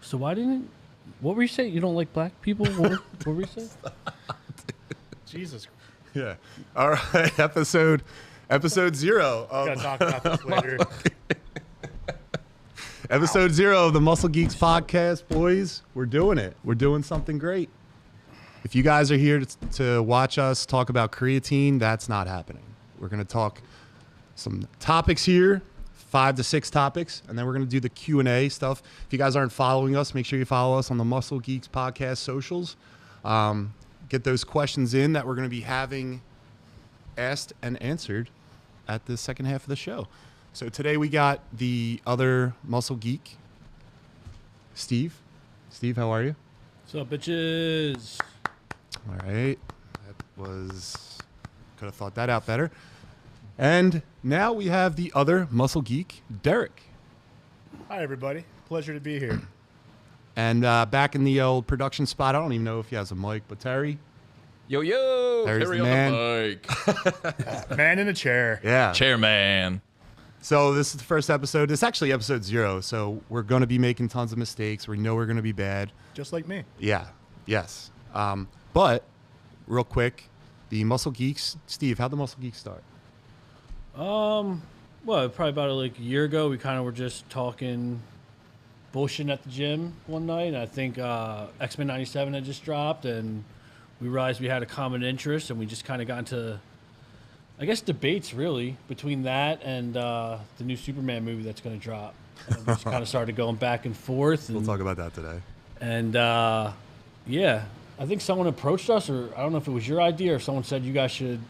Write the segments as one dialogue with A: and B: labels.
A: So why didn't? What were you saying? You don't like black people? What were you saying?
B: Jesus.
C: Yeah. All right. Episode 0.
B: Gotta talk about this later.
C: Episode 0 of the Muscle Geeks podcast, boys. We're doing it. We're doing something great. If you guys are here to watch us talk about creatine, that's not happening. We're going to talk some topics here, 5 to 6 topics, and then we're going to do the Q&A stuff. If you guys aren't following us, make sure you follow us on the Muscle Geeks podcast socials. Get those questions in that we're going to be having asked and answered at the second half of the show. So today we got the other muscle geek, Steve. Steve, how are you?
A: What's up, bitches?
C: All right. Could have thought that out better. And now we have the other muscle geek, Derek.
B: Hi, everybody. Pleasure to be here.
C: And back in the old production spot, I don't even know if he has a mic, but Terry.
D: Yo,
C: There's
D: Harry
C: the
D: on
C: man.
D: the mic.
B: Man in a chair.
C: Yeah.
D: Chairman.
C: So this is the first episode. It's actually episode 0, so we're going to be making tons of mistakes. We know we're going to be bad.
B: Just like me.
C: Yeah. Yes. But real quick, the Muscle Geeks. Steve, how'd the Muscle Geeks start?
A: Well, probably about like a year ago, we kind of were just talking bullshitting at the gym one night. I think X-Men 97 had just dropped, and we realized we had a common interest, and we just kind of got into, I guess, debates really between that and the new Superman movie that's going to drop. And we just kind of started going back and forth.
C: We'll talk about that today.
A: And yeah, I think someone approached us, or I don't know if it was your idea, or someone said you guys should,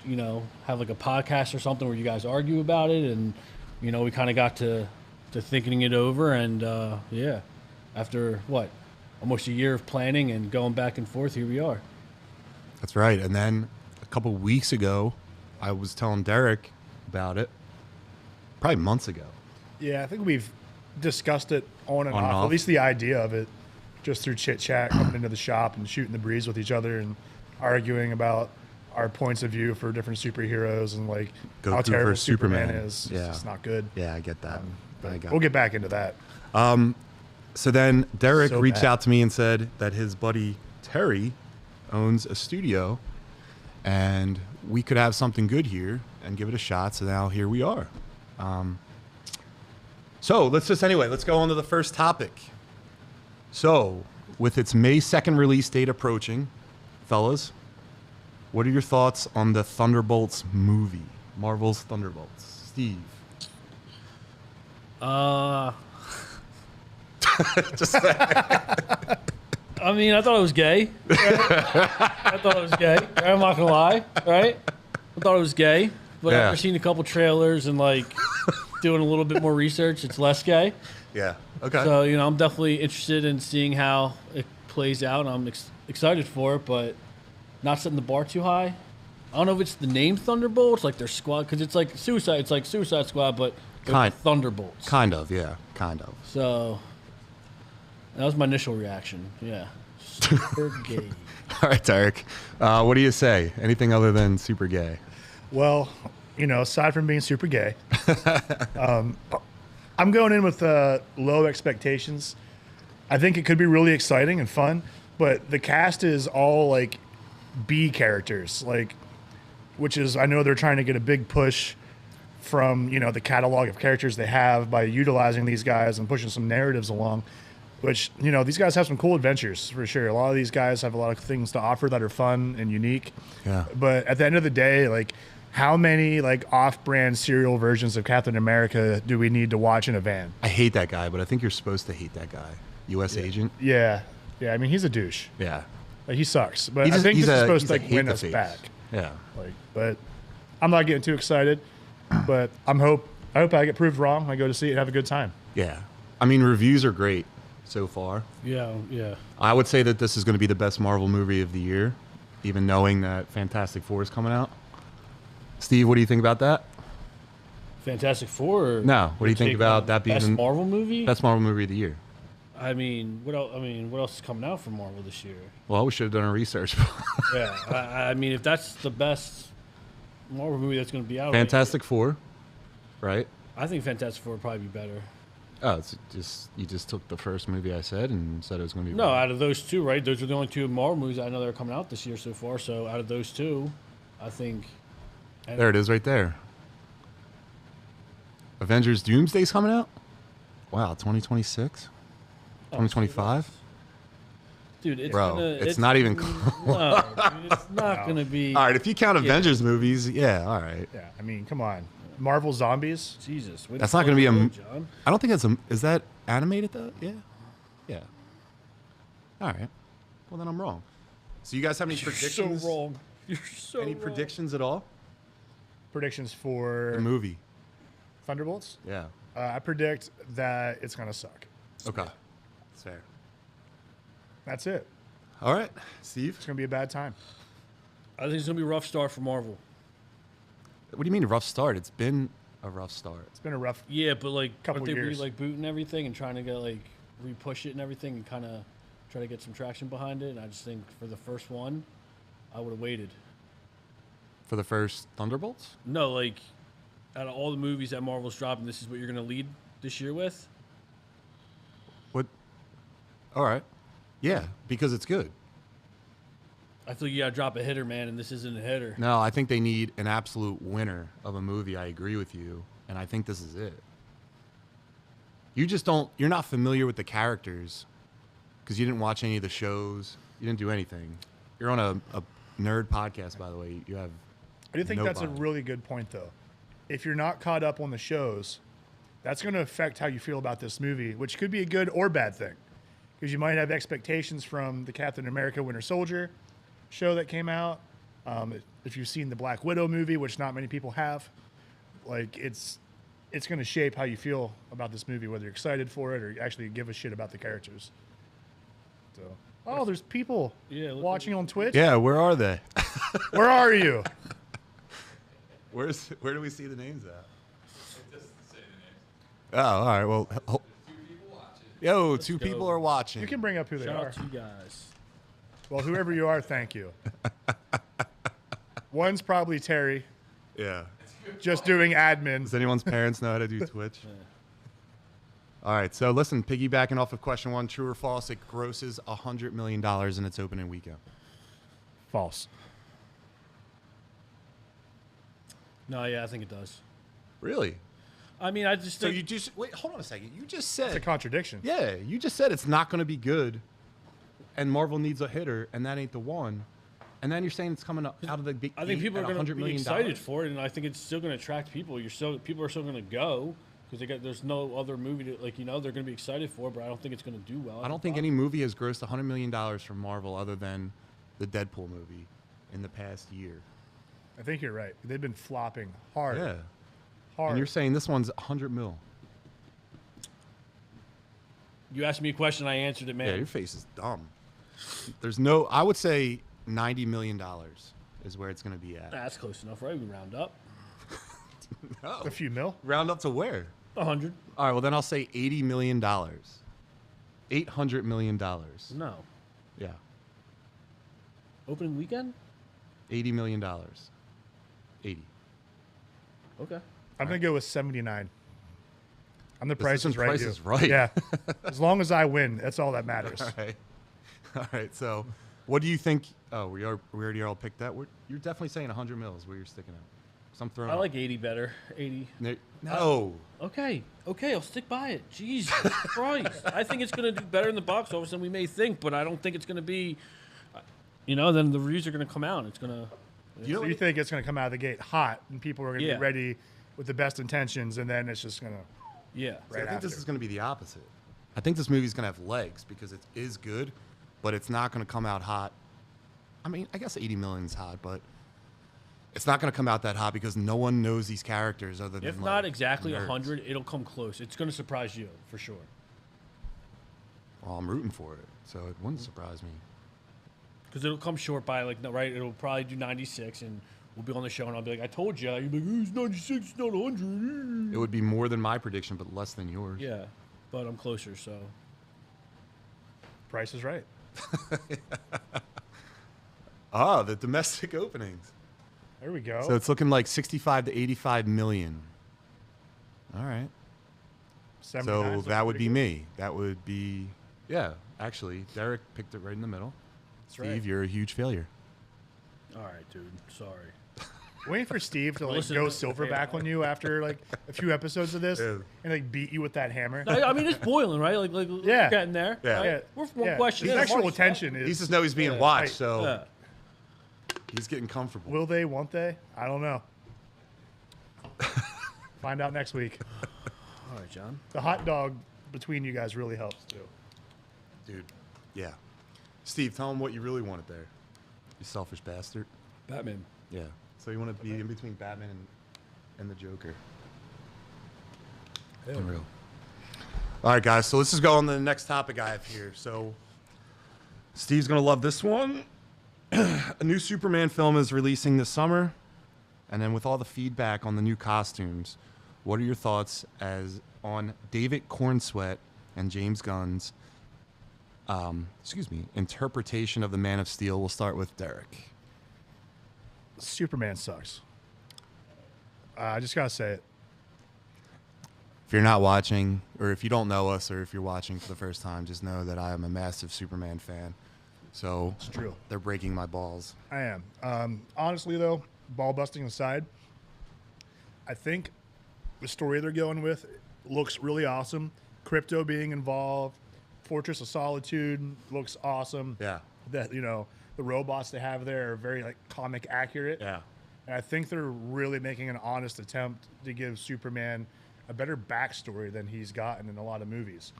A: have like a podcast or something where you guys argue about it. And, we kind of got to thinking it over. And yeah, after almost a year of planning and going back and forth, here we are.
C: That's right. And then a couple weeks ago, I was telling Derek about it, probably months ago.
B: Yeah, I think we've discussed it on and
C: On and
B: off.
C: off.
B: At least the idea of it, just through chit-chat, coming into the shop and shooting the breeze with each other and arguing about our points of view for different superheroes and like
C: Goku
B: how terrible
C: versus
B: Superman
C: Superman.
B: is.
C: Yeah.
B: It's not good.
C: Yeah, I get that.
B: We'll get back into that.
C: So then Derek
B: So
C: reached
B: bad.
C: out to me and said that his buddy Terry owns a studio and we could have something good here and give it a shot. So now here we are. So let's go on to the first topic. So with its May 2nd release date approaching, fellas, what are your thoughts on the Thunderbolts movie? Marvel's Thunderbolts. Steve.
A: I mean, I thought it was gay. Right? I thought it was gay. Right? I'm not gonna lie, right? I thought it was gay, but
C: Yeah.
A: after seeing a couple trailers and like doing a little bit more research, it's less gay.
C: Yeah. Okay.
A: So I'm definitely interested in seeing how it plays out. I'm excited for it, but not setting the bar too high. I don't know if it's the name Thunderbolts, like their squad, because it's like Suicide. It's like Suicide Squad, but they're
C: Kind-
A: Thunderbolts.
C: Kind of. Yeah. Kind of.
A: So that was my initial reaction. Yeah, super gay.
C: All right, Derek. What do you say? Anything other than super gay?
B: Well, aside from being super gay, I'm going in with low expectations. I think it could be really exciting and fun, but the cast is all like B characters, which is, I know they're trying to get a big push from, the catalog of characters they have by utilizing these guys and pushing some narratives along, which, these guys have some cool adventures for sure. A lot of these guys have a lot of things to offer that are fun and unique.
C: Yeah.
B: But at the end of the day, how many off-brand serial versions of Captain America do we need to watch in a van?
C: I hate that guy, but I think you're supposed to hate that guy. U.S. agent.
B: Yeah. I mean, he's a douche.
C: Yeah.
B: He sucks. But
C: He's
B: I think
C: he's
B: this is
C: a-
B: supposed
C: he's
B: to
C: a hate
B: win
C: the
B: us
C: face.
B: back.
C: Yeah.
B: But I'm not getting too excited. But I hope I get proved wrong. I go to see it and have a good time.
C: Yeah. I mean, reviews are great so far.
A: Yeah.
C: I would say that this is going to be the best Marvel movie of the year, even knowing that Fantastic Four is coming out. Steve, what do you think about that?
A: Fantastic Four. Or
C: No, what do you think
A: take
C: about
A: on
C: that being
A: best Marvel movie?
C: Best Marvel movie of the year.
A: I mean, what else? What else is coming out for Marvel this year?
C: Well, we should have done our research.
A: Yeah, I mean, if that's the best Marvel movie that's going to be out,
C: Fantastic Four, right?
A: I think Fantastic Four would probably be better.
C: Oh, it's just you just took the first movie I said and said it was going to be.
A: No,
C: bad.
A: out of those two, right? Those are the only two Marvel movies I know that are coming out this year so far. So out of those two, I think.
C: There it is, right there. Avengers: Doomsday's coming out. Wow, 2026, 2025.
A: Dude, it's
C: Bro,
A: gonna,
C: it's not even
A: No, dude, it's not gonna be.
C: All right, if you count Avengers movies, yeah, all right.
B: Yeah, I mean, come on. Marvel Zombies.
A: Jesus, way
C: That's
A: to
C: not going to be
A: close
C: a.
A: the road, John.
C: I don't think that's a. Is that animated though? Yeah, yeah. All right. Well, then I'm wrong. So you guys have any
A: You're
C: predictions?
A: so wrong. You're so
C: Any
A: wrong.
C: predictions at all?
B: Predictions
C: The
B: for
C: movie.
B: Thunderbolts.
C: Yeah.
B: I predict that it's gonna suck.
C: Okay. That's fair.
B: That's it.
C: All right, Steve.
B: It's gonna be a bad time.
A: I think it's gonna be a rough start for Marvel.
C: What do you mean a rough start? It's been a rough start.
B: It's been a rough.
A: Yeah, but like,
B: Couple
A: aren't they
B: years.
A: like booting everything and trying to get like re-push it and everything and kind of try to get some traction behind it? And I just think for the first one, I would have waited.
C: For the first Thunderbolts?
A: No, like out of all the movies that Marvel's dropping, this is what you're gonna lead this year with.
C: What? All right. Yeah, because it's good.
A: I feel you gotta drop a hitter, man, and this isn't a hitter.
C: No, I think they need an absolute winner of a movie. I agree with you, and I think this is it. You just don't. You're not familiar with the characters because you didn't watch any of the shows. You didn't do anything. You're on a nerd podcast, by the way. You have.
B: I do think that's a
C: nobody.
B: really good point, though. If you're not caught up on the shows, that's going to affect how you feel about this movie, which could be a good or bad thing. Because you might have expectations from the Captain America Winter Soldier show that came out. If you've seen the Black Widow movie, which not many people have, like it's going to shape how you feel about this movie, whether you're excited for it or actually give a shit about the characters. So, oh, there's people
A: Yeah, look
B: watching on Twitch.
C: Yeah, where are they?
B: Where are you?
C: Where do we see the names at? Oh, all right. Well, yo, two
A: go.
C: people are watching.
B: You can bring up who they
A: Shout
B: are.
A: out to you guys.
B: Well, whoever you are, thank you. One's probably Terry,
C: Yeah.
B: just doing admin.
C: Does anyone's parents know how to do Twitch? All right. So listen, piggybacking off of question one, true or false? It grosses $100 million in its opening weekend.
B: False.
A: No, yeah, I think it does.
C: Really?
A: I mean, I just
C: So
A: think
C: you just wait. Hold on a second. You just
B: It's a
C: said,
B: contradiction.
C: yeah, you just said it's not going to be good, and Marvel needs a hitter, and that ain't the one. And then you're saying it's coming out of the big.
A: I think people are
C: going to
A: be excited for it, and I think it's still going to attract people. People are still going to go because there's no other movie to, like, they're going to be excited for, but I don't think it's going to do well.
C: I don't think any movie has grossed $100 million from Marvel other than the Deadpool movie in the past year.
B: I think you're right. They've been flopping hard.
C: Yeah.
B: Hard.
C: And you're saying this one's 100 mil.
A: You asked me a question, I answered it, man.
C: Yeah, your face is dumb. There's no. I would say $90 million is where it's going to be at.
A: That's close enough, right? We round up.
C: No.
B: A few mil.
C: Round up to where?
A: 100.
C: All right. Well, then I'll say $80 million. $800 million.
A: No.
C: Yeah.
A: Opening weekend?
C: $80 million. 80.
A: Okay.
B: I'm going to go with 79. I'm the
C: This
B: Price
C: isn't
B: is Right.
C: Price
B: you.
C: is Right.
B: Yeah. As long as I win, that's all that matters.
C: All right. All right. So, what do you think? Oh, we already all picked that. You're definitely saying 100 mils where you're sticking out. So I'm throwing.
A: I like 80 better. 80.
C: No.
A: Okay, I'll stick by it. Jesus Christ. I think it's going to do better in the box office than we may think, but I don't think it's going to be, then the reviews are going to come out. And it's going to.
B: So you think it's going to come out of the gate hot and people are going to
A: Yeah.
B: be ready with the best intentions and then it's just going to.
A: Yeah.
C: So I
B: Right
C: think this
B: after.
C: is going to be the opposite. I think this movie's going to have legs because it is good, but it's not going to come out hot. I mean, I guess 80 million is hot, but it's not going to come out that hot because no one knows these characters other than
A: If not
C: like,
A: exactly
C: nerds.
A: 100, it'll come close. It's going to surprise you, for sure.
C: Well, I'm rooting for it, so it wouldn't surprise me.
A: Because it'll come short by, right? It'll probably do 96, and we'll be on the show, and I'll be like, I told you. You'll be like, it's 96, it's not 100.
C: It would be more than my prediction, but less than yours.
A: Yeah, but I'm closer, so.
B: Price is Right.
C: Ah, the domestic openings.
B: There we go.
C: So it's looking like 65 to 85 million. All right.
B: 79
C: So that would be me. That would be, yeah. Actually, Derek picked it right in the middle. Steve,
B: right.
C: you're a huge failure.
A: All right, dude. Sorry.
B: Waiting for Steve to like
A: Listen,
B: go silverback on you after like a few episodes of this
C: Yeah.
B: and like beat you with that hammer.
A: I mean, it's boiling, right? Like
B: Yeah.
A: we're getting there.
C: Yeah.
A: Right?
B: Yeah.
A: We're one
B: Yeah.
A: question.
B: The
A: in.
B: sexual
A: Mark's
B: attention
C: He
B: is.
C: just knows he's being
B: Yeah,
C: watched,
B: right.
C: so
A: Yeah.
C: he's getting comfortable.
B: Will they? Won't they? I don't know. Find out next week.
A: All right, John.
B: The hot dog between you guys really helps too.
C: Dude, yeah. Steve, tell him what you really wanted there. You selfish bastard.
A: Batman.
C: Yeah. So you want to be in between Batman and the Joker. Unreal. All right, guys. So let's just go on to the next topic I have here. So Steve's going to love this one. A new Superman film is releasing this summer. And then with all the feedback on the new costumes, what are your thoughts as on David Cornsweet and James Gunn's interpretation of the Man of Steel? We'll start with Derek.
B: Superman sucks. I just gotta say it.
C: If you're not watching, or if you don't know us, or if you're watching for the first time, just know that I am a massive Superman fan. So
B: It's true.
C: they're breaking my balls.
B: I am. Honestly, though, ball busting aside, I think the story they're going with looks really awesome. Crypto being involved, Fortress of Solitude looks awesome.
C: Yeah.
B: That the robots they have there are very like comic accurate.
C: Yeah.
B: And I think they're really making an honest attempt to give Superman a better backstory than he's gotten in a lot of movies.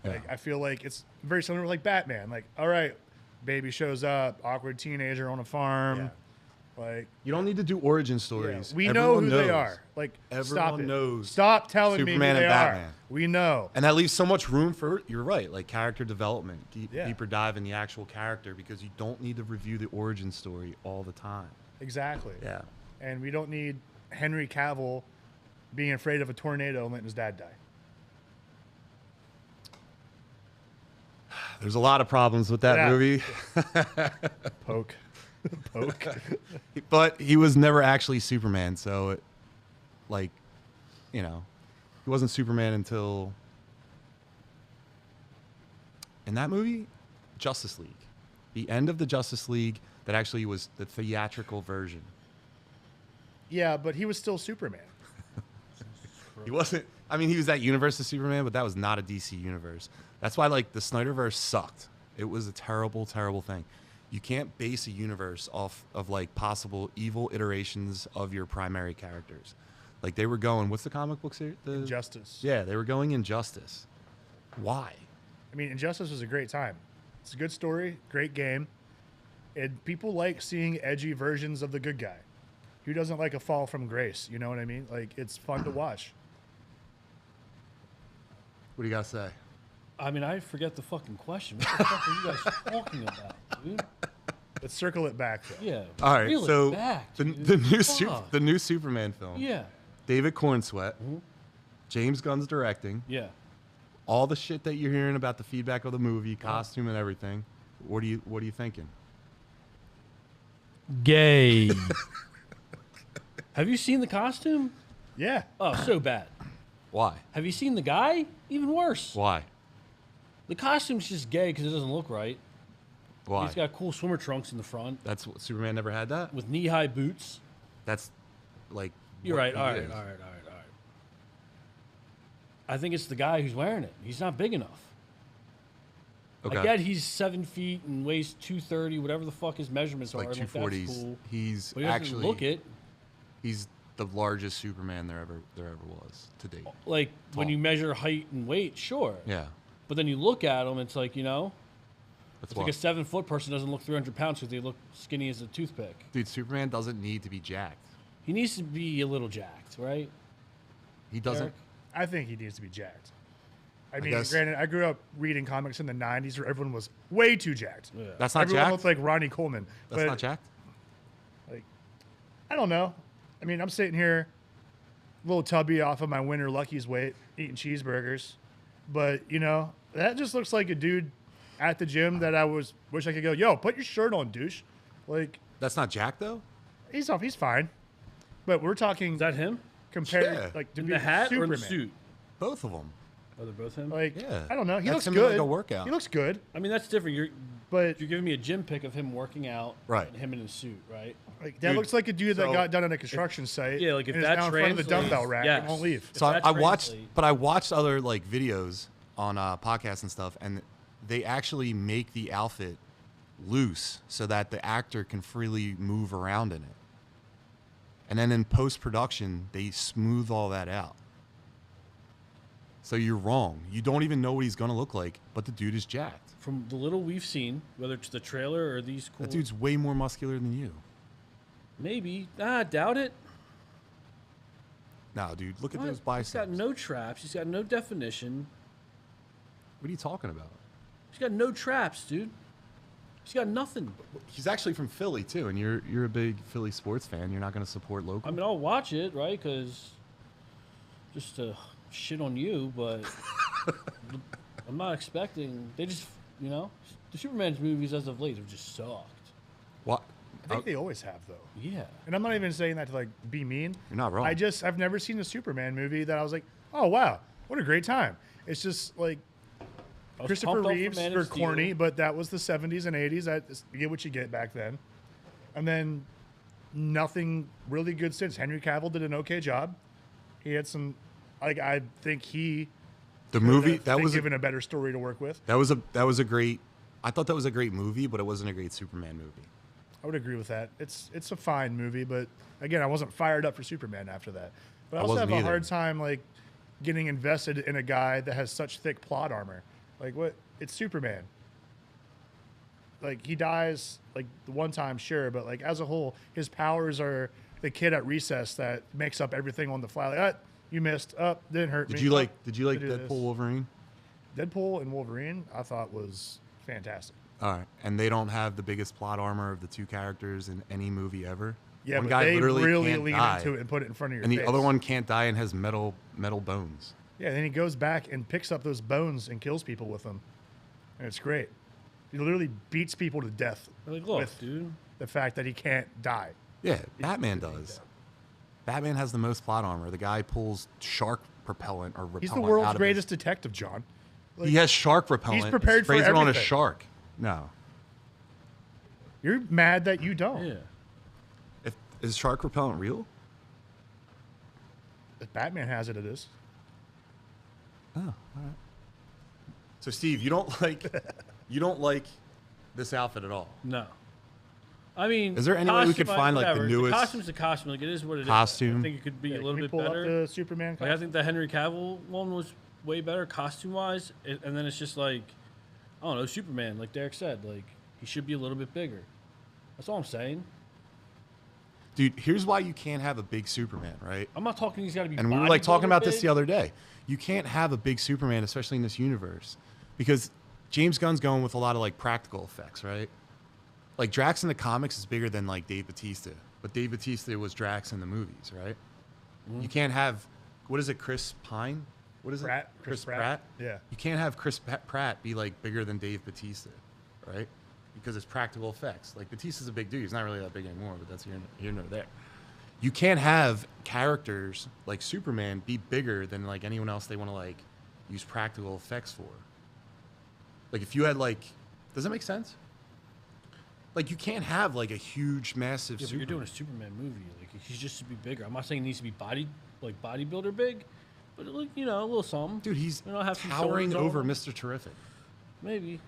B: Like
C: Yeah.
B: I feel like it's very similar to like Batman. Like, all right, baby shows up, awkward teenager on a farm.
C: Yeah.
B: Like
C: You don't need to do origin
B: yeah,
C: stories.
B: we know
C: Everyone
B: who
C: knows.
B: they are. Like stop
C: Everyone
B: it.
C: knows
B: Stop telling me who
C: Superman
B: they
C: and
B: are.
C: Batman.
B: We know.
C: And that leaves so much room for, you're right, like character development,
B: Yeah.
C: deeper dive in the actual character, because you don't need to review the origin story all the time.
B: Exactly.
C: Yeah.
B: And we don't need Henry Cavill being afraid of a tornado and letting his dad die.
C: There's a lot of problems with that
B: Yeah.
C: movie.
B: Poke. Poke.
C: But he was never actually Superman, so it, like, he wasn't Superman until in that movie, Justice League. The end of the Justice League that actually was the theatrical version.
B: Yeah, but he was still Superman.
C: He wasn't, I mean, he was that universe of Superman, but that was not a DC universe. That's why, like, the Snyderverse sucked. It was a terrible, terrible thing. You can't base a universe off of, like, possible evil iterations of your primary characters. Like, they were going, what's the comic book series?
B: Injustice.
C: Yeah, they were going Injustice. Why?
B: I mean, Injustice was a great time. It's a good story, great game. And people like seeing edgy versions of the good guy. Who doesn't like a fall from grace? You know what I mean? Like, it's fun to watch.
C: What do you got to say?
A: I mean, I forget the fucking question. What the fuck are you guys talking about, dude?
B: Let's circle it back, though.
A: Yeah.
C: All right,
A: reel it
C: so
A: back,
C: the
A: dude.
C: new
A: Fuck.
C: the new Superman film.
A: Yeah.
C: David Cornsweet, James Gunn's directing.
A: Yeah.
C: All the shit that you're hearing about the feedback of the movie, costume and everything. What are you thinking?
A: Gay. Have you seen the costume?
B: Yeah.
A: Oh, so bad.
C: Why?
A: Have you seen the guy? Even worse.
C: Why?
A: The costume's just gay because it doesn't look right.
C: Why?
A: He's got cool swimmer trunks in the front
C: That's what Superman never had that.
A: with knee-high boots.
C: That's like.
A: You're
C: what
A: right.
C: he
A: All right.
C: is.
A: All right. I think it's the guy who's wearing it. He's not big enough.
C: Okay.
A: I get he's 7 feet and weighs 230, whatever the fuck his measurements
C: Like
A: are. Like, that's
C: 240s.
A: cool.
C: He's
A: But he doesn't
C: actually
A: look it.
C: He's the largest Superman there ever was to date.
A: Like when
C: Tall.
A: you measure height and weight, sure.
C: Yeah.
A: But then you look at him, it's like,
C: That's
A: it's
C: why.
A: like a 7-foot person doesn't look 300 pounds because they look skinny as a toothpick.
C: Dude, Superman doesn't need to be jacked.
A: He needs to be a little jacked, right?
C: He doesn't.
A: Eric?
B: I think he needs to be jacked. I mean,
C: guess-
B: granted, I grew up reading comics in the 90s where everyone was way too jacked.
A: Yeah.
C: That's not
B: Everyone
C: jacked.
B: looked like Ronnie Coleman.
C: That's
B: but,
C: not jacked.
B: Like, I don't know. I mean, I'm sitting here, a little tubby off of my winter Lucky's weight, eating cheeseburgers. But, that just looks like a dude at the gym that I wish I could go, yo, put your shirt on, douche. Like,
C: That's not jacked though.
B: he's fine. But we're talking
A: Is that him?
B: compared,
C: Yeah.
B: like, to
A: In
B: be
A: the hat
B: Superman.
A: or in the suit?
C: Both of them.
A: Oh, they're both him.
B: Like,
C: Yeah.
B: I don't know. He
C: That's
B: looks
C: him in,
B: good.
C: like, a workout.
B: He looks good,
A: I mean, that's different.
B: but
A: You're giving me a gym pic of him working out,
C: Right.
A: and him in his suit, right?
B: like that
C: Dude,
B: looks like a dude that
C: so
B: got done at a construction site.
A: Yeah, like if
B: and is
A: that
B: down in front of the
A: translates-
B: dumbbell rack and
A: yes.
B: won't leave.
C: So
A: that
C: I watched,
A: translates-
C: but I watched other like videos on podcasts and stuff, and they actually make the outfit loose so that the actor can freely move around in it. And then in post production, they smooth all that out. So you're wrong. You don't even know what he's gonna look like, but the dude is jacked.
A: From the little we've seen, whether it's the trailer or these cool,
C: That dude's way more muscular than you.
A: maybe. Doubt it.
C: No, dude, look at
A: What?
C: those biceps.
A: He's got no traps. He's got no definition.
C: What are you talking about?
A: He's got no traps, dude. He's got nothing.
C: He's actually from Philly too, and you're a big Philly sports fan. You're not gonna support local.
A: I mean, I'll watch it, right? Because just to shit on you, but I'm not expecting. They just, the Superman's movies as of late have just sucked.
C: What?
B: I think they always have though.
A: Yeah.
B: And I'm not even saying that to like be mean.
C: You're not wrong.
B: I've never seen a Superman movie that I was like, oh wow, what a great time. It's just like
A: I was
B: Christopher
A: pumped up for
B: Reeves
A: Man
B: are
A: of Steel.
B: corny, but that was the 70s and 80s. You get what you get back then. And then nothing really good since. Henry Cavill did an okay job. He had some, like I think he
C: The movie
B: could have
C: that
B: been
C: was
B: given a better story to work with.
C: that was a great. I thought that was a great movie, but it wasn't a great Superman movie.
B: I would agree with that. It's a fine movie, but again, I wasn't fired up for Superman after that. But I
C: I
B: also have
C: wasn't
B: a
C: either.
B: hard time like getting invested in a guy that has such thick plot armor. Like what? It's Superman. Like he dies like the one time, sure, but like as a whole, his powers are the kid at recess that makes up everything on the fly. Like, you missed. Didn't hurt
C: Did
B: me.
C: you like
B: To do
C: Deadpool
B: this.
C: Wolverine?
B: Deadpool and Wolverine? I thought was fantastic.
C: All right, and they don't have the biggest plot armor of the two characters in any movie ever.
B: Yeah,
C: one
B: but
C: guy
B: they
C: literally
B: really
C: can't
B: lean
C: die,
B: into it and put it in front of your
C: and
B: face.
C: the other one can't die and has metal bones.
B: Yeah, then he goes back and picks up those bones and kills people with them. And it's great. He literally beats people to death
A: Like, look,
B: with
A: dude.
B: the fact that he can't die.
C: Yeah, Batman does. Batman has the most plot armor. The guy pulls shark propellant or repellent
B: He's the
C: out
B: world's
C: of
B: greatest detective, John. Like,
C: He has shark repellent.
B: prepared for
C: sprays it on a
B: everything.
C: shark. No,
B: you're mad that you don't.
A: Yeah.
C: is shark repellent real?
B: If Batman has it, it is.
C: So Steve, you don't like this outfit at all.
A: No. I mean,
C: Is there any way we could
A: costume,
C: find, like, the
A: whatever.
C: newest
A: The costume's the costume. Like, it is what it is.
C: costume?
A: I think it could be a
B: Can
A: little
B: we
A: bit
B: pull
A: better.
B: up the Superman
A: Like, I
B: costume?
A: think the Henry Cavill one was way better costume-wise. And then it's just like, I don't know, Superman, like Derek said. Like, he should be a little bit bigger. That's all I'm saying.
C: Dude, here's why you can't have a big Superman, right?
A: I'm not talking he's got to be
C: And we were like talking
A: bodybuilder
C: about this
A: big.
C: the other day. You can't have a big Superman, especially in this universe, because James Gunn's going with a lot of like practical effects, right? Like Drax in the comics is bigger than like Dave Bautista, but Dave Bautista was Drax in the movies, right?
A: Mm-hmm.
C: You can't have what is it, Chris Pine? What is
B: Pratt.
C: it?
B: Chris
C: Pratt?
B: Pratt. Yeah.
C: You can't have Pratt be like bigger than Dave Bautista, right? Because it's practical effects. Like Bautista's a big dude. He's not really that big anymore, but that's here nor there. You can't have characters like Superman be bigger than like anyone else they want to like use practical effects for. Like if you had like, does that make sense? Like you can't have like a huge, massive.
A: Yeah, but you're doing a Superman movie. Like, he's just to be bigger. I'm not saying he needs to be bodybuilder big, but like, a little something.
C: Dude, he's
A: Have some
C: towering
A: shoulders on
C: over
A: him.
C: Mr. Terrific.
A: Maybe.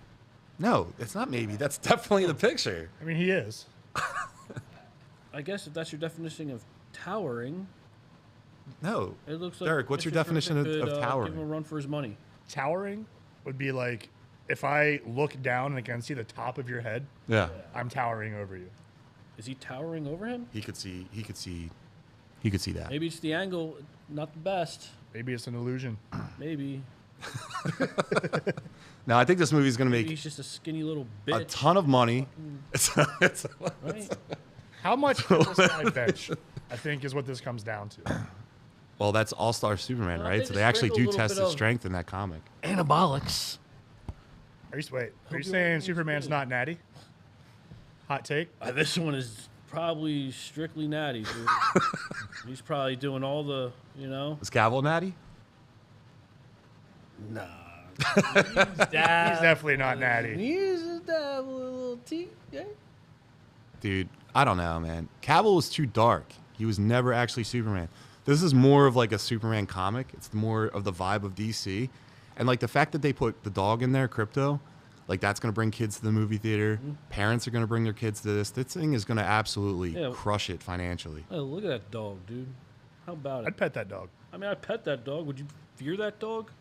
C: No, it's not maybe. That's definitely the picture.
B: I mean, he is.
A: I guess if that's your definition of towering,
C: No.
A: it looks like
C: Derek, what's your
A: Mr.
C: definition of,
A: Terrific could,
C: of
A: Give him a
C: towering?
A: run for his money.
B: Towering would be like if I look down and I can see the top of your head,
C: Yeah.
B: I'm towering over you.
A: Is he towering over him?
C: He could see that.
A: Maybe it's the angle, not the best.
B: Maybe it's an illusion.
A: Maybe.
C: No, I think this movie is going to
A: Maybe
C: make
A: he's just a skinny little
C: a
A: bitch.
C: ton of money. It's
A: Right?
B: How much can this guy bench? I think is what this comes down to.
C: well, that's All-Star Superman,
A: Well, I
C: right?
A: think
C: So
A: they
C: they actually
A: sprinkle a
C: do
A: little
C: test
A: bit
C: his
A: of-
C: strength in that comic.
A: Anabolics.
B: Are you
A: Hope you
B: saying
A: like
B: Superman's
A: this.
B: not natty? Hot take.
A: This one is probably strictly natty, dude. He's probably doing all the,
C: Is Cavill natty?
A: Nah.
B: He's definitely not natty.
A: He's a devil, little T. Yeah.
C: Dude, I don't know, man. Cavill was too dark. He was never actually Superman. This is more of like a Superman comic. It's more of the vibe of DC. And like the fact that they put the dog in there, Crypto, like that's going to bring kids to the movie theater.
A: Mm-hmm.
C: Parents are going to bring their kids to this. This thing is going to absolutely
A: Yeah.
C: crush it financially.
A: Oh, look at that dog, dude. How about it?
B: I'd pet that dog.
A: I mean, I'd pet that dog. Would you fear that dog?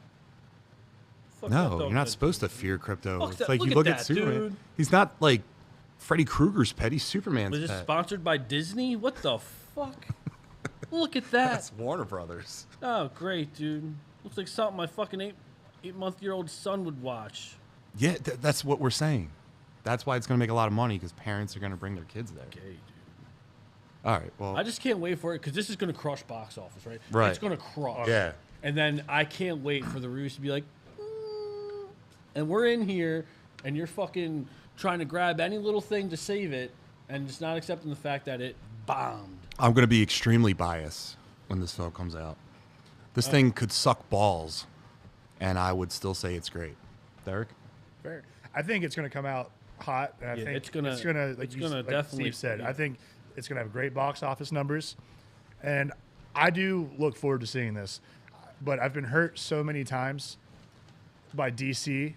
A: Fuck that
C: No,
A: dog,
C: you're
A: man.
C: not supposed to fear Crypto.
A: Fuck
C: It's
A: that-
C: like
A: look
C: you
A: at
C: look at
A: that,
C: Superman.
A: dude.
C: He's not like Freddy Krueger's pet. He's Superman's
A: Was this
C: pet.
A: sponsored by Disney? What the fuck? Look at that.
C: That's Warner Brothers.
A: Oh, great, dude. Looks like something my fucking eight-month-old son would watch.
C: Yeah, that's what we're saying. That's why it's going to make a lot of money because parents are going to bring their kids there.
A: Okay, dude.
C: All right, well,
A: I just can't wait for it because this is going to crush box office, right?
C: Right.
A: It's going to crush.
C: yeah.
A: And then I can't wait for the reviews to be like, and we're in here, and you're fucking trying to grab any little thing to save it, and just not accepting the fact that it bombed.
C: I'm going to be extremely biased when this film comes out. This thing could suck balls, and I would still say it's great. Derek?
B: Fair. I think it's going to come out hot. And I
A: Yeah,
B: think
A: it's gonna-
B: like
A: it's gonna definitely-
B: Steve said. I think it's going to have great box office numbers, and I do look forward to seeing this. But I've been hurt so many times by DC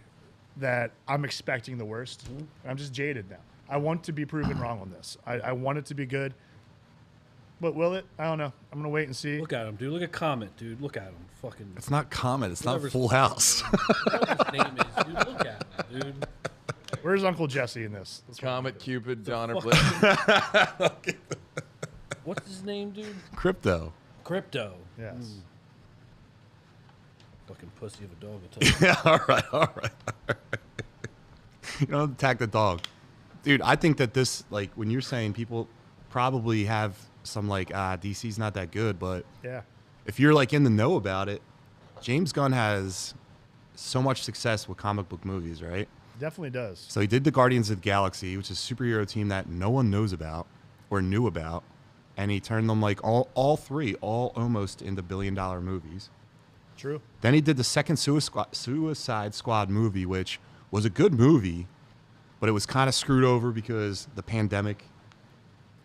B: that I'm expecting the worst. I'm just jaded now. I want to be proven wrong on this. I want it to be good. But will it? I don't know. I'm going to wait and see.
A: Look at him, dude. Look at Comet, dude. Look at him. Fucking.
C: It's not Comet. It's not
A: Whatever's-
C: Full House.
A: Whatever his name is, dude. Look at him, dude.
B: Where's Uncle Jesse in this? Let's
D: Comet, Cupid, Donner,
A: fuck?
D: Blake.
A: What's his name, dude?
C: Crypto.
A: Crypto.
B: Yes.
A: Fucking pussy of a dog. I'll tell you.
C: Yeah, all right. You don't attack the dog. Dude, I think that this, like, when you're saying people probably have some, like, DC's not that good, but
B: Yeah.
C: if you're, like, in the know about it, James Gunn has so much success with comic book movies, right?
B: Definitely does.
C: So he did the Guardians of the Galaxy, which is a superhero team that no one knows about or knew about, and he turned them, like, all three, almost into billion-dollar movies.
B: True.
C: Then he did the second Suicide Squad movie, which was a good movie, but it was kind of screwed over because the pandemic,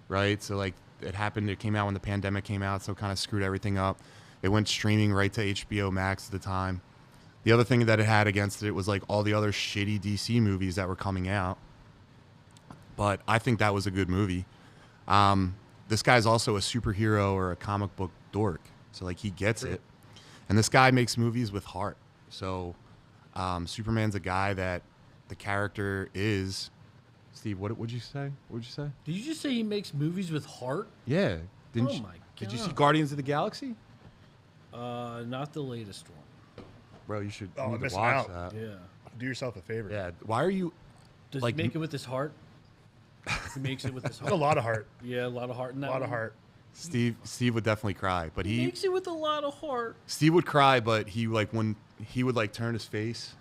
C: right? So, like, it happened, it came out when the pandemic came out, so it kind of screwed everything up. It went streaming right to HBO Max at the time. The other thing that it had against it was, like, all the other shitty DC movies that were coming out. But I think that was a good movie. This guy's also a superhero or a comic book dork, so, like, he gets it. And this guy makes movies with heart. So Superman's a guy that the character is. Steve, what would you say? What would you say?
A: Did you just say he makes movies with heart?
C: Yeah. Didn't
A: Oh
C: you,
A: my
C: Did you see
A: God.
C: Guardians of the Galaxy?
A: Not the latest one.
C: Bro, you should
B: Oh,
C: you need to
B: missing
C: watch
B: out.
C: that.
A: Yeah.
B: Do yourself a favor.
C: Yeah. Why are you
A: Does
C: Like-
A: he make it with his heart? He makes it with his
B: There's
A: heart.
B: a lot of heart.
A: Yeah, a lot of heart in that
B: A lot of
A: one.
B: heart.
C: Steve would definitely cry, but
A: He
C: he
A: makes it with a lot of heart.
C: Steve would cry, but he like when he would like turn his face,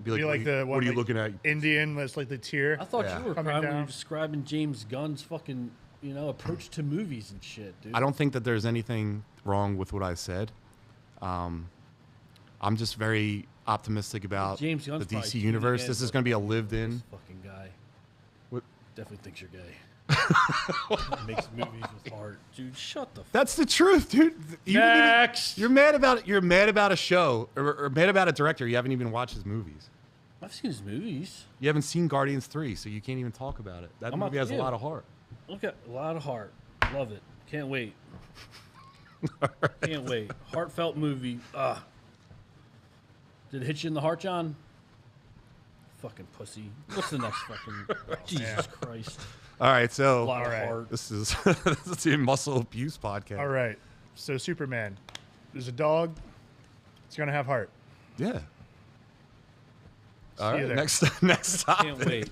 C: be like,
B: Be like the
C: what are you
B: like,
C: looking at?
B: Indian that's like the tear.
A: I thought
C: Yeah.
A: you were
B: Coming
A: crying when you were
B: down.
A: describing James Gunn's fucking, approach to movies and shit, dude.
C: I don't think that there's anything wrong with what I said. I'm just very optimistic about
A: James Gunn's
C: the
A: probably
C: DC
A: tuning
C: universe.
A: in,
C: This is
A: but
C: going to be a lived-in.
A: This fucking guy
C: What?
A: definitely thinks you're gay. Makes movies with heart, dude. Shut the.
C: That's the truth, dude. You didn't even-
A: Next.
C: You're mad about You're mad about a show or mad about a director. You haven't even watched his movies.
A: I've seen his movies.
C: You haven't seen Guardians 3, so you can't even talk about it. That
A: I'm
C: movie
A: not-
C: has a
A: yeah.
C: lot of heart.
A: Look at a lot of heart. Love it. Can't wait. Can't wait. Heartfelt movie. Did it hit you in the heart, John? Fucking pussy. What's the next fucking? Jesus Christ.
C: All right,
A: A
C: so
A: lot of
B: Alright.
A: heart.
C: this is this is the muscle abuse podcast.
B: All right. So Superman. There's a dog. It's gonna have heart.
C: Yeah. All
B: See you
C: right.
B: there.
C: Next topic.
A: Can't wait.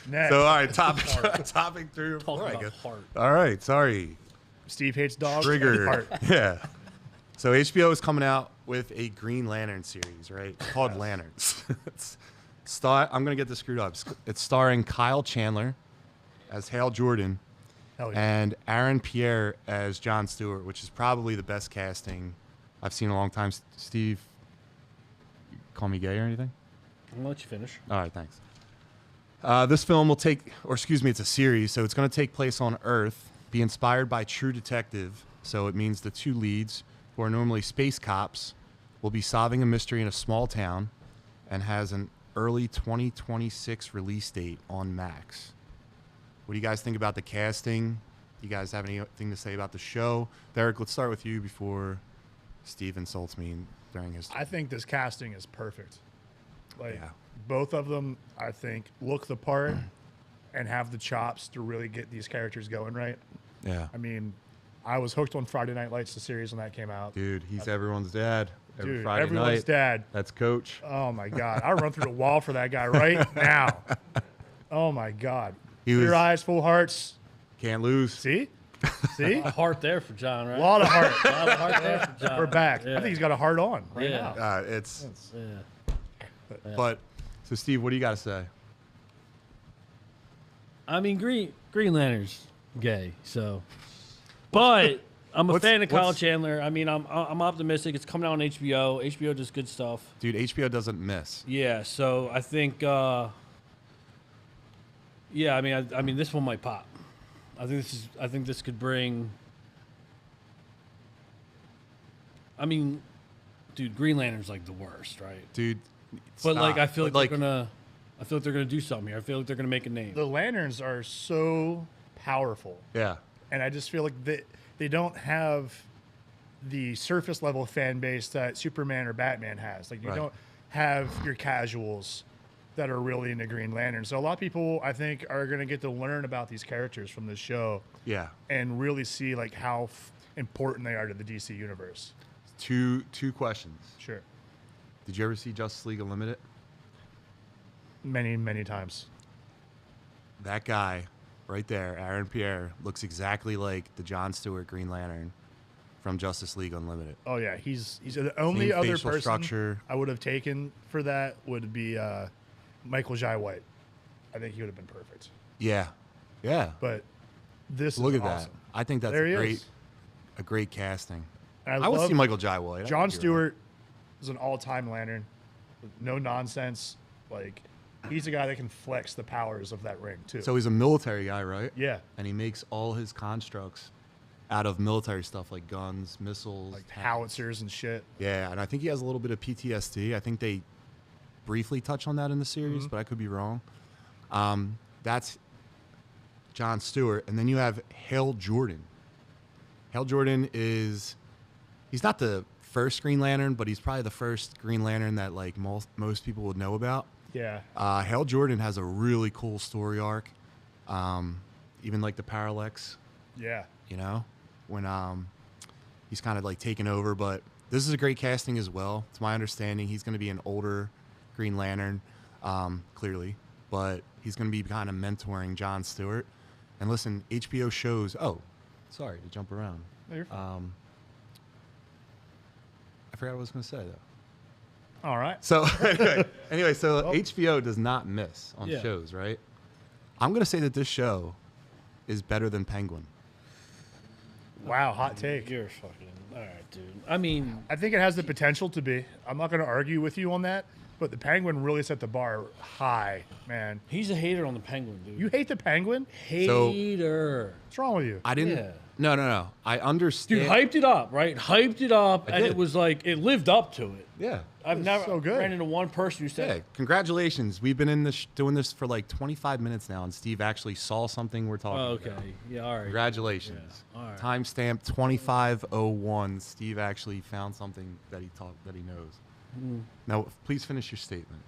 B: Next.
C: So all right, topic 3 or
A: Talk
C: 4, I
A: about
C: guess.
A: heart.
C: All right, sorry.
B: Steve hates dogs.
C: Trigger.
B: Heart.
C: Yeah. So HBO is coming out with a Green Lantern series, right? It's called Lanterns. I'm gonna get this screwed up. It's starring Kyle Chandler as Hal Jordan
B: Hell yeah.
C: and Aaron Pierre as Jon Stewart, which is probably the best casting I've seen in a long time. Steve, call me gay or anything?
A: I'll let you finish.
C: All right, thanks. This film will it's a series, so it's going to take place on Earth, be inspired by True Detective. So it means the two leads, who are normally space cops, will be solving a mystery in a small town, and has an early 2026 release date on Max. What do you guys think about the casting? You guys have anything to say about the show? Derek, let's start with you before Steve insults me during his.
B: I think this casting is perfect. Like
C: Yeah.
B: both of them, I think, look the part and have the chops to really get these characters going right.
C: Yeah.
B: I mean, I was hooked on Friday Night Lights, the series, when that came out.
C: Dude, he's everyone's dad. Every
B: Dude,
C: Friday
B: everyone's
C: night.
B: dad.
C: That's Coach.
B: Oh my God, I run through the wall for that guy right now. Oh my God,
C: He was-
B: Clear eyes, full hearts.
C: Can't lose.
B: See, see,
A: A heart there for John, right?
B: a lot of heart.
A: A lot of heart there for John.
B: We're back.
A: Yeah.
B: I think he's got a heart on right
A: Yeah.
B: now.
C: It's.
A: Yeah.
C: But so Steve, what do you got to say?
A: I mean, Green Lantern's gay, so. But I'm a
C: what's-
A: fan of Kyle
C: what's-
A: Chandler. I mean, I'm optimistic. It's coming out on HBO. HBO does good stuff.
C: Dude, HBO doesn't miss.
A: Yeah, so I think. Yeah, I mean, this one might pop. I think this could bring. I mean, dude, Green Lantern's like the worst, right?
C: Dude.
A: But like,
C: stop.
A: I feel like,
C: But,
A: they're gonna. I feel like they're gonna do something here. I feel like they're gonna make a name.
B: The lanterns are so powerful,
C: Yeah.
B: and I just feel like they don't have the surface level fan base that Superman or Batman has. Like you
C: Right.
B: don't have your casuals that are really into Green Lantern. So a lot of people, I think, are going to get to learn about these characters from this show
C: Yeah.
B: and really see like how important they are to the DC universe.
C: Two questions.
B: Sure,
C: Did you ever see Justice League Unlimited?
B: many times.
C: That guy right there, Aaron Pierre, looks exactly like the Jon Stewart Green Lantern from Justice League Unlimited.
B: Oh yeah, he's the only
C: Same
B: other
C: facial
B: person
C: structure.
B: I would have taken for that would be Michael Jai White. I think he would have been perfect.
C: Yeah. Yeah.
B: But this
C: Look
B: is
C: at
B: awesome.
C: that. I think that's
B: There he
C: a
B: is.
C: great casting.
B: And
C: I would
B: love
C: see Michael Jai White. I
B: Jon
C: think you're
B: Stewart is an all-time Lantern, no nonsense. Like he's a guy that can flex the powers of that ring too.
C: right. So he's a military guy, right?
B: yeah,
C: And he makes all his constructs out of military stuff like guns, missiles,
B: like
C: tanks.
B: howitzers and shit.
C: Yeah, and I think he has a little bit of PTSD. I think they briefly touch on that in the series,
B: Mm-hmm.
C: but I could be wrong. That's Jon Stewart, and then you have Hal Jordan. Hal Jordan he's not the first Green Lantern, but he's probably the first Green Lantern that like most people would know about.
B: Yeah,
C: Hal Jordan has a really cool story arc, even like the Parallax,
B: yeah.
C: you know, when he's kind of like taken over. But this is a great casting as well. It's my understanding he's going to be an older Green Lantern, clearly, but he's going to be kind of mentoring Jon Stewart. And listen, HBO shows. Oh, sorry to jump around.
B: No, you're fine.
C: I forgot what I was going to say though.
B: All right.
C: So anyway, so HBO does not miss on
A: Yeah.
C: shows, right? I'm going to say that this show is better than Penguin.
B: Wow, hot take.
A: You're fucking all right, dude. I mean,
B: I think it has the potential to be. I'm not going to argue with you on that, but the Penguin really set the bar high, man.
A: he's a hater on the Penguin, dude.
B: You hate the Penguin?
A: Hater.
B: What's wrong with you?
C: I didn't.
A: Yeah.
C: No. I understand.
A: Dude, hyped it up, right? Hyped it up, and
C: did.
A: it was like it lived up to it.
C: Yeah.
A: I've
B: was
A: never
B: so good.
A: ran into one person who
C: Yeah.
A: said,
C: Congratulations. We've been in this doing this for like 25 minutes now, and Steve actually saw something we're talking
A: oh, "Okay,
C: about.
A: yeah, all right."
C: Congratulations.
A: Yeah, all right.
C: Timestamp 2501. Steve actually found something that he knows.
A: Mm.
C: Now, please finish your statement.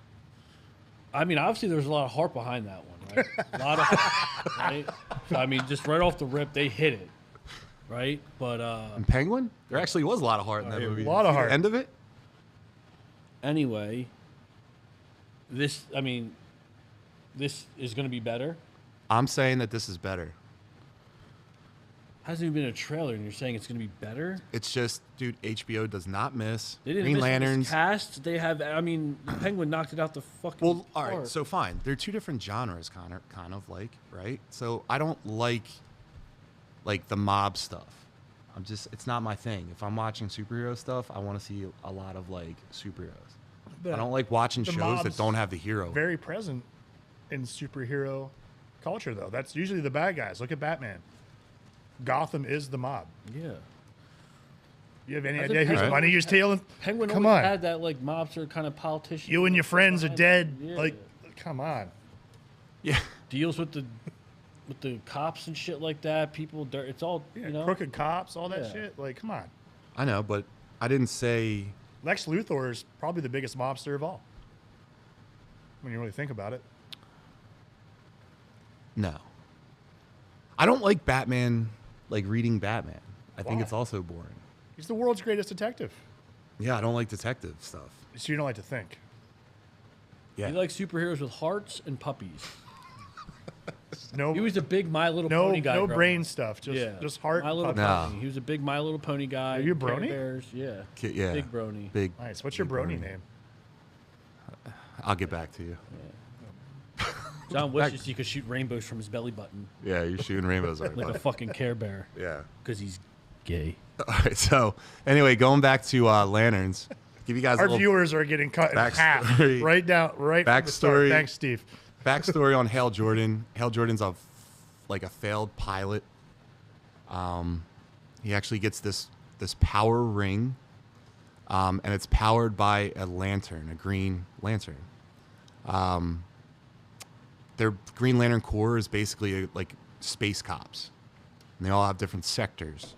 A: I mean, obviously, there's a lot of heart behind that one, right? A lot of heart, right? So, I mean, just right off the rip, they hit it, right? But
C: And Penguin? There actually was a lot of heart in that movie.
B: A lot of
C: See the
B: heart.
C: End of it?
A: anyway, this is going to be better.
C: I'm saying that this is better.
A: Hasn't even been a trailer, and you're saying it's going to be better?
C: It's just, dude, HBO does not miss.
A: They didn't
C: Green
A: miss with this
C: Lanterns.
A: cast. They have. I mean, the Penguin knocked it out the fucking.
C: Well, all right,
A: park.
C: so fine. They're two different genres, kind of like, right? So I don't like the mob stuff. It's not my thing. If I'm watching superhero stuff, I want to see a lot of like superheroes. I don't like watching
B: the
C: shows that
B: mob's
C: don't have the hero.
B: Very present in superhero culture, though. That's usually the bad guys. Look at Batman. Gotham is the mob.
A: Yeah.
B: You have any
A: I
B: idea
A: think
B: who's
A: Penguin-
B: running your tail?
A: Penguin
B: Come
A: always
B: on.
A: had that like mobster kind of politician.
B: You and your friends are dead.
A: Yeah.
B: Like, come on.
C: Yeah.
A: Deals with the cops and shit like that. People, it's all
B: Yeah,
A: you know.
B: crooked cops, all that
A: Yeah.
B: shit. Like, come on.
C: I know, but I didn't say
B: Lex Luthor is probably the biggest mobster of all. When you really think about it.
C: no. I don't like Batman, like reading Batman. I think
B: Why?
C: it's also boring.
B: He's the world's greatest detective.
C: Yeah, I don't like detective stuff.
B: So you don't like to think.
C: Yeah.
A: He likes superheroes with hearts and puppies.
B: No,
A: He was a big My Little
B: no,
A: Pony guy.
B: no
A: growing
B: brain
A: up.
B: stuff. Just,
A: Yeah,
B: just heart.
A: My Little
B: puppy.
C: No.
A: Pony. He was a big My Little Pony guy.
B: Are you a
A: Care
B: brony?
A: Bears. Yeah.
C: Yeah.
A: Big brony.
C: Big.
B: Nice. What's your
C: big
B: brony name?
C: I'll get back to you.
A: John wishes he could shoot rainbows from his belly button
C: Yeah, you're shooting rainbows right
A: like a fucking Care Bear
C: Yeah.
A: because he's gay.
C: All right. So anyway, going back to lanterns. Give you guys a
B: Our
C: little
B: viewers are getting cut in half.
C: Backstory.
B: Right down. Right. From the start.
C: Backstory.
B: Thanks, Steve.
C: backstory on Hal Jordan. Hal Jordan's a failed pilot. He actually gets this power ring, and it's powered by a lantern, a green lantern. Their Green Lantern Corps is basically like space cops, and they all have different sectors.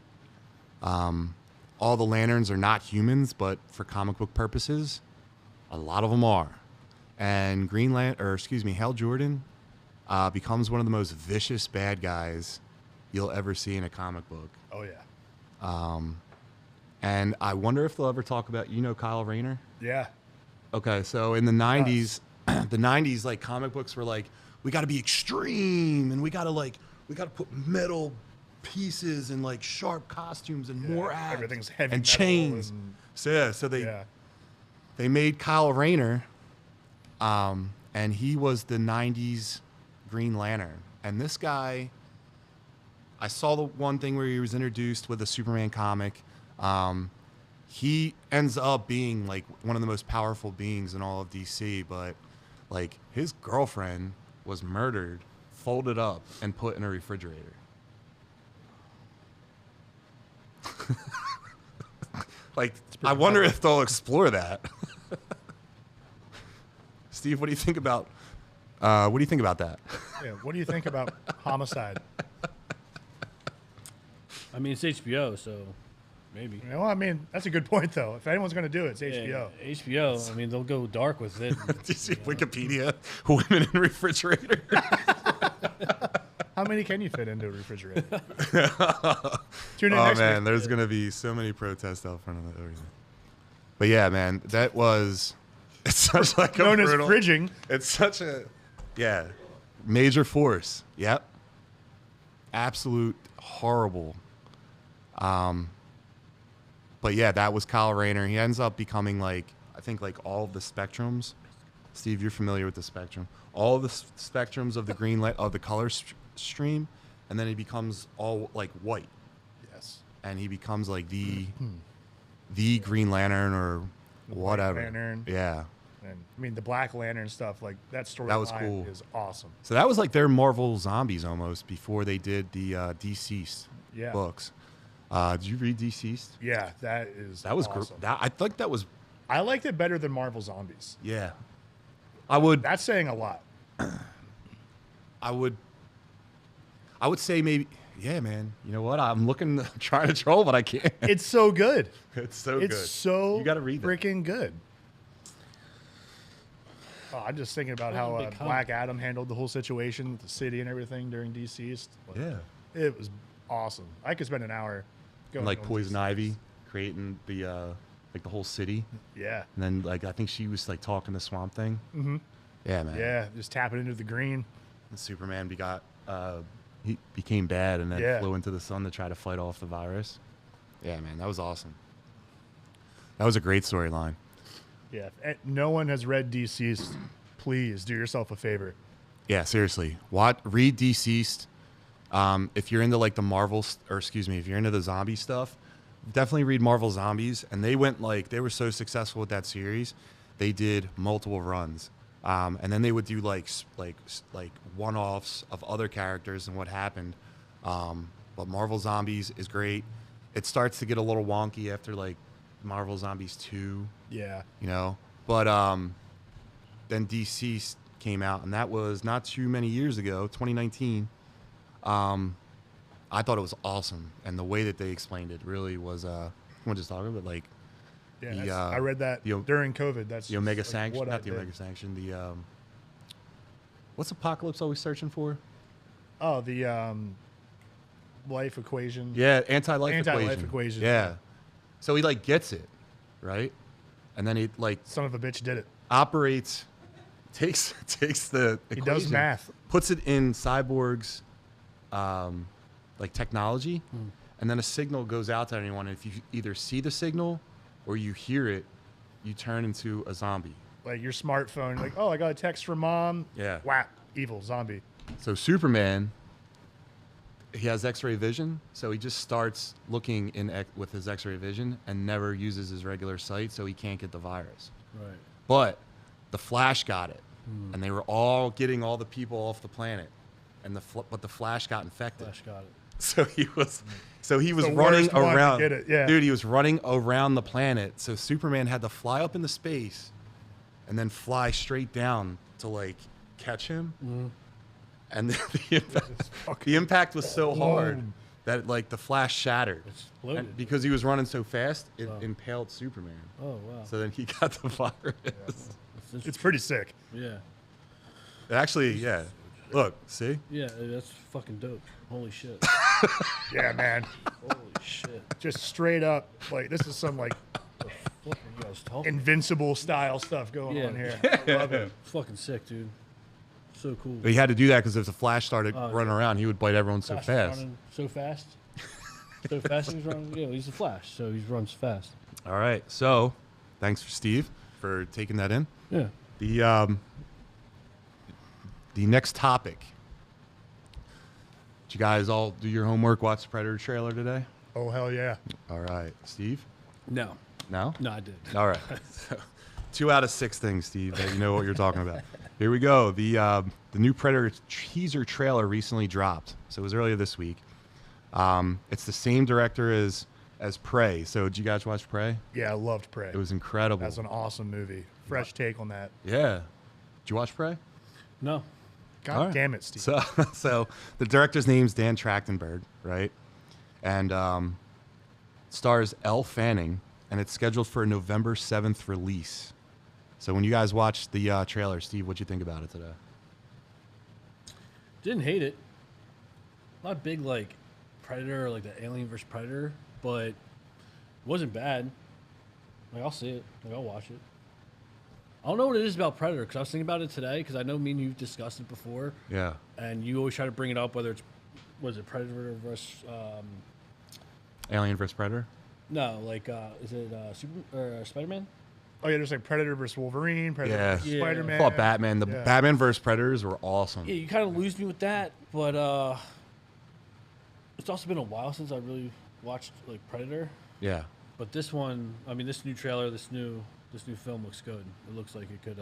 C: All the lanterns are not humans, but for comic book purposes, a lot of them are. And Hal Jordan becomes one of the most vicious bad guys you'll ever see in a comic book.
B: Oh yeah.
C: And I wonder if they'll ever talk about, Kyle Rayner?
B: Yeah.
C: Okay, so in the 90s, the 90s, like, comic books were like, we got to be extreme, and we got to put metal pieces and, like, sharp costumes and more abs
B: everything's heavy
C: and
B: metal
C: chains.
B: and-
C: So they made Kyle Rayner, and he was the 90s Green Lantern. And this guy, I saw the one thing where he was introduced with a Superman comic. He ends up being like one of the most powerful beings in all of DC, but like his girlfriend was murdered, folded up, and put in a refrigerator. Like, I wonder if they'll explore that. Steve, what do you think about that?
B: Yeah. What do you think about homicide?
A: I mean, it's HBO, so maybe.
B: Well, I mean, that's a good point, though. If anyone's going to do it, it's
A: Yeah,
B: HBO.
A: HBO. I mean, they'll go dark with it.
C: Did you see Wikipedia? Women in refrigerator.
B: How many can you fit into a refrigerator? Tune in
C: Oh
B: next
C: man,
B: week.
C: there's gonna be so many protests out front of everything. But yeah, man, it's such like a
B: Known as
C: brutal,
B: fridging.
C: It's such a major force. Yep. Absolute horrible. But yeah, that was Kyle Rayner. He ends up becoming like, I think, like all of the spectrums. Steve, you're familiar with the spectrum. All of the spectrums of the of the color stream, and then he becomes all like white.
B: Yes.
C: And he becomes like the Green Lantern or whatever.
B: Lantern.
C: Yeah.
B: And I mean, the Black Lantern stuff, like that story
C: That was cool.
B: is awesome.
C: So that was like their Marvel Zombies almost before they did the Deceased
B: Yeah.
C: books. Did you read Deceased?
B: Yeah, that is
C: That was
B: awesome.
C: I think that was
B: I liked it better than Marvel Zombies.
C: yeah. I would
B: That's saying a lot.
C: I would say maybe yeah, man. You know what? I'm trying to troll, but I can't.
B: It's so good.
C: It's so
B: It's
C: good.
B: so
C: You got to read that.
B: freaking good. Oh, I'm just thinking about how
A: big comic.
B: Black Adam handled the whole situation with the city and everything during Deceased. Like,
C: Yeah.
B: It was awesome. I could spend an hour going
C: Like
B: on
C: Poison
B: Deceased.
C: Ivy creating the like the whole city.
B: Yeah.
C: And then like I think she was like talking to Swamp Thing. Mm-hmm. Yeah, man.
B: Yeah, just tapping into the green.
C: And Superman he became bad and then
B: Yeah.
C: flew into the sun to try to fight off the virus. Yeah, man, that was awesome. That was a great storyline.
B: Yeah. If no one has read Deceased, please do yourself a favor.
C: Yeah, seriously. Read Deceased. If you're into like the if you're into the zombie stuff, definitely read Marvel Zombies. And they were so successful with that series they did multiple runs, and then they would do like one-offs of other characters and what happened. But Marvel Zombies is great. It starts to get a little wonky after like Marvel Zombies 2,
B: Yeah.
C: you know. But then DC came out, and that was not too many years ago, 2019. I thought it was awesome, and the way that they explained it really was. Want to just talk about like
B: Yeah,
C: the,
B: I read that during COVID. That's
C: the Omega
B: like
C: Sanction,
B: what I
C: not the
B: did.
C: Omega Sanction. The what's Apocalypse always searching for?
B: Oh, the life equation.
C: Yeah, anti-life
B: Anti-life equation.
C: Yeah. So he like gets it, right? And then he like
B: Son of a bitch did it.
C: operates, takes the
B: He
C: equation,
B: does math.
C: puts it in Cyborg's like technology, and then a signal goes out to anyone. And if you either see the signal or you hear it, you turn into a zombie.
B: Like your smartphone, like, oh, I got a text from mom.
C: Yeah.
B: Whap, evil zombie.
C: So Superman, he has X-ray vision, so he just starts looking with his X-ray vision and never uses his regular sight, so he can't get the virus.
A: Right.
C: But the Flash got it, and they were all getting all the people off the planet, and but the Flash got infected.
A: Flash got it.
C: So he was
B: The
C: running
B: worst one to
C: around.
B: get it, yeah.
C: Dude, he was running around the planet. So Superman had to fly up into space, and then fly straight down to like catch him. And the impact was so hard that like the Flash shattered.
A: Exploded.
C: And because he was running so fast, it impaled Superman.
A: Oh wow.
C: So then he got the virus.
B: It's pretty sick.
A: Yeah.
C: Actually, yeah. Look, see?
A: Yeah, that's fucking dope. Holy shit.
B: Yeah, man.
A: Holy shit.
B: Just straight up, like this is some like
A: What are you guys talking?
B: invincible style stuff going on here. I love it.
A: Fucking sick, dude. So cool.
C: But he had to do that because if the Flash started running around, he would bite everyone so
A: Flash was
C: fast.
A: running so fast. So fast he was running. Yeah, he's a Flash, so he runs fast.
C: All right. So, thanks for Steve for taking that in.
A: Yeah.
C: The next topic. Did you guys all do your homework? Watch the Predator trailer today?
B: Oh hell yeah.
C: All right, Steve.
A: No.
C: No.
A: No, I did.
C: All right. So, 2 out of 6 things, Steve, that you know what you're talking about. Here we go. The new Predator teaser trailer recently dropped. So it was earlier this week. It's the same director as Prey. So did you guys watch Prey?
B: Yeah, I loved Prey.
C: It was incredible.
B: That's an awesome movie. Fresh take on that.
C: Yeah. Did you watch Prey?
A: No.
B: God
C: All right.
B: damn it, Steve.
C: So the director's name's Dan Trachtenberg, right? And stars Elle Fanning, and it's scheduled for a November 7th release. So when you guys watched the trailer, Steve, what'd you think about it today?
A: Didn't hate it. Not big like Predator or like the Alien vs Predator, but it wasn't bad. Like I'll see it. Like I'll watch it. I don't know what it is about Predator because I was thinking about it today because I know me and you've discussed it before,
C: Yeah.
A: and you always try to bring it up whether it's was it Predator versus
C: Alien vs. Predator?
A: no like is it Spider-Man?
B: Oh yeah, there's like Predator versus Wolverine, Predator
C: Yeah.
B: versus
A: Yeah.
B: Spider-Man.
C: I thought Batman. The
B: Yeah.
C: Batman vs. Predators were awesome.
A: Yeah, you kind of lose me with that, but it's also been a while since I really watched like Predator.
C: Yeah.
A: But this one, I mean, this new trailer, this new film looks good. It looks like it could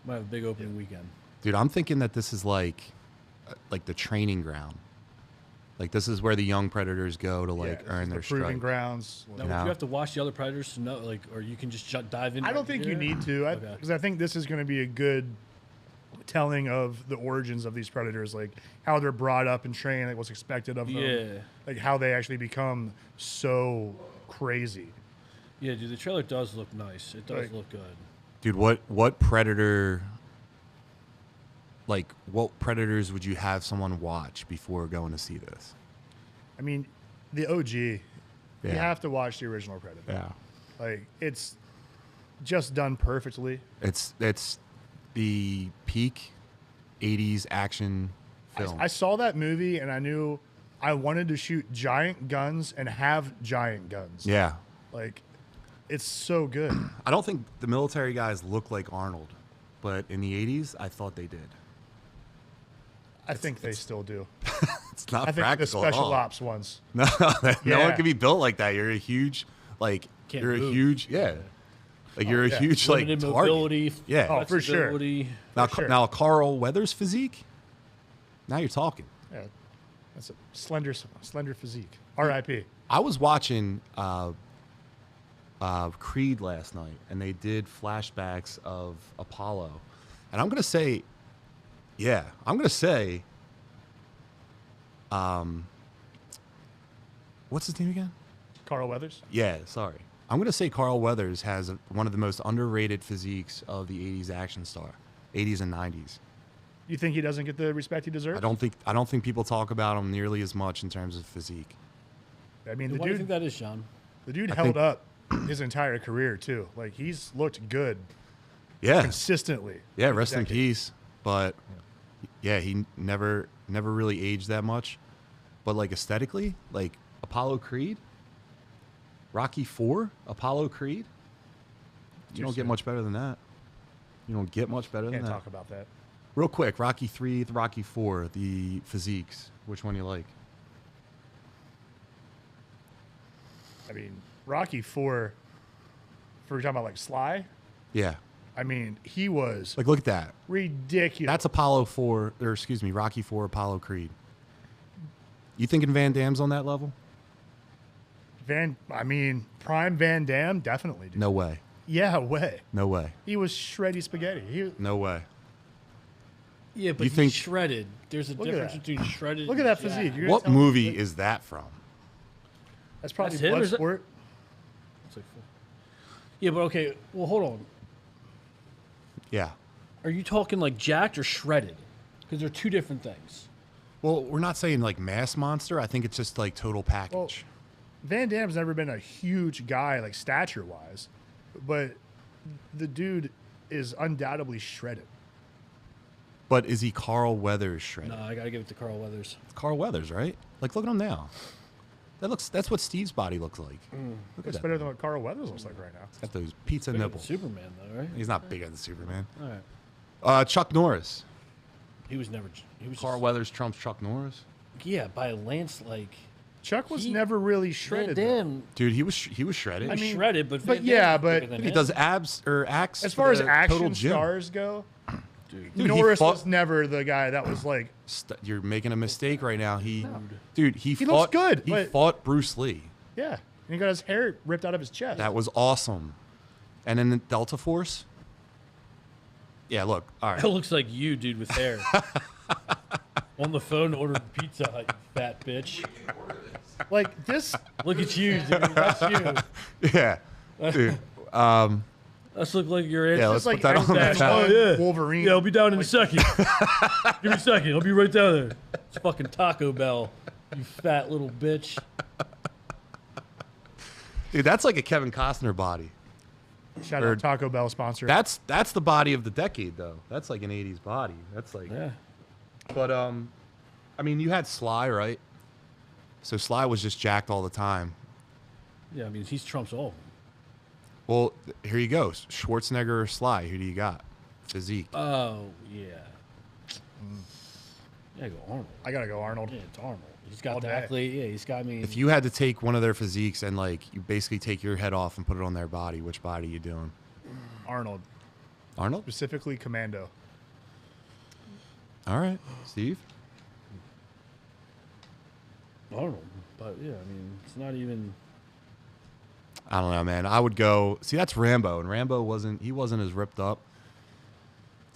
A: might have a big opening weekend.
C: Dude, I'm thinking that this is like the training ground. Like this is where the young predators go to like
B: Yeah,
C: earn
B: the
C: their
B: proving
C: stripes.
B: grounds.
A: Now,
C: You
A: would
C: know?
A: you have to watch the other Predators to know, like, or you can just dive in?
B: I don't
A: right
B: think you
A: here?
B: need to,
A: Okay.
B: because I think this is going to be a good telling of the origins of these predators, like how they're brought up and trained, like what's expected of them,
A: Yeah,
B: like how they actually become so crazy.
A: yeah, dude. The trailer does look nice. It does
B: Like-
A: look good.
C: Dude, what predator? Like, what predators would you have someone watch before going to see this?
B: I mean, the OG, you
C: Yeah.
B: have to watch the original Predator.
C: Yeah.
B: Like it's just done perfectly.
C: It's the peak 80s action film.
B: I saw that movie and I knew I wanted to shoot giant guns and have giant guns.
C: yeah.
B: Like it's so good.
C: I don't think the military guys look like Arnold, but in the 80s, I thought they did.
B: I think they still do.
C: It's not
B: I think the
C: practical at
B: special
C: all.
B: ops ones.
C: No, no
B: Yeah.
C: one can be built like that. You're a huge, like,
A: Can't
C: You're a
A: move.
C: huge, like you're a
B: yeah.
C: huge like
A: Limited
C: target.
A: mobility.
C: Yeah.
B: Oh, for sure.
A: flexibility.
C: Now,
B: sure.
C: now Carl Weathers' physique. Now you're talking.
B: Yeah, that's a slender physique. R.I.P.
C: I was watching Creed last night, and they did flashbacks of Apollo, and I'm gonna say, what's his name again?
B: Carl Weathers.
C: Yeah, sorry. I'm gonna say Carl Weathers has one of the most underrated physiques of the '80s action star, '80s and '90s.
B: You think he doesn't get the respect he deserves?
C: I don't think people talk about him nearly as much in terms of physique.
B: I mean,
A: Why
B: the
A: do you think
B: dude,
A: that is, Sean?
B: the dude
C: I
B: held
C: think-
B: up his entire career too. Like he's looked good
C: Yeah,
B: consistently.
C: yeah.
B: through
C: Rest
B: the
C: in
B: decade.
C: peace. But yeah, he never really aged that much. But like aesthetically, like Apollo Creed, Rocky IV, Apollo Creed. You don't get much better than that. You don't get much better than
B: Can't
C: that.
B: talk about that.
C: Real quick, Rocky III, Rocky IV, the physiques. Which one you like?
B: I mean, Rocky IV. For we're talking about like Sly.
C: Yeah.
B: I mean, he was
C: Like, look at that.
B: ridiculous.
C: That's Apollo 4, or excuse me, Rocky 4, Apollo Creed. You thinking Van Damme's on that level?
B: Prime Van Damme, definitely, dude.
C: No way.
B: Yeah, way.
C: No way.
B: He was shreddy spaghetti.
C: No way.
A: Yeah, but
C: You
A: he's
C: think-
A: shredded. There's a
B: Look at
A: difference
B: that.
A: between shredded.
B: Look at
A: and
B: that
A: jacked.
B: physique. You're gonna
C: What
B: tell me-
C: movie is that from?
B: That's probably
A: That's him, or is it-
B: Bloodsport.
A: It's like full. Yeah, but okay. Well, hold on.
C: Yeah.
A: Are you talking like jacked or shredded? Because they're two different things.
C: Well, we're not saying like mass monster. I think it's just like total package.
B: Van Damme's never been a huge guy, like stature wise, but the dude is undoubtedly shredded.
C: But is he Carl Weathers shredded?
A: No, I gotta give it to Carl Weathers.
C: It's Carl Weathers, right? Like, look at him now. That's what Steve's body looks like. Look at
B: It's
C: that.
B: better than what Carl Weathers looks like right now.
C: Got those pizza
A: Bigger than
C: nipples.
A: Superman, though, right?
C: He's not bigger than Superman.
A: All right.
C: Chuck Norris.
A: He was never. He was
C: Carl
A: just,
C: Weathers trumps Chuck Norris.
A: Yeah, by a lance. Like
B: Chuck was
A: He-
B: never really
A: Van
B: shredded. though.
A: Damme.
C: Dude, he was shredded.
A: He
B: mean,
A: shredded, but
B: but
A: Van
B: yeah,
A: Damme's
B: but
A: bigger than
C: he
A: him.
C: does abs or acts.
B: As
C: for
B: far as
C: the Total
B: action
C: Gym.
B: stars go,
A: Dude,
C: Dude, he
B: Norris
C: fought-
B: was never the guy that was like,
C: You're making a mistake right now. He
B: looks
C: fought
B: good,
C: He
B: but-
C: fought Bruce Lee.
B: yeah. And he got his hair ripped out of his chest.
C: That was awesome. And then the Delta Force. Yeah, look. All right.
A: That looks like you, dude, with hair. On the phone, ordered Pizza Hut, you fat bitch.
B: like this.
A: Look at you, dude. That's you.
C: Yeah. Dude.
A: Let's look like your
C: Yeah,
A: answer.
C: let's
B: like
C: put that on the
B: that
C: tab.
B: one
A: yeah.
B: Wolverine.
A: Yeah, I'll be down in a second. Give me a second. I'll be right down there. It's fucking Taco Bell, you fat little bitch.
C: Dude, that's like a Kevin Costner body.
B: Shout
C: or-
B: out Taco Bell sponsor.
C: That's the body of the decade, though. That's like an '80s body. That's like.
A: Yeah.
C: But I mean, you had Sly, right? So Sly was just jacked all the time.
A: Yeah, I mean, he's Trump's all.
C: Well, here you go. Schwarzenegger or Sly? Who do you got? Physique.
A: Oh, yeah. Yeah, go Arnold.
B: I gotta go Arnold.
A: Yeah, it's Arnold. He's
B: All
A: got the
B: day.
A: athlete. Yeah, he's got me.
C: If you had to take one of their physiques and like you basically take your head off and put it on their body, which body are you doing?
B: Arnold,
C: Arnold?
B: specifically Commando.
C: All right. Steve?
A: Arnold. But yeah, I mean, it's not even.
C: I don't know, man. I would go. See, that's Rambo, and Rambo wasn't as ripped up.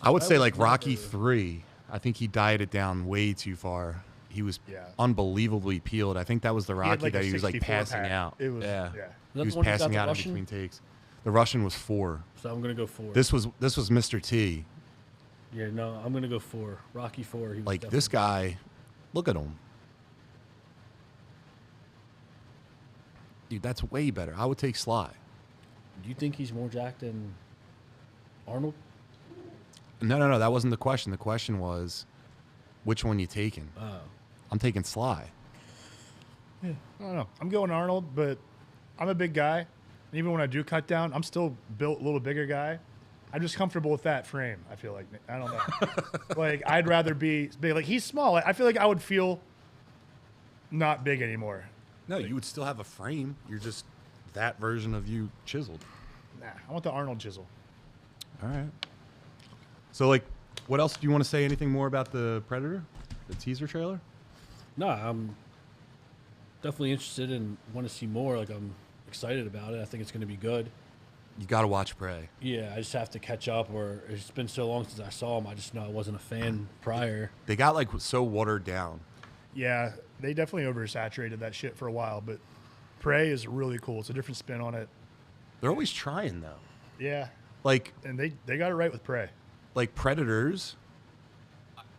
C: I would
A: I
C: say
A: was
C: like Rocky
A: never-
C: 3. I think he dieted down way too far. He was
B: Yeah.
C: unbelievably peeled. I think that was the
B: He had,
C: Rocky
B: like, a
C: that he was like
B: 64
C: passing
B: pack.
C: out.
B: It was- yeah.
C: He
A: Is that
C: was
A: the one he got
C: passing
A: the
C: out in
A: Russian?
C: between takes. The Russian was 4.
A: So I'm gonna go 4.
C: This was Mr. T.
A: Yeah, no, I'm gonna go 4. Rocky 4. He was
C: Like
A: definitely-
C: this guy, look at him. Dude, that's way better. I would take Sly.
A: Do you think he's more jacked than Arnold?
C: No. That wasn't the question. The question was, which one you taking?
A: Oh.
C: I'm taking Sly.
B: I don't know. I'm going Arnold, but I'm a big guy. And even when I do cut down, I'm still built a little bigger guy. I'm just comfortable with that frame. I feel like I don't know. Like I'd rather be big. Like he's small. I feel like I would feel not big anymore.
C: No, you would still have a frame. You're just that version of you chiseled.
B: Nah, I want the Arnold chisel.
C: All right. So, like, what else do you want to say? Anything more about the Predator, the teaser trailer?
A: No, I'm definitely interested and want to see more. Like, I'm excited about it. I think it's going to be good.
C: You got to watch Prey.
A: Yeah, I just have to catch up, or it's been so long since I saw him. I just know I wasn't a fan prior.
C: They got like so watered down.
B: Yeah, they definitely oversaturated that shit for a while, but Prey is really cool. It's a different spin on it.
C: They're always trying though.
B: Yeah,
C: Like
B: and they got it right with Prey.
C: Predators.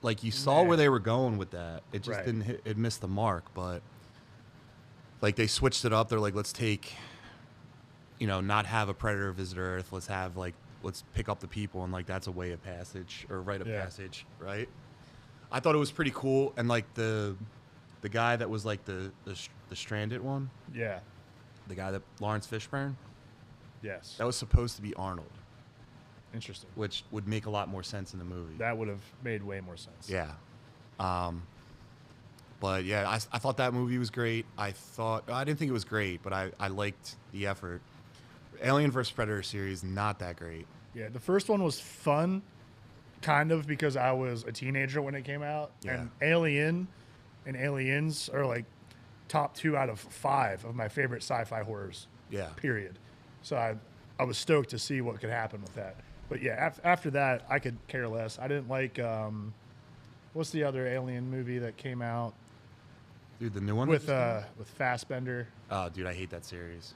C: Like you saw where they were going with that. It just
B: Right.
C: didn't hit. It missed the mark. But like they switched it up. They're like, let's take, not have a predator visit Earth. Let's pick up the people, and like that's a way of passage or rite of passage, right? I thought it was pretty cool, and like the guy that was like the stranded one,
B: Yeah.
C: the guy that Lawrence Fishburne,
B: Yes.
C: that was supposed to be Arnold,
B: Interesting.
C: which would make a lot more sense in the movie.
B: That would have made way more sense.
C: Yeah. But yeah, I thought that movie was great. I didn't think it was great, but I liked the effort. Alien vs. Predator series, not that great.
B: Yeah, the first one was fun, kind of, because I was a teenager when it came out.
C: Yeah.
B: And Alien and Aliens are like top 2 out of 5 of my favorite sci-fi horrors.
C: Yeah.
B: Period. So I was stoked to see what could happen with that. But yeah, after that, I could care less. I didn't like what's the other Alien movie that came out
C: Dude, the new one?
B: with Fassbender?
C: Oh, dude, I hate that series.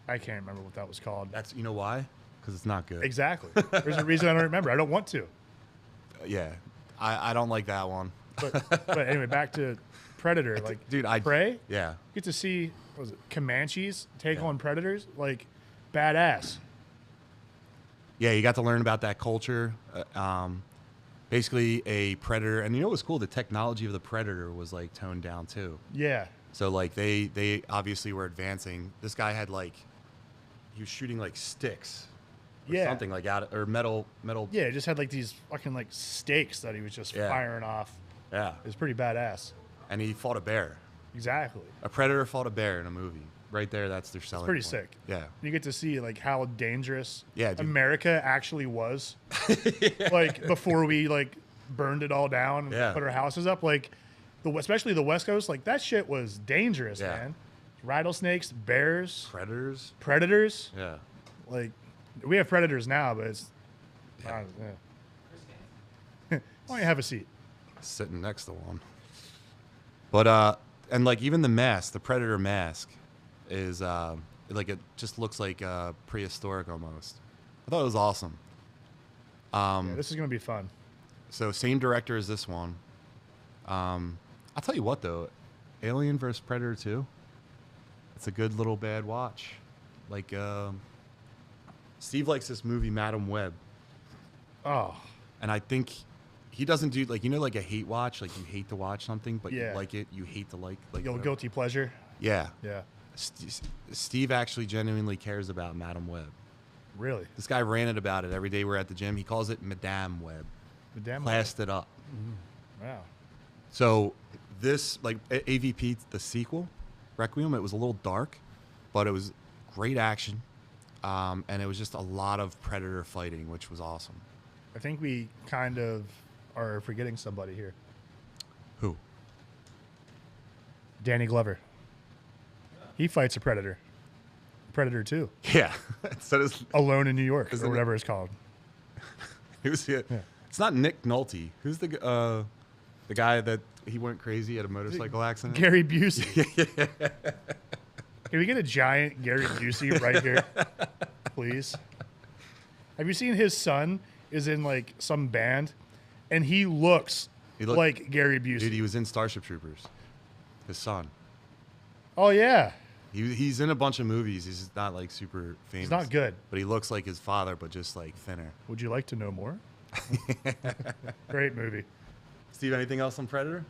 B: I can't remember what that was called.
C: You know why? Because it's not good.
B: Exactly. There's a reason I don't remember. I don't want to.
C: Yeah. I don't like that one.
B: But anyway, back to Predator. Like,
C: Dude,
B: Prey.
C: Yeah.
B: You get to see, what was it, Comanches take on predators. Like, badass.
C: Yeah, you got to learn about that culture. Basically, a predator. And you know what's cool? The technology of the predator was, like, toned down, too.
B: Yeah.
C: So, like, they obviously were advancing. This guy had, like, he was shooting, like, sticks. Or
B: Yeah.
C: something like or metal.
B: Yeah, it just had like these fucking like stakes that he was just
C: Yeah.
B: firing off.
C: Yeah.
B: It was pretty badass.
C: And he fought a bear.
B: Exactly.
C: A predator fought a bear in a movie. Right there, that's their selling
B: Pretty
C: point.
B: sick.
C: Yeah.
B: You get to see like how dangerous
C: Yeah, dude.
B: America actually was. Like before we like burned it all down and
C: Yeah.
B: put our houses up. Like especially the West Coast, like that shit was dangerous,
C: Yeah.
B: man. Rattlesnakes, bears,
C: Predators.
B: predators.
C: Yeah.
B: Like we have predators now, but it's why don't you have a seat?
C: Sitting next to one. But and like even the mask, the predator mask, is like it just looks like prehistoric almost. I thought it was awesome.
B: Yeah, this is gonna be fun.
C: So same director as this one. I'll tell you what though, Alien vs Predator 2. It's a good little bad watch. Like Steve likes this movie Madam Web,
B: Oh,
C: and I think he doesn't do like like a hate watch, like you hate to watch something, but
B: Yeah.
C: you like it, you hate to like
B: your
C: whatever.
B: guilty pleasure.
C: Yeah.
B: Yeah,
C: Steve actually genuinely cares about Madam Web.
B: really.
C: This guy ranted about it every day we're at the gym. He calls it Madame Web.
B: The damn.
C: Classed it up.
B: Wow.
C: So this, like AVP, the sequel, Requiem, it was a little dark, but it was great action. And it was just a lot of predator fighting, which was awesome.
B: I think we kind of are forgetting somebody here.
C: Who?
B: Danny Glover. He fights a predator. Predator 2.
C: Yeah. So does,
B: Alone in New York,
C: Isn't
B: or
C: it-
B: whatever it's called.
C: who's it? It's not Nick Nolte. Who's the guy that he went crazy at a motorcycle accident?
B: Gary Busey. Can we get a giant Gary Busey right here, please? Have you seen his son is in like some band, and he looks like Gary Busey.
C: Dude, he was in Starship Troopers. His son.
B: Oh yeah,
C: He's in a bunch of movies. He's just not like super famous.
B: he's not good.
C: But he looks like his father, but just like thinner.
B: Would you like to know more? Great movie.
C: Steve, anything else on Predator?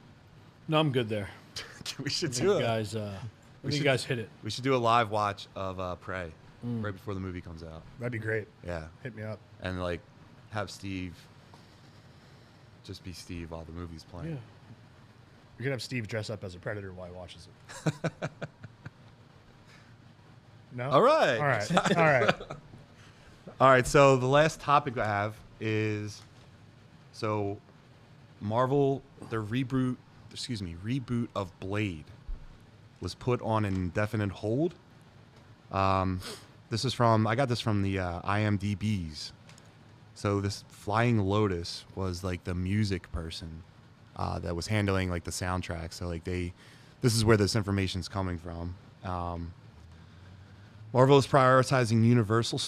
A: No, I'm good there.
C: We should
A: I think
C: do
A: you
C: it.
A: guys, you guys hit it.
C: We should do a live watch of Prey right before the movie comes out.
B: That'd be great.
C: Yeah,
B: Hit me up.
C: and like have Steve just be Steve while the movie's playing.
A: Yeah.
B: We could have Steve dress up as a predator while he watches it. No.
C: All right.
B: All right. All right.
C: All right. So the last topic I have is so Marvel, their reboot of Blade was put on an indefinite hold. This is I got this from the IMDb's. So this Flying Lotus was like the music person that was handling like the soundtrack. So like this is where this information's coming from. Marvel is prioritizing multiversal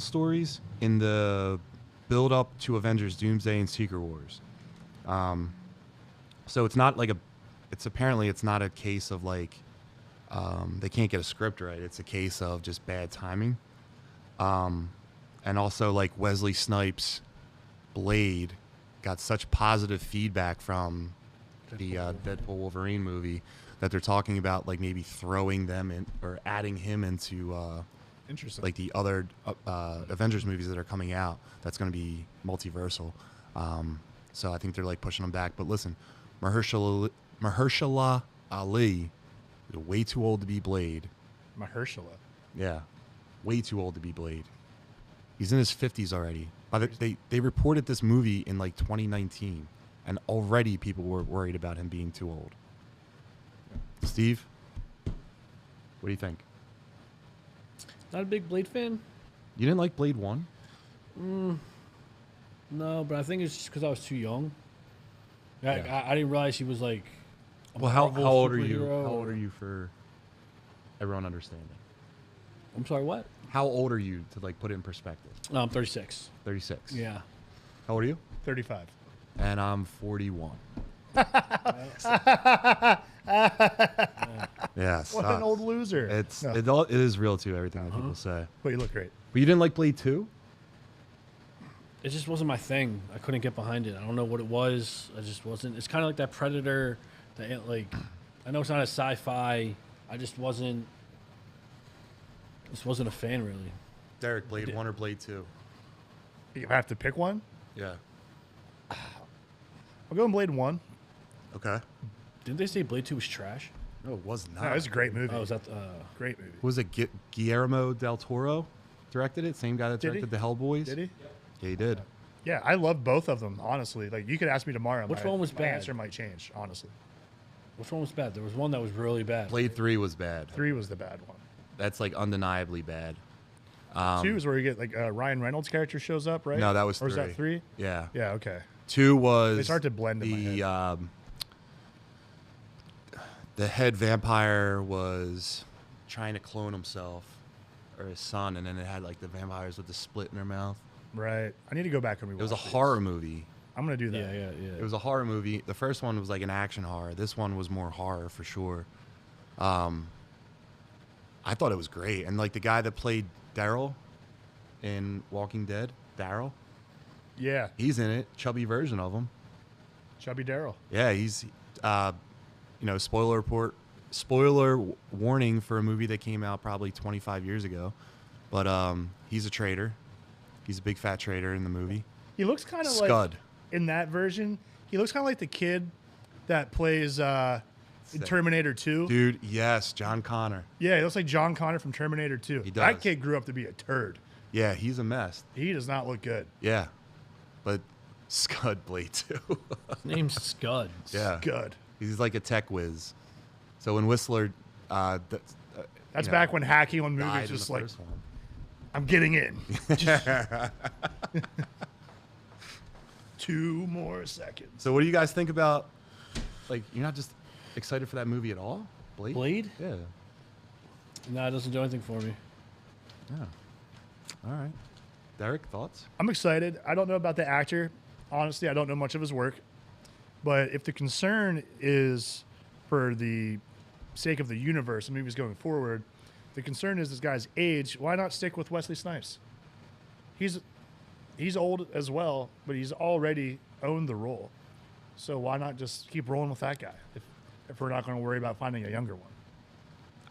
C: stories in the build up to Avengers Doomsday and Secret Wars. So it's not like apparently it's not a case of like they can't get a script right. It's a case of just bad timing. And also like Wesley Snipes' Blade got such positive feedback from the Deadpool Wolverine movie that they're talking about like maybe throwing them in or adding him into
B: Interesting.
C: like the other Avengers movies that are coming out. That's going to be multiversal. So I think they're like pushing them back. But listen, Mahershala Ali is way too old to be Blade.
B: Mahershala.
C: Yeah, way too old to be Blade. He's in his 50s already. They reported this movie in like 2019, and already people were worried about him being too old. Steve, what do you think?
A: Not a big Blade fan.
C: You didn't like Blade 1?
A: No, but I think it's just because I was too young.
C: Yeah.
A: I didn't realize he was like.
C: Well, how old are you?
A: superhero
C: How old
A: or-
C: are you for everyone understanding?
A: I'm sorry, what?
C: How old are you to like put it in perspective?
A: No, I'm 36.
C: 36.
A: Yeah.
C: How old are you?
B: 35.
C: And I'm 41. Yeah,
B: What an old loser.
C: It is real too. Everything that people say.
B: But you look great.
C: But you didn't like Blade 2?
A: It just wasn't my thing. I couldn't get behind it. I don't know what it was. I just wasn't. It's kind of like that Predator. That like, I know it's not a sci-fi. I just wasn't a fan really.
C: Derek, Blade 1 or Blade 2?
B: You have to pick one.
C: Yeah.
B: I'll go in Blade 1.
C: Okay.
A: Didn't they say Blade 2 was trash?
C: No, it was not.
B: No, it's a great movie.
A: Oh, was that?
B: Great movie.
C: Was it Guillermo del Toro directed it? Same guy that
B: Did he?
C: directed the Hellboys?
B: Did he?
C: Yeah, he did.
B: Yeah, I love both of them, honestly. Like, you could ask me tomorrow.
A: Which one was
B: my
A: bad?
B: answer might change, honestly.
A: Which one was bad? There was one that was really bad.
C: Blade 3 was bad.
B: 3 was the bad one.
C: That's like undeniably bad.
B: 2 is where you get, like, Ryan Reynolds' character shows up, right?
C: No, that was 3.
B: Or is that 3?
C: Yeah.
B: Yeah, okay.
C: 2 was
B: They start to blend in my
C: the head vampire was trying to clone himself or his son, and then it had like the vampires with the split in their mouth.
B: Right. I need to go back and rewatch
C: It was a
B: these.
C: horror movie.
B: I'm going to do that.
A: Yeah.
C: It was a horror movie. The first one was like an action horror. This one was more horror for sure. I thought it was great. And like the guy that played Daryl in Walking Dead, Daryl,
B: Yeah.
C: he's in it. Chubby version of him.
B: Chubby Daryl.
C: Yeah, he's spoiler warning for a movie that came out probably 25 years ago. But he's a traitor. He's a big fat traitor in the movie.
B: He looks kind of like,
C: Scud.
B: in that version, he looks kind of like the kid that plays in Terminator 2.
C: Dude, yes, John Connor.
B: Yeah, he looks like John Connor from Terminator 2.
C: He
B: That
C: does.
B: kid grew up to be a turd.
C: Yeah, he's a mess.
B: He does not look good.
C: Yeah. But Scud Blade too.
A: His name's Scud.
C: Yeah.
B: Good.
C: He's like a tech whiz. So when Whistler
B: That's back when hacking on
C: died
B: movies
C: in
B: just
C: the
B: like,
C: first one.
B: I'm getting in. 2 more seconds.
C: So what do you guys think about, like, you're not just excited for that movie at all?
A: Blade?
C: Yeah.
A: No, it doesn't do anything for me.
C: Yeah. All right. Derek, thoughts?
B: I'm excited. I don't know about the actor. Honestly, I don't know much of his work. But if the concern is for the sake of the universe and movies going forward, the concern is this guy's age. Why not stick with Wesley Snipes? He's old as well, but he's already owned the role. So why not just keep rolling with that guy if we're not going to worry about finding a younger one?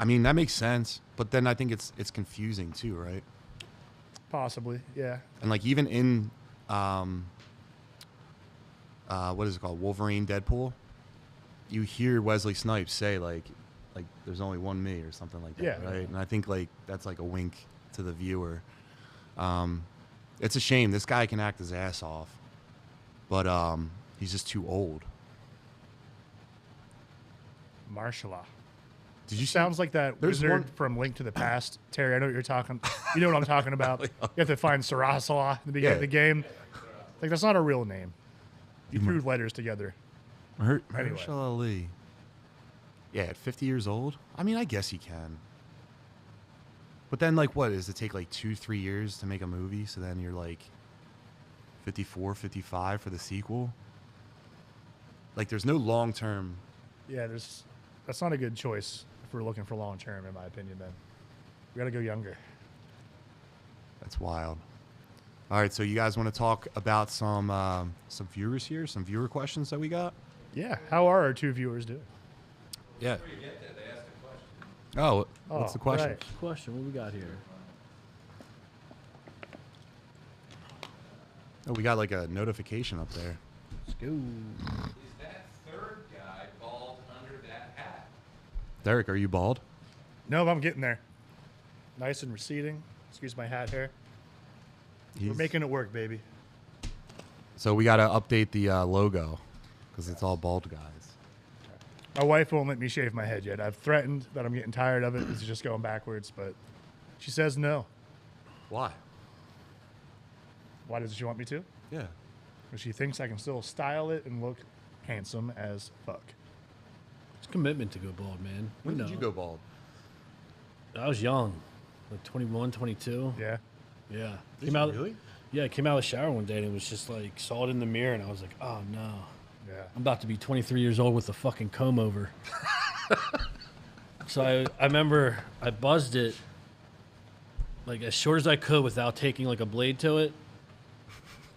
C: I mean, that makes sense, but then I think it's confusing too, right?
B: Possibly, yeah.
C: And like even in what is it called? Wolverine, Deadpool, you hear Wesley Snipes say like, like there's only one me or something like that,
B: Yeah.
C: right? And I think like that's like a wink to the viewer. It's a shame. This guy can act his ass off, but he's just too old.
B: Marshala.
C: Did you
B: Sounds like that
C: There's
B: wizard
C: one-
B: from Link to the Past. Terry, I know what you're talking. You know what I'm talking about. You have to find Sarasala in the beginning of
C: Yeah.
B: the game. Like that's not a real name. You threw letters together.
C: Mahershala Ali? Yeah, at 50 years old. I mean, I guess he can. But then, like, what does it take? Like 2-3 years to make a movie? So then you're like 54, 55 for the sequel. Like, there's no long term.
B: Yeah, that's not a good choice if we're looking for long term, in my opinion. Then we got to go younger.
C: That's wild. All right, so you guys want to talk about some viewers here, some viewer questions that we got?
B: Yeah. How are our two viewers doing?
C: Yeah. Oh, what's the question?
B: right.
A: Question, what we got here?
C: Oh, we got like a notification up there.
A: Let's go.
D: Is that third guy bald under that hat?
C: Derek, are you bald?
B: No, I'm getting there. Nice and receding. Excuse my hat hair. We're making it work, baby.
C: So we got to update the logo because it's all bald guys.
B: My wife won't let me shave my head yet. I've threatened that I'm getting tired of it. It's just going backwards, but she says no.
C: Why?
B: Why does she want me to?
C: Yeah.
B: Because she thinks I can still style it and look handsome as fuck.
A: It's commitment to go bald, man.
C: When did you go bald?
A: I was young, like 21, 22.
B: Yeah.
A: Yeah.
C: Did you really?
A: Yeah, I came out of the shower one day and it was just like, saw it in the mirror and I was like, oh no.
B: Yeah.
A: I'm about to be 23 years old with a fucking comb over. So I remember I buzzed it like as short as I could without taking like a blade to it.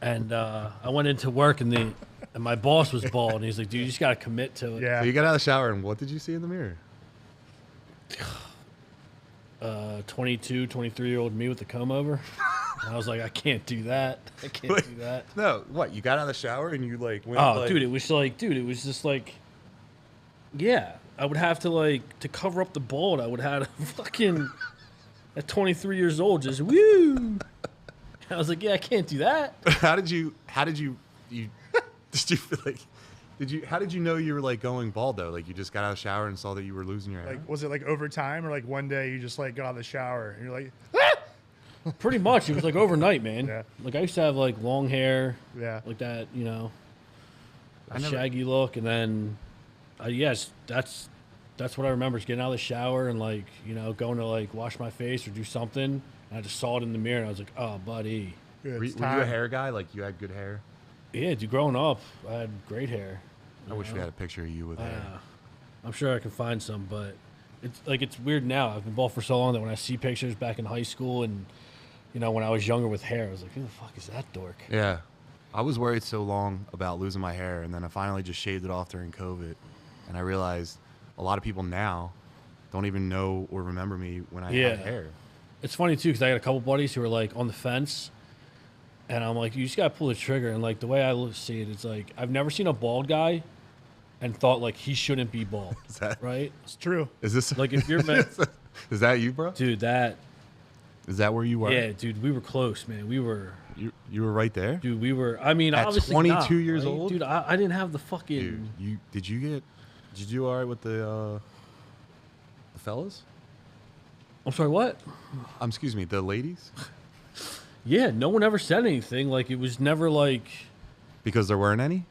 A: And I went into work and my boss was bald and he's like, dude, you just got to commit to it.
B: Yeah.
C: So you got out of the shower and what did you see in the mirror?
A: 22, 23-year-old me with the comb over. And I was like, I can't do that. I can't do that.
C: No, what? You got out of the shower and you like went
A: Oh, dude, it was just like, yeah, I would have to like, to cover up the bald, I would have to fucking, at 23 years old, just woo. I was like, yeah, I can't do that.
C: how did you did you feel like, how did you know you were like going bald though? Like you just got out of the shower and saw that you were losing your hair?
B: Like, was it like over time or like one day you just like got out of the shower and you're like,
A: Pretty much, it was like overnight, man.
B: Yeah.
A: Like I used to have like long hair,
B: yeah.
A: like that, you know,
C: I
A: a
C: never-
A: shaggy look, and then, yes, that's what I remember is getting out of the shower and like, you know, going to like wash my face or do something, and I just saw it in the mirror and I was like, oh, buddy.
B: Good.
C: were
B: It's
C: you a
B: time.
C: hair guy? Like you had good hair?
A: Yeah, dude, growing up, I had great hair.
C: I wish we had a picture of you with hair.
A: I'm sure I can find some, but it's weird now. I've been bald for so long that when I see pictures back in high school and, you know, when I was younger with hair, I was like, who the fuck is that dork?
C: Yeah. I was worried so long about losing my hair, and then I finally just shaved it off during COVID. And I realized a lot of people now don't even know or remember me when I
A: Yeah.
C: had hair.
A: It's funny, too, because I got a couple buddies who are, like, on the fence, and I'm like, you just got to pull the trigger. And, like, the way I see it, it's like, I've never seen a bald guy and thought, like, he shouldn't be bald,
C: Is that
A: right?
B: It's true.
C: is this
A: Like, if you're meant,
C: is that you, bro?
A: dude,
C: Is that where you were?
A: yeah, dude, we were close, man. We were...
C: You were right there?
A: Dude, we were. I mean,
C: At
A: obviously
C: 22
A: not,
C: years
A: right?
C: old?
A: dude. I didn't have the fucking.
C: Dude, did you do all right with the fellas?
A: I'm sorry, what?
C: Excuse me, the ladies?
A: Yeah, no one ever said anything. Like it was never like.
C: Because there weren't any?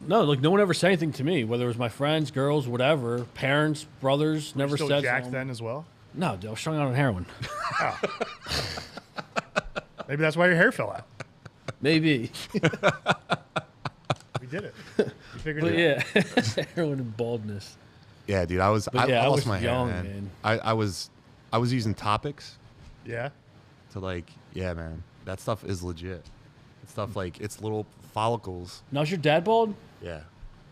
A: No, like no one ever said anything to me. Whether it was my friends, girls, whatever, parents, brothers, never
B: Still
A: said.
B: jacked
A: something.
B: then as well.
A: No, dude, I was strung out on heroin.
B: Maybe that's why your hair fell out.
A: Maybe,
B: We did it. We figured
A: but
B: it out.
A: yeah, heroin and baldness.
C: Yeah, dude, I
A: yeah, I
C: lost
A: was
C: my
A: young,
C: hair,
A: man.
C: I was using Topics
B: Yeah.
C: to like, yeah, man. That stuff is legit. It's stuff like it's little follicles.
A: Now, is your dad bald?
C: Yeah.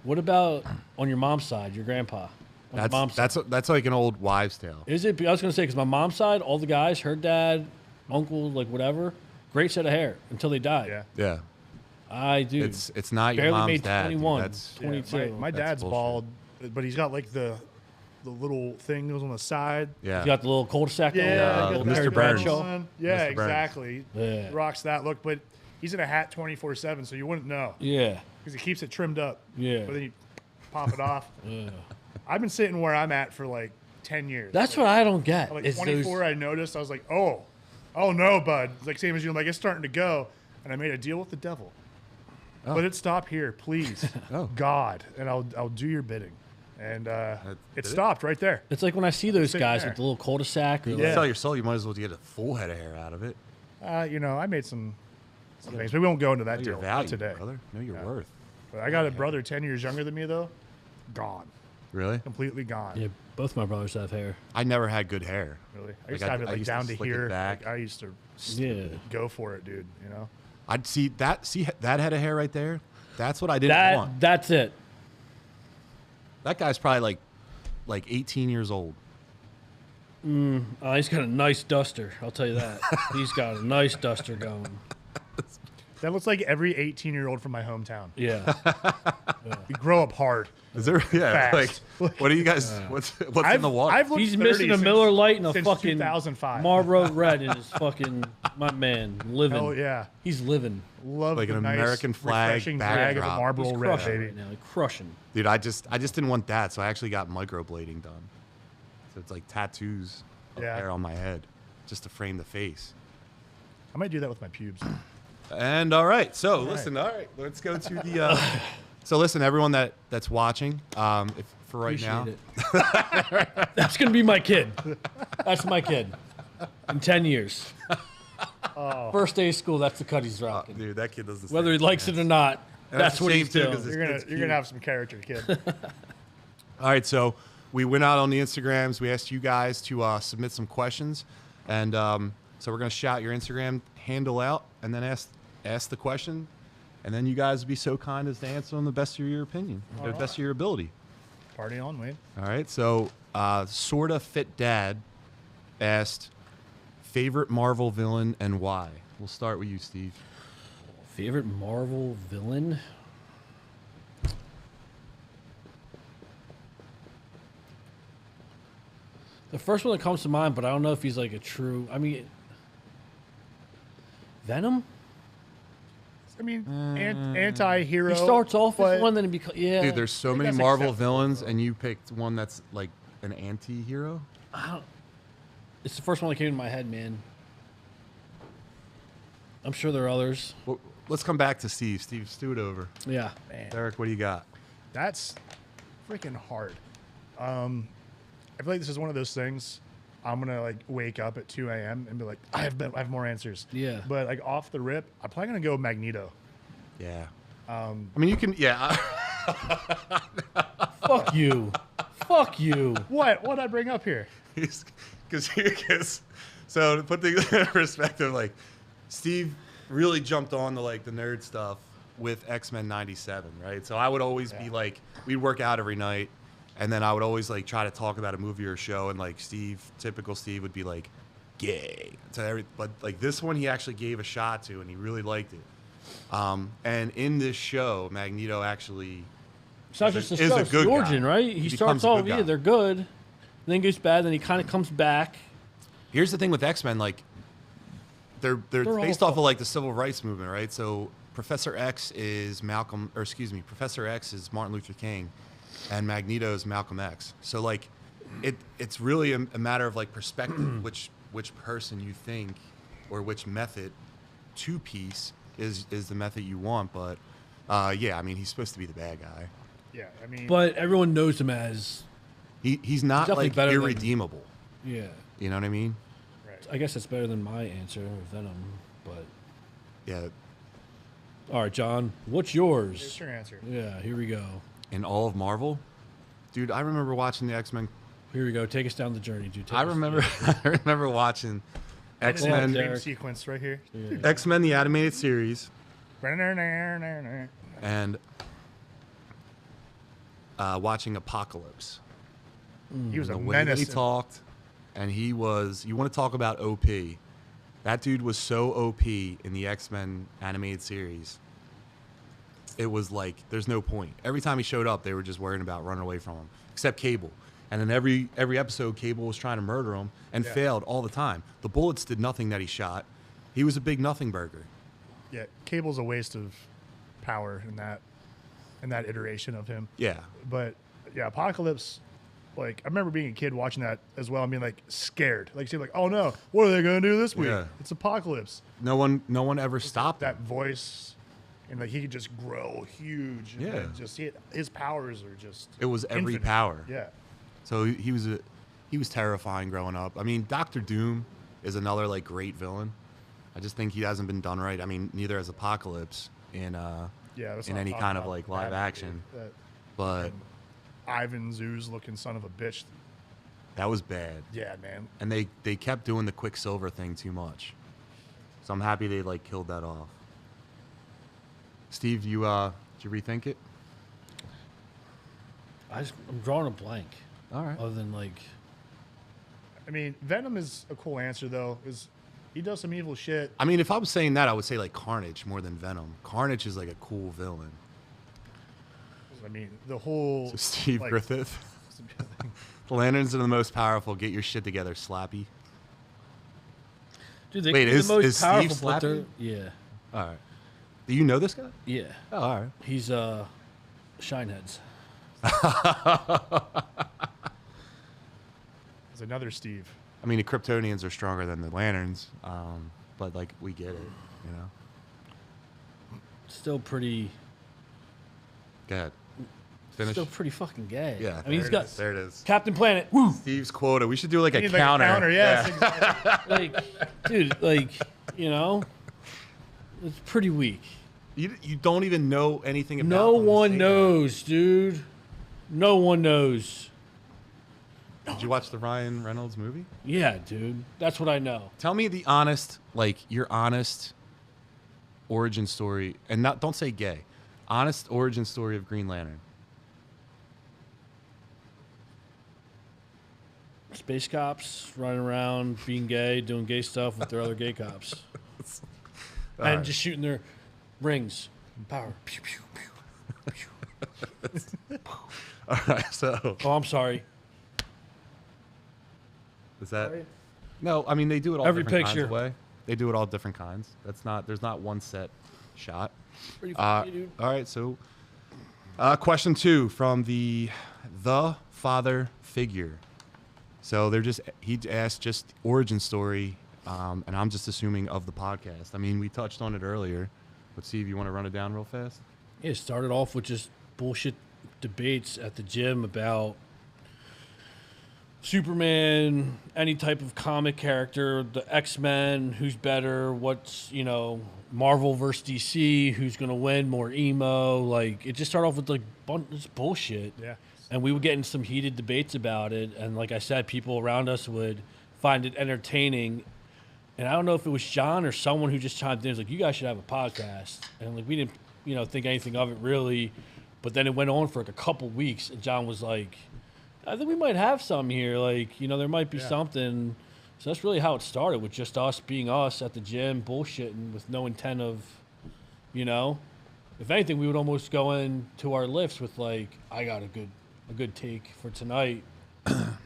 A: What about on your mom's side, your grandpa? On your mom's side?
C: That's like an old wives' tale.
A: Is it? I was gonna say because my mom's side, all the guys, her dad, uncle, like whatever, great set of hair until they died.
B: Yeah.
C: Yeah.
A: I do.
C: It's not your
A: barely
C: mom's
A: made
C: dad. dude.
A: 21.
C: That's
B: Yeah,
A: 22.
B: My
C: That's
B: dad's
C: bullshit.
B: bald, but he's got like the the little thing goes on the side.
C: Yeah.
A: You got the little cul-de-sac.
B: Yeah,
C: you
B: you
C: got
B: got
C: Mr.
B: that
C: Burns.
B: one. Yeah,
C: Mr. Burns.
B: exactly.
A: Yeah.
B: He rocks that look, but he's in a hat 24/7, so you wouldn't know
A: Yeah.
B: because he keeps it trimmed up.
A: Yeah.
B: But then you pop it off.
A: Yeah.
B: I've been sitting where I'm at for like 10 years.
A: That's what I don't get.
B: Like
A: is
B: 24, I noticed. I was like, oh no, bud. It's like same as you. I'm like, it's starting to go. And I made a deal with the devil. Let it stop here, please.
C: Oh.
B: God. And I'll do your bidding. And
C: did
B: it
C: it?
B: stopped right there.
A: It's like when I see those
B: Sitting
A: guys
B: there.
A: with the little cul-de-sac. Or
B: Yeah.
C: Sell your soul. You might as well get a full head of hair out of it.
B: I made some things, but we won't go into that
C: Know
B: deal
C: your
B: not
C: value,
B: today.
C: brother. Know your worth.
B: But I got a brother 10 years younger than me, though. Gone.
C: Really?
B: Completely gone.
A: Yeah, both my brothers have hair.
C: I never had good hair.
B: Really. I
C: Like,
B: used to have it
C: I
B: like
C: used to
B: down to
C: slick it
B: here.
C: back.
B: Like, I used to
A: Yeah.
B: go for it, dude. You know?
C: I'd see that head of hair right there. That's what I didn't want.
A: That's it.
C: That guy's probably like 18 years old.
A: He's got a nice duster. I'll tell you that. He's got a nice duster going.
B: That looks like every 18-year-old from my hometown.
A: Yeah.
B: You grow up hard.
C: Is there? Yeah.
B: Fast.
C: Like, what do you guys? What's in the water?
B: I've looked
A: He's
B: 30
A: missing a
B: since-
A: Miller Lite and a
B: since
A: fucking
B: 2005.
A: Marlboro Red in his fucking, my man, living.
B: Hell yeah.
A: He's living.
B: Love
C: Like
B: the
C: an
B: nice,
C: American flag
B: refreshing drag of a
C: backdrop.
B: Marlboro
A: He's
B: Red,
A: crushing
B: baby.
A: right now. Like crushing.
C: Dude, I just didn't want that, so I actually got microblading done. So it's like tattoos of
B: Yeah.
C: hair on my head, just to frame the face.
B: I might do that with my pubes.
C: And all right, so listen, all right, let's go to the. So listen, everyone that's watching, if for right now,
A: Appreciate it. That's gonna be my kid. That's my kid. In 10 years. First day of school, that's the cut he's rocking.
C: dude, that kid doesn't.
A: Whether he likes it or not, that's
C: a
A: what
C: shame,
A: he's
C: too,
A: doing.
C: 'cause it's-
B: You're
C: kid's
B: gonna
C: cute.
B: have some character, kid.
C: All right, so we went out on the Instagrams. We asked you guys to submit some questions, and so we're gonna shout your Instagram handle out, and then ask the question, and then you guys will be so kind as to answer them the best of your opinion, the best of your ability.
B: Party on, Wayne.
C: All right, so sorta fit dad asked favorite Marvel villain and why. We'll start with you, Steve.
A: Favorite Marvel villain? The first one that comes to mind, but I don't know if he's like a true. I mean, Venom.
B: I mean, anti-hero.
A: He starts off
B: but
A: as one, then he becomes. Yeah,
C: Dude, there's so
B: think
C: many
B: that's
C: Marvel
B: acceptable,
C: villains,
B: though.
C: and you picked one that's like an anti-hero.
A: it's the first one that came to my head, man. I'm sure there are others.
C: Well, let's come back to Steve. Steve, stew it over.
A: Yeah,
B: Man,
C: Derek, what do you got?
B: that's freaking hard. I feel like this is one of those things. I'm gonna like wake up at 2 a.m. and be like, I have more answers.
A: Yeah.
B: But like off the rip, I'm probably gonna go Magneto.
C: Yeah. I mean, you can. Yeah.
A: fuck you, fuck you.
B: What'd I bring up here?
C: Because so to put things in perspective, like Steve really jumped on to like the nerd stuff with X-Men '97, right? So I would always be like, we'd work out every night, and then I would always like try to talk about a movie or a show, and like Steve, typical Steve, would be like, gay. But like this one, he actually gave a shot to, and he really liked it. And in this show, Magneto actually
A: It's not just the
C: is
A: show,
C: a
A: it's
C: good
A: the
C: guy.
A: origin, right?
C: He
A: He
C: becomes
A: starts
C: a
A: off,
C: good guy.
A: they're good, then goes bad, then he kind of comes back.
C: Here's the thing with X-Men, like they're based
A: all
C: off of like the civil rights movement, right? So Professor X is Professor X is Martin Luther King, and Magneto is Malcolm X. So like, it's really a matter of like perspective, which person you think, or which method to peace is the method you want. But yeah, I mean he's supposed to be the bad guy.
B: Yeah, I mean,
A: But everyone knows him as,
C: He's not
A: Definitely
C: like
A: better than-
C: irredeemable.
A: yeah.
C: You know what I mean?
B: right.
A: I guess that's better than my answer, Venom. But
C: Yeah.
A: all right, John, what's
B: What's
A: yours?
B: your answer?
A: Yeah, here we go.
C: In all of Marvel, dude, I remember watching the X-Men.
A: Here we go. Take us down the journey, dude.
C: I remember I remember watching X-Men
A: Derek.
B: Dream sequence right here.
C: X-Men the animated series
B: Yeah.
C: and watching Apocalypse.
B: He was a
C: The way that
B: menace.
C: he talked, and he was. You want to talk about OP? That dude was so OP in the X-Men animated series. It was like there's no point. Every time he showed up, they were just worrying about running away from him. Except Cable. And in every episode, Cable was trying to murder him and failed all the time. The bullets did nothing that he shot. He was a big nothing burger.
B: Yeah, Cable's a waste of power in that iteration of him.
C: Yeah.
B: But yeah, Apocalypse, like I remember being a kid watching that as well. I mean, like scared, like saying like, "Oh no, what are they gonna do this week?
C: Yeah.
B: It's Apocalypse."
C: No one ever stopped
B: That
C: him.
B: voice, and like he could just grow huge. And
C: Yeah.
B: then just his powers are just.
C: It was every
B: infinite.
C: power.
B: Yeah.
C: So he was terrifying growing up. I mean, Doctor Doom is another like great villain. I just think he hasn't been done right. I mean, neither has Apocalypse in
B: Let's
C: in
B: not
C: any
B: talk
C: kind of
B: about
C: like live
B: that
C: action.
B: movie. That
C: But
B: Ivan Zoo's looking son of a bitch.
C: that was bad.
B: Yeah, man.
C: And they kept doing the Quicksilver thing too much. So I'm happy they like killed that off. Steve, did you rethink it?
A: I'm drawing a blank.
C: All right.
A: Other than like,
B: I mean, Venom is a cool answer though. Is he does some evil shit.
C: I mean, if I was saying that, I would say like Carnage more than Venom. Carnage is like a cool villain.
B: I mean, the whole
C: So Steve
B: like,
C: Griffith. The Lanterns are the most powerful. Get your shit together, Slappy.
A: dude, they
C: Wait,
A: the most
C: is
A: powerful,
C: Steve
A: but they're-
C: Slappy?
A: yeah,
C: All right. Do you know this guy?
A: yeah.
C: Oh, all right.
A: He's Shineheads.
B: There's another Steve.
C: I mean, the Kryptonians are stronger than the Lanterns, but like we get it, you know.
A: Still pretty.
C: Go ahead. Finish.
A: Still pretty fucking gay.
C: Yeah.
A: I mean, he's got
C: There it is.
A: Captain Planet. Woo.
C: Steve's quota. We should do like a
B: Need
C: counter.
B: Like a counter, yes, exactly.
A: Like, dude, like, you know, it's pretty weak.
C: You don't even know anything about
A: No
C: them to
A: one
C: say
A: knows, dude. No one knows.
C: that. Did you watch the Ryan Reynolds movie?
A: Yeah, dude. That's what I know.
C: Tell me the honest, like your honest origin story, and don't say gay. Honest origin story of Green Lantern.
A: Space cops running around, being gay, doing gay stuff with their other gay cops, and
C: right.
A: just shooting their rings. Power. Pew, pew, pew, pew.
C: All right, so
A: Oh, I'm sorry.
C: is that? No, I mean they do it all
A: Every
C: different
A: picture.
C: kinds of way. They do it all different kinds. There's not one set shot.
A: Pretty funny, dude.
C: All right, so question 2 from the father figure. So he asked just origin story, and I'm just assuming of the podcast. I mean, we touched on it earlier, but Steve, you want to run it down real fast?
A: Yeah, it started off with just bullshit debates at the gym about Superman, any type of comic character, the X-Men, who's better, what's, Marvel versus DC, who's going to win, more emo. Like, it just started off with, like, this bullshit.
B: Yeah.
A: And we would get in some heated debates about it. And like I said, people around us would find it entertaining. And I don't know if it was John or someone who just chimed in. It was like, you guys should have a podcast. And like, we didn't, think anything of it really. But then it went on for like a couple weeks. And John was like, I think we might have some here. Like, there might be something. So that's really how it started, with just us being us at the gym, bullshitting with no intent of, if anything, we would almost go into our lifts with like, I got a good take for tonight.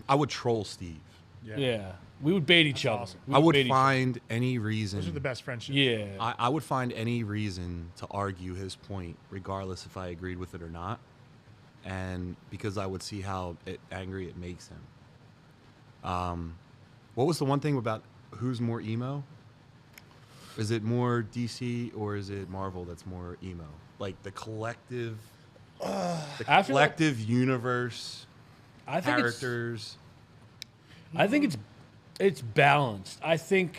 C: I would troll Steve.
A: Yeah. We would bait each other.
B: awesome.
A: We
C: I would
A: bait each
C: find any reason.
B: Those are the best friendships.
A: other. Yeah.
C: I would find any reason to argue his point, regardless if I agreed with it or not, and because I would see how angry it makes him. What was the one thing about who's more emo? Is it more DC or is it Marvel that's more emo? Like the collective,
A: I feel like-
C: universe,
A: I think
C: characters.
A: I think it's balanced. I think,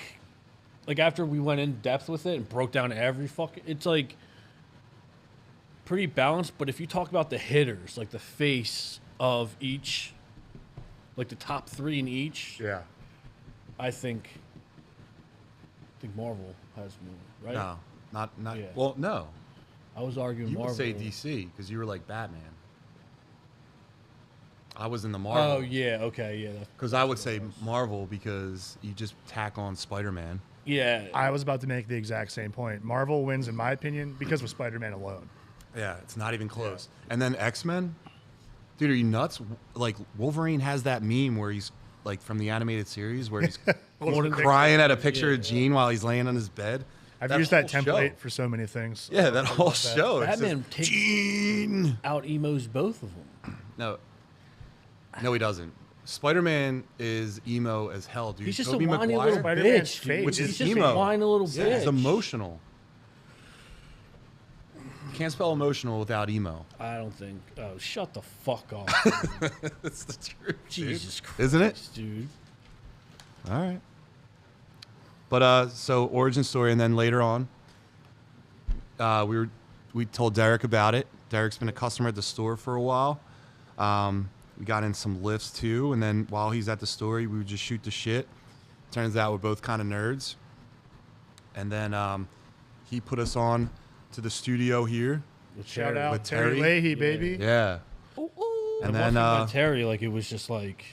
A: like, after we went in depth with it and broke down every it's like pretty balanced. But if you talk about the hitters, like the face of each, like the top 3 in each,
B: Yeah.
A: I think Marvel has more, right?
C: No, not.
A: Yeah.
C: Well, no.
A: I was arguing
C: You
A: Marvel.
C: would say DC because you were like Batman. I was in the Marvel.
A: Oh yeah, okay, yeah,
C: Because I would say Marvel because you just tack on Spider-Man.
A: yeah.
B: I was about to make the exact same point. Marvel wins, in my opinion, because of Spider-Man alone.
C: Yeah, it's not even close. And then X-Men. Dude, are you nuts? Like Wolverine has that meme where he's like from the animated series where he's crying at a picture of Jean while he's laying on his bed.
B: I've
C: That
B: used that
C: whole
B: template
C: show.
B: for so many things.
C: Yeah, that whole show. It's
A: Batman
C: just,
A: takes
C: Jean.
A: out emos both of them.
C: No, he doesn't. Spider-Man is emo as hell, dude.
A: He's just
C: Tobey
A: a whiny
C: Maguire,
A: little
B: Spider-Man's
A: bitch,
B: fake.
A: dude.
C: Which
A: He's
C: is
A: just
C: emo.
A: a whiny little
C: Yeah,
A: bitch.
C: he's emotional. You can't spell emotional without emo.
A: I don't think. Oh, shut the fuck up.
C: That's the truth.
A: Jesus Christ,
C: Isn't it?
A: dude?
C: All right. But so origin story, and then later on, we told Derek about it. Derek's been a customer at the store for a while. We got in some lifts too, and then while he's at the store, we would just shoot the shit. Turns out we're both kind of nerds. And then he put us on to the studio here.
B: Shout out
C: With
B: Terry
C: Terry.
B: Leahy, baby.
C: Yeah. And then
A: Terry, like it was just like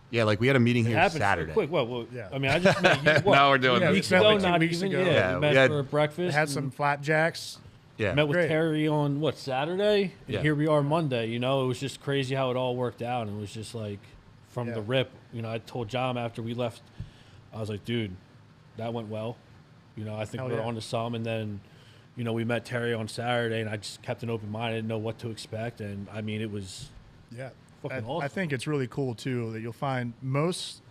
C: yeah, like we had a meeting
A: it
C: here
A: happened
C: Saturday.
A: so quick. Well,
B: Yeah.
A: I mean, I just met you. What,
C: Now we're doing
B: Yeah,
C: this.
A: weeks
B: we met
A: ago,
B: like 2
A: not
B: weeks
A: even.
B: ago.
A: Yeah,
C: Yeah,
A: we
C: we
A: met
C: had-
A: for breakfast.
B: Had some flapjacks.
C: Yeah.
A: Met with
B: Great.
A: Terry on what Saturday, and
C: Yeah.
A: here we are Monday. You know, it was just crazy how it all worked out, and it was just like from
B: Yeah.
A: the rip. You know, I told John after we left, I was like, dude, that went well. You know, I think
B: Hell
A: we're
B: yeah.
A: on to some, and then. You know, we met Terry on Saturday, and I just kept an open mind. I didn't know what to expect, and I mean, it was
B: Yeah.
A: fucking
B: I
A: awesome.
B: think it's really cool too that you'll find most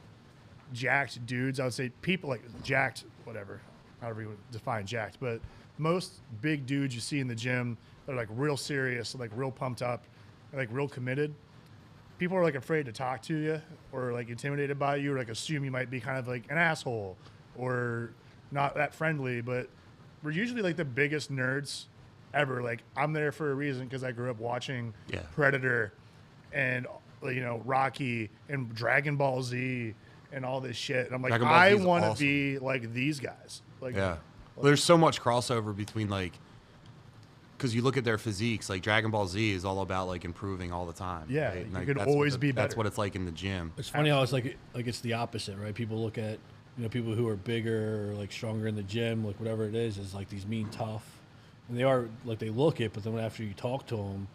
B: jacked dudes. I would say people like jacked, whatever, however you would define jacked, but most big dudes you see in the gym, they're like real serious, like real pumped up, like real committed. People are like afraid to talk to you or like intimidated by you or like assume you might be kind of like an asshole or not that friendly, but we're usually like the biggest nerds ever. Like I'm there for a reason because I grew up watching
C: Yeah.
B: Predator and Rocky and Dragon Ball Z and all this shit. And I'm like,
C: Dragon Ball
B: I
C: Z is
B: want to
C: awesome.
B: be like these guys. Like,
C: Yeah. Well, there's so much crossover between like, because you look at their physiques, like Dragon Ball Z is all about like improving all the time.
B: Yeah,
C: right?
B: you
C: Like,
B: could
C: that's what
B: always
C: the-
B: be
C: That's
B: better.
C: what it's like in the gym.
A: It's funny how it's like it's the opposite, right? People look at people who are bigger or like stronger in the gym, like whatever it is like these mean tough, and they are like they look it, but then after you talk to them,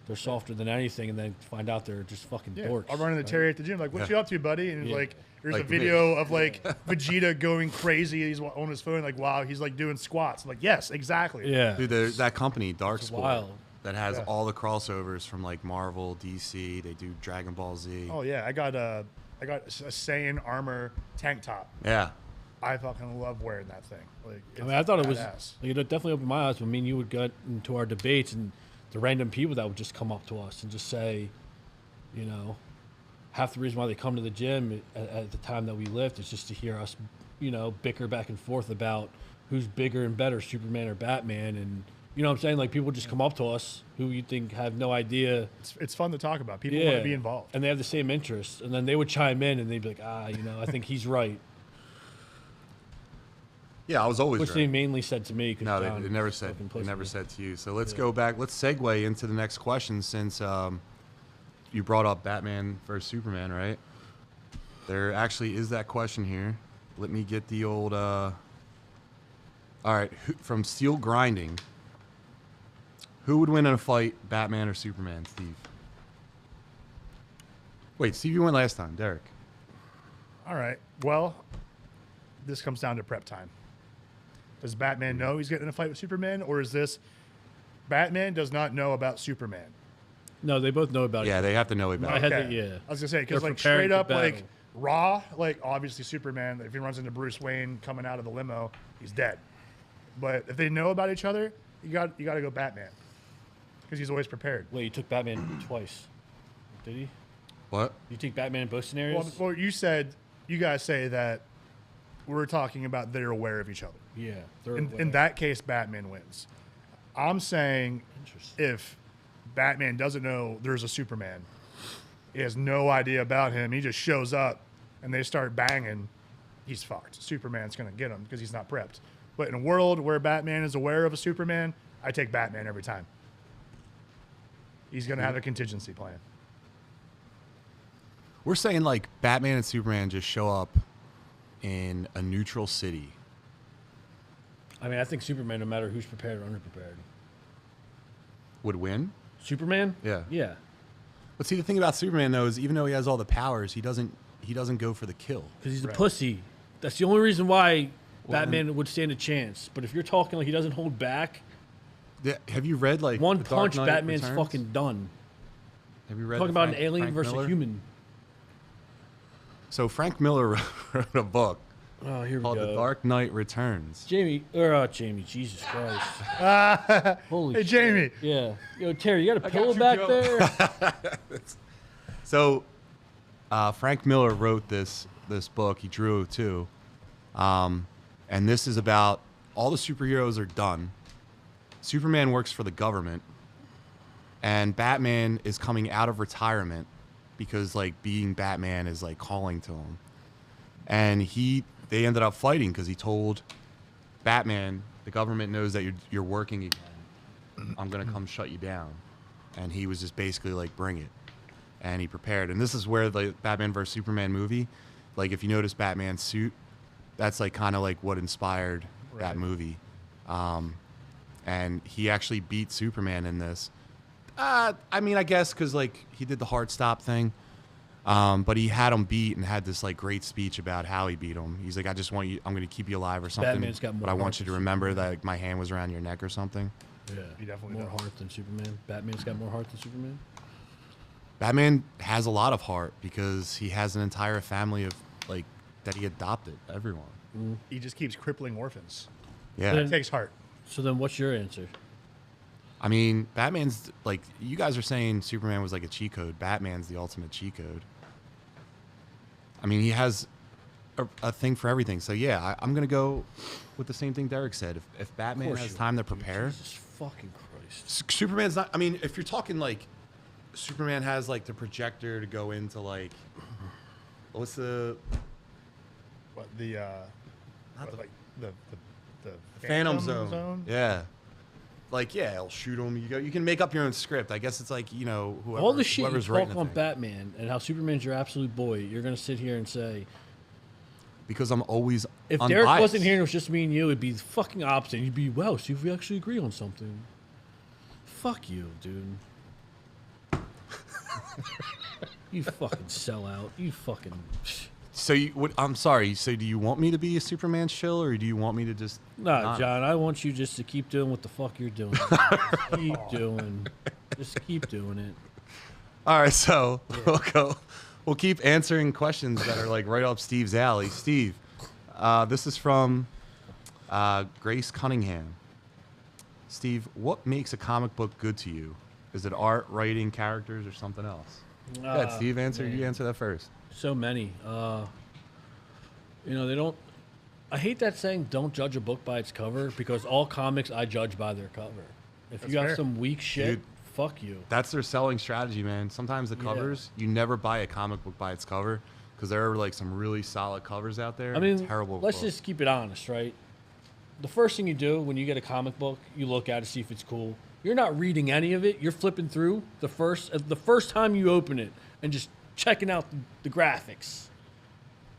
A: they're softer than anything, and then find out they're just fucking
B: yeah.
A: dorks.
B: I'll run into
A: right?
B: Terry at the gym. Like, what you up to, buddy? And he's
A: Yeah.
B: like, there's
C: Like
B: a
C: me.
B: video of like Vegeta going crazy. He's on his phone. Like, wow, he's like doing squats. I'm like, yes, exactly.
A: Yeah,
C: Dude, that company, Dark Sport,
A: wild.
C: that has
B: Yeah.
C: all the crossovers from like Marvel, DC. They do Dragon Ball Z.
B: Oh yeah, I got a Saiyan armor tank top.
C: Yeah.
B: I fucking love wearing that thing. Like,
A: I mean, I thought it was
B: badass.
A: like, it definitely opened my eyes. I mean, you would get into our debates and the random people that would just come up to us and just say, half the reason why they come to the gym at the time that we lift is just to hear us, bicker back and forth about who's bigger and better, Superman or Batman. And you know what I'm saying? Like people just come up to us who you think have no idea.
B: It's fun to talk about. People want to be involved.
A: And they have the same interests. And then they would chime in and they'd be like, I think he's right.
C: Yeah, I was always
A: Which
C: right.
A: they mainly said to me. 'cause
C: No,
A: John
C: it never said.
A: fucking
C: It
A: pussy
C: never
A: me.
C: said to you. So let's go back. Let's segue into the next question since you brought up Batman versus Superman, right? There actually is that question here. Let me get the old. All right, from Steel Grinding. Who would win in a fight, Batman or Superman, Steve? Wait, Steve, you went last time, Derek.
B: All right. Well, this comes down to prep time. Does Batman know he's getting in a fight with Superman, or is this Batman does not know about Superman?
A: No, they both know about
C: Yeah,
A: it.
C: they have to know about
A: I
C: it.
A: had
B: Okay.
A: to, yeah.
B: I was gonna say because
A: They're
B: like
A: preparing
B: straight
A: for
B: up like
A: battle.
B: raw, like obviously Superman. If he runs into Bruce Wayne coming out of the limo, he's dead. But if they know about each other, you got to go Batman because he's always prepared.
A: Wait, you took Batman twice. Did he?
C: What?
A: You take Batman in both
B: Well,
A: scenarios?
B: well, you guys say that we're talking about they're aware of each other.
A: Yeah. they're
B: In
A: aware.
B: that case, Batman wins. I'm saying
A: Interesting.
B: if Batman doesn't know there's a Superman, he has no idea about him, he just shows up and they start banging, he's fucked. Superman's going to get him because he's not prepped. But in a world where Batman is aware of a Superman, I take Batman every time. He's going to have a contingency plan.
C: We're saying like Batman and Superman just show up in a neutral city.
A: I mean, I think Superman, no matter who's prepared or underprepared.
C: Would win?
A: Superman?
C: Yeah.
A: Yeah.
C: But see, the thing about Superman though is even though he has all the powers, he doesn't go for the kill.
A: Because he's a pussy. That's the only reason why Batman would stand a chance. But if you're talking like he doesn't hold back,
C: Have you read like
A: one
C: The Dark
A: punch,
C: Knight
A: Batman's
C: Returns?
A: fucking done.
C: Have you read
A: Talking
C: the
A: about an
C: Frank-
A: alien
C: Frank
A: versus
C: Miller?
A: a human.
C: So Frank Miller wrote a book
A: Oh, here we
C: called
A: go.
C: The Dark Knight Returns.
A: Jamie, Jesus Christ. Holy
B: Hey,
A: shit.
B: Jamie.
A: Yeah. Yo, Terry, you got a
C: I
A: pillow
C: got you,
A: back
C: Joe.
A: there?
C: So Frank Miller wrote this book. He drew it too. And this is about all the superheroes are done. Superman works for the government. And Batman is coming out of retirement because like being Batman is like calling to him. And they ended up fighting because he told Batman, the government knows that you're working again. I'm going to come shut you down. And he was just basically like, bring it. And he prepared. And this is where the Batman vs. Superman movie, like if you notice Batman's suit, that's like kind of like what inspired that movie. And he actually beat Superman in this. I mean, I guess because like he did the hard stop thing. But he had him beat and had this like great speech about how he beat him. He's like, I just want you, I'm going to keep you alive or something.
A: Batman's got more
C: but I want
A: heart
C: you to
A: than
C: remember that like, my hand was around your neck or something.
A: Yeah.
B: He definitely
A: more
B: does.
A: heart than Superman. Batman's got more heart than Superman.
C: Batman has a lot of heart because he has an entire family of like that he adopted. Everyone.
B: He just keeps crippling orphans.
C: Yeah.
A: Then-
B: It takes heart.
A: So then what's your answer?
C: I mean, Batman's like you guys are saying Superman was like a cheat code. Batman's the ultimate cheat code. I mean, he has a thing for everything. So yeah, I'm gonna go with the same thing Derek said. If Batman
A: course
C: has
A: you
C: time to
A: are, dude.
C: prepare,
A: Jesus fucking Christ.
C: Superman's not. I mean, if you're talking like Superman has like the projector to go into like what's the
B: What the
C: Not the-
B: like the
C: Phantom Zone? Yeah. Like yeah, he'll shoot him. You can make up your own script. I guess it's like whoever,
A: All the shit you
C: whoever's writing
A: talk
C: the
A: on
C: thing.
A: Batman and how Superman's your absolute boy, you're going to sit here and say,
C: Because I'm always
A: if
C: unbiased.
A: Derek wasn't here and it was just me and you, it'd be the fucking opposite. You'd be, wow, see if we actually agree on something. Fuck you, dude. You fucking sellout. You fucking...
C: So I'm sorry. So do you want me to be a Superman shill, or do you want me to just?
A: Nah,
C: not?
A: John, I want you just to keep doing what the fuck you're doing. Keep doing. Just keep doing it.
C: All right. So we'll go. We'll keep answering questions that are like right up Steve's alley. Steve, this is from Grace Cunningham. Steve, what makes a comic book good to you? Is it art, writing, characters, or something else? Go ahead, Steve. You answer that first.
A: So many. They don't. I hate that saying, don't judge a book by its cover, because all comics I judge by their cover. If
B: That's
A: you have
B: fair.
A: some weak shit,
C: Dude.
A: fuck you.
C: That's their selling strategy, man. Sometimes the covers, you never buy a comic book by its cover because there are like some really solid covers out there.
A: I mean,
C: terrible.
A: let's
C: books.
A: just keep it honest, right? The first thing you do when you get a comic book, you look at it, see if it's cool. You're not reading any of it. You're flipping through the first time you open it and just checking out the graphics.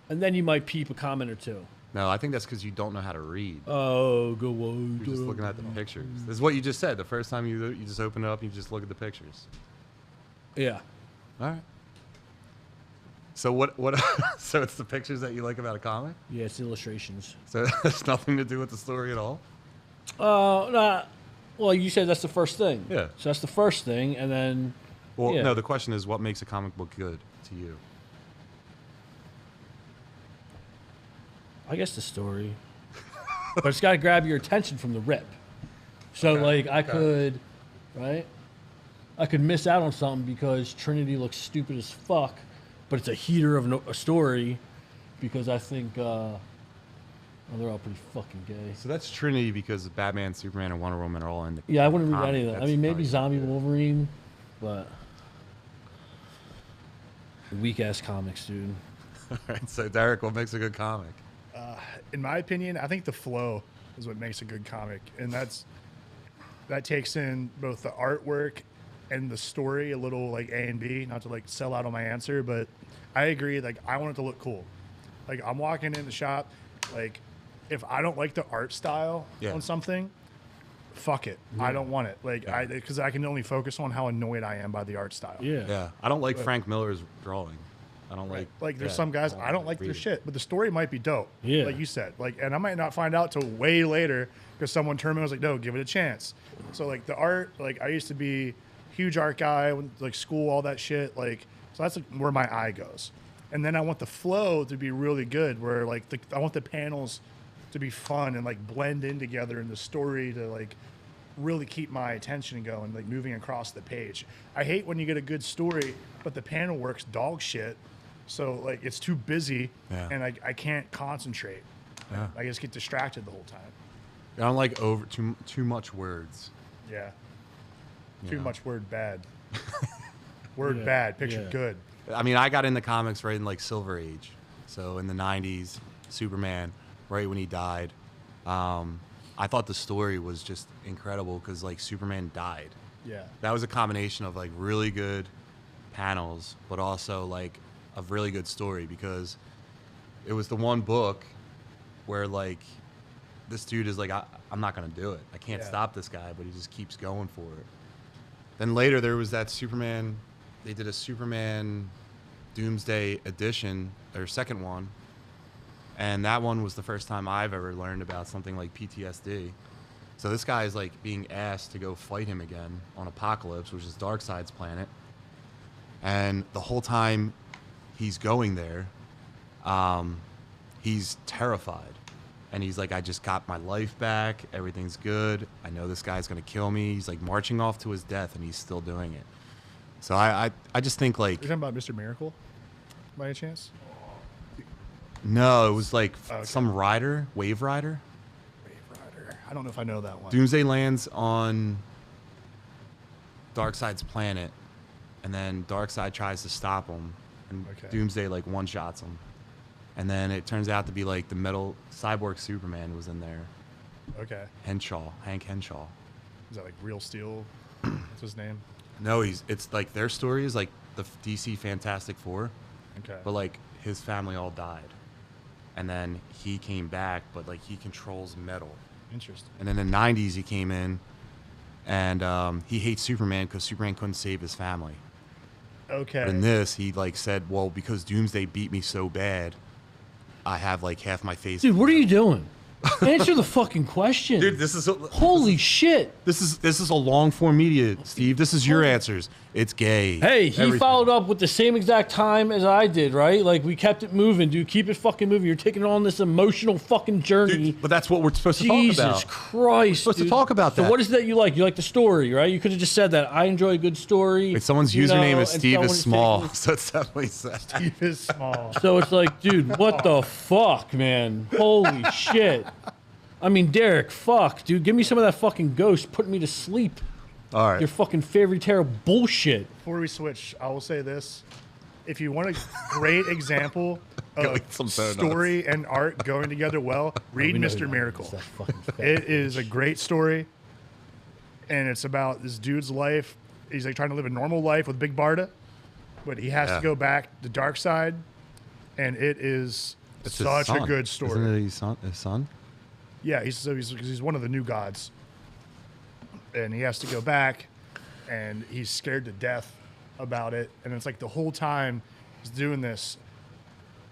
A: And then you might peep a comment or two.
C: No, I think that's because you don't know how to read.
A: Oh, go on.
C: You're just looking at the pictures. This is what you just said. The first time you just open it up, you just look at the pictures.
A: Yeah.
C: All right. So what? So it's the pictures that you like about a comic.
A: Yeah, it's illustrations.
C: So it has nothing to do with the story at all.
A: Nah. Well, you said that's the first thing.
C: Yeah.
A: So that's the first thing, and then.
C: Well,
A: yeah.
C: no. The question is, what makes a comic book good to you?
A: I guess the story. But it's got to grab your attention from the rip. So, I could, right? I could miss out on something because Trinity looks stupid as fuck, but it's a heater of a story because I think they're all pretty fucking gay.
C: So that's Trinity because Batman, Superman, and Wonder Woman are all in the.
A: Yeah, I wouldn't read
C: comic.
A: any of that. I
C: That's
A: mean, maybe
C: probably
A: Zombie
C: good.
A: Wolverine, but weak ass comics, dude.
C: All right, so Derek, what makes a good comic?
B: In my opinion, I think the flow is what makes a good comic, and that takes in both the artwork and the story a little like A and B. Not to like sell out on my answer, but I agree. Like I want it to look cool. Like I'm walking in the shop, like if I don't like the art style
C: Yeah.
B: on something, fuck it. I don't want it. Like because I can only focus on how annoyed I am by the art style.
C: Yeah. I don't like Frank Miller's drawing. I don't like
B: there's some guys I don't like their shit, but the story might be dope.
A: Yeah.
B: Like you said. Like, and I might not find out till way later because someone turned me and was like, no, give it a chance. So like the art, like I used to be huge art guy, like school, all that shit. Like, so that's like where my eye goes. And then I want the flow to be really good where like I want the panels to be fun and like blend in together and the story to like really keep my attention going, like moving across the page. I hate when you get a good story, but the panel work's dog shit. So like it's too busy and I can't concentrate.
C: Yeah.
B: I just get distracted the whole time.
C: I don't like too much words.
B: Yeah.
C: You
B: Too
C: know?
B: much word bad. Word bad, picture good.
C: I mean, I got into comics right in like Silver Age. So in the 90s, Superman, right when he died. I thought the story was just incredible because like Superman died.
B: Yeah.
C: That was a combination of like really good panels, but also like a really good story because it was the one book where like this dude is like, I'm not going to do it. I can't stop this guy, but he just keeps going for it. Then later there was that Superman, they did a Superman Doomsday edition, or second one. And that one was the first time I've ever learned about something like PTSD. So this guy is like being asked to go fight him again on Apocalypse, which is Darkseid's planet. And the whole time he's going there, he's terrified. And he's like, I just got my life back. Everything's good. I know this guy's going to kill me. He's like marching off to his death and he's still doing it. So I just think like...
B: You're talking about Mr. Miracle by any chance?
C: No, it was like some rider, Wave Rider.
B: Wave Rider. I don't know if I know that one.
C: Doomsday lands on Darkseid's planet, and then Darkseid tries to stop him, and Doomsday like one-shots him. And then it turns out to be like the metal cyborg Superman was in there.
B: Okay.
C: Hank Henshaw.
B: Is that like Real Steel? What's his name?
C: No, it's like their story is like the DC Fantastic Four.
B: Okay.
C: But like his family all died. And then he came back, but like he controls metal.
B: Interesting.
C: And then in the 90s he came in and he hates Superman because Superman couldn't save his family.
B: Okay.
C: But in this, he like said, well, because Doomsday beat me so bad, I have like half my face.
A: Dude, what are you doing? Answer the fucking question.
C: Dude, this is
A: holy shit.
C: This is a long form media, Steve. This is your answers. It's gay.
A: Hey, he followed up with the same exact time as I did, right? Like we kept it moving, dude. Keep it fucking moving. You're taking it on this emotional fucking journey.
C: Dude, but that's what we're supposed to
A: Jesus
C: talk about.
A: Christ.
C: We're supposed to talk about that.
A: So what is that you like? You like the story, right? You could have just said that. I enjoy a good story.
C: Wait, someone's username is Steve is small. So it's definitely sad.
B: Steve is small.
A: So it's like, dude, what the fuck, man? Holy shit. I mean, Derek, fuck, dude. Give me some of that fucking ghost. Put me to sleep.
C: All right.
A: Your fucking fairy tale bullshit.
B: Before we switch, I will say this. If you want a great example of story and art going together well, read Mr. Miracle. It is a great story, and it's about this dude's life. He's like trying to live a normal life with Big Barda, but he has to go back to Darkseid, and it is such a good story.
C: Isn't it his son?
B: Yeah, he's one of the new gods, and he has to go back, and he's scared to death about it. And it's like the whole time he's doing this,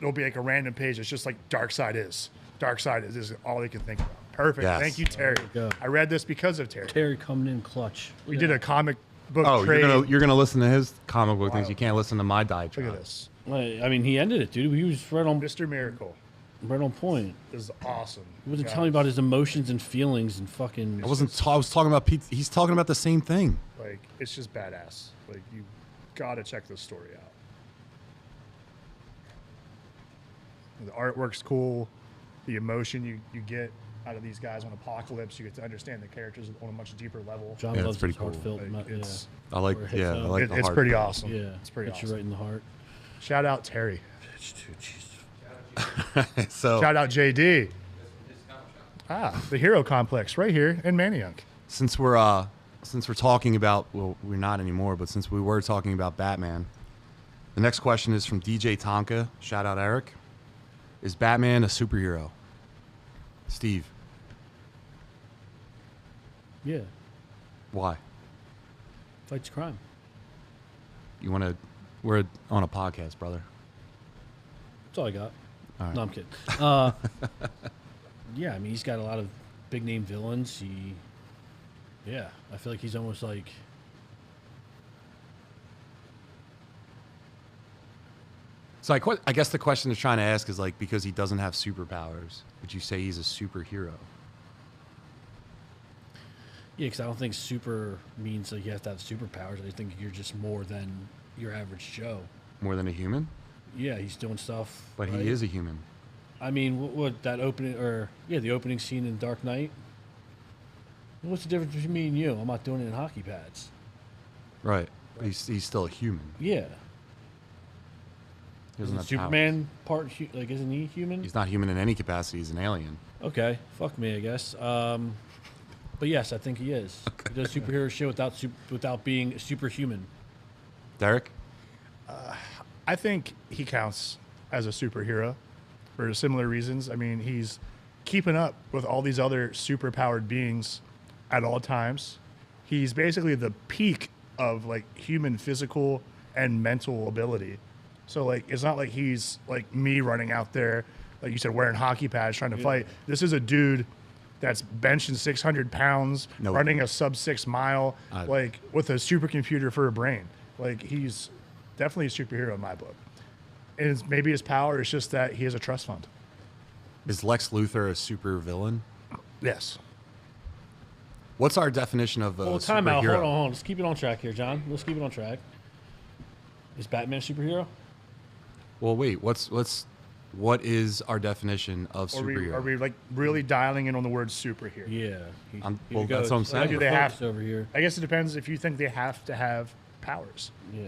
B: it'll be like a random page. It's just like Darkseid is this is all they can think about. Perfect.
C: Yes.
B: Thank you, Terry. I read this because of Terry.
A: Terry coming in clutch.
B: We did a comic book
C: Oh,
B: trade.
C: you're gonna listen to his comic book things. You can't listen to my diatribe.
B: Look at this.
A: I mean, he ended it, dude. He was right on point.
B: This is awesome.
A: He wasn't telling me about his emotions and feelings and fucking...
C: I was talking about Pete. He's talking about the same thing.
B: Like, it's just badass. Like, you gotta check this story out. The artwork's cool. The emotion you get out of these guys on Apocalypse, you get to understand the characters on a much deeper level.
A: John loves his heartfelt.
C: I like the heart.
B: It's pretty awesome.
A: Yeah,
B: it's pretty
A: hits
B: awesome.
A: you right in the heart.
B: Shout out Terry.
C: So
B: shout out JD. The Hero Complex right here in Manayunk.
C: Since we're talking about, well, we're not anymore, but since we were talking about Batman, the next question is from DJ Tonka. Shout out Eric. Is Batman a superhero? Steve.
A: Yeah,
C: Why?
A: fights crime.
C: You want to? We're on a podcast, brother.
A: That's all I got.
C: All right.
A: No, I'm kidding. Yeah, I mean, he's got a lot of big name villains. Yeah, I feel like he's almost like.
C: So I guess the question they're trying to ask is like, because he doesn't have superpowers, would you say he's a superhero?
A: Yeah, because I don't think super means like you have to have superpowers. I think you're just more than your average Joe.
C: More than a human?
A: Yeah, he's doing stuff.
C: But
A: right?
C: he is a human.
A: I mean, what that opening the opening scene in Dark Knight. What's the difference between me and you? I'm not doing it in hockey pads.
C: Right. But he's still a human.
A: Yeah.
C: He doesn't have
A: Superman part like isn't he human?
C: He's not human in any capacity. He's an alien.
A: Okay, fuck me, I guess. But yes, I think he is. Okay. He does superhero shit without being superhuman.
C: Derek?
B: I think he counts as a superhero for similar reasons. I mean, he's keeping up with all these other superpowered beings at all times. He's basically the peak of like human physical and mental ability. So like, it's not like he's like me running out there, like you said, wearing hockey pads trying to fight. This is a dude that's benching 600 pounds, running a sub-6 mile, like with a supercomputer for a brain. Like he's definitely a superhero in my book. And maybe his power is just that he has a trust fund.
C: Is Lex Luthor a super villain?
B: Yes.
C: What's our definition of a
A: Time
C: superhero?
A: out. Hold on. Let's keep it on track here, John. Let's keep it on track. Is Batman a superhero?
C: Well, wait. What is our definition of superhero?
B: Are we like really dialing in on the word superhero?
A: Yeah.
C: Well, that's what I'm saying.
B: Do they have
A: over here?
B: I guess it depends if you think they have to have powers.
A: Yeah.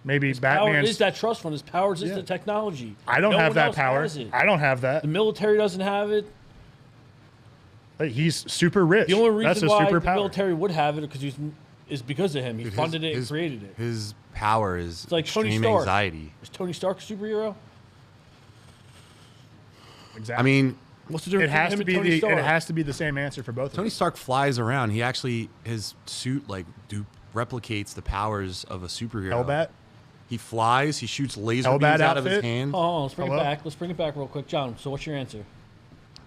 B: Maybe
A: Power
B: Batman
A: is that trust fund. His powers is the technology.
B: I don't
A: No
B: have
A: one
B: that
A: else
B: power.
A: has it.
B: I don't have that.
A: The military doesn't have it.
B: Like, he's super rich.
A: The only
B: That's
A: reason
B: a
A: why the
B: superpower.
A: military would have it is because of him. He
C: Dude,
A: funded it and created it.
C: His power is
A: It's like Tony
C: extreme
A: Stark.
C: anxiety.
A: Is Tony Stark a superhero?
B: Exactly.
C: I mean,
A: What's the difference
B: it has
A: between
B: to
A: him
B: be
A: and Tony Stark?
B: it has to be the same answer for both
C: Tony
B: of them.
C: Stark flies around. He actually, his suit like replicates the powers of a superhero.
B: Hellbat?
C: He flies. He shoots laser
B: Hellbat
C: beams out of his
B: outfit?
C: hand.
A: Oh, let's bring
B: Hello?
A: it back. Let's bring it back real quick, John. So, what's your answer?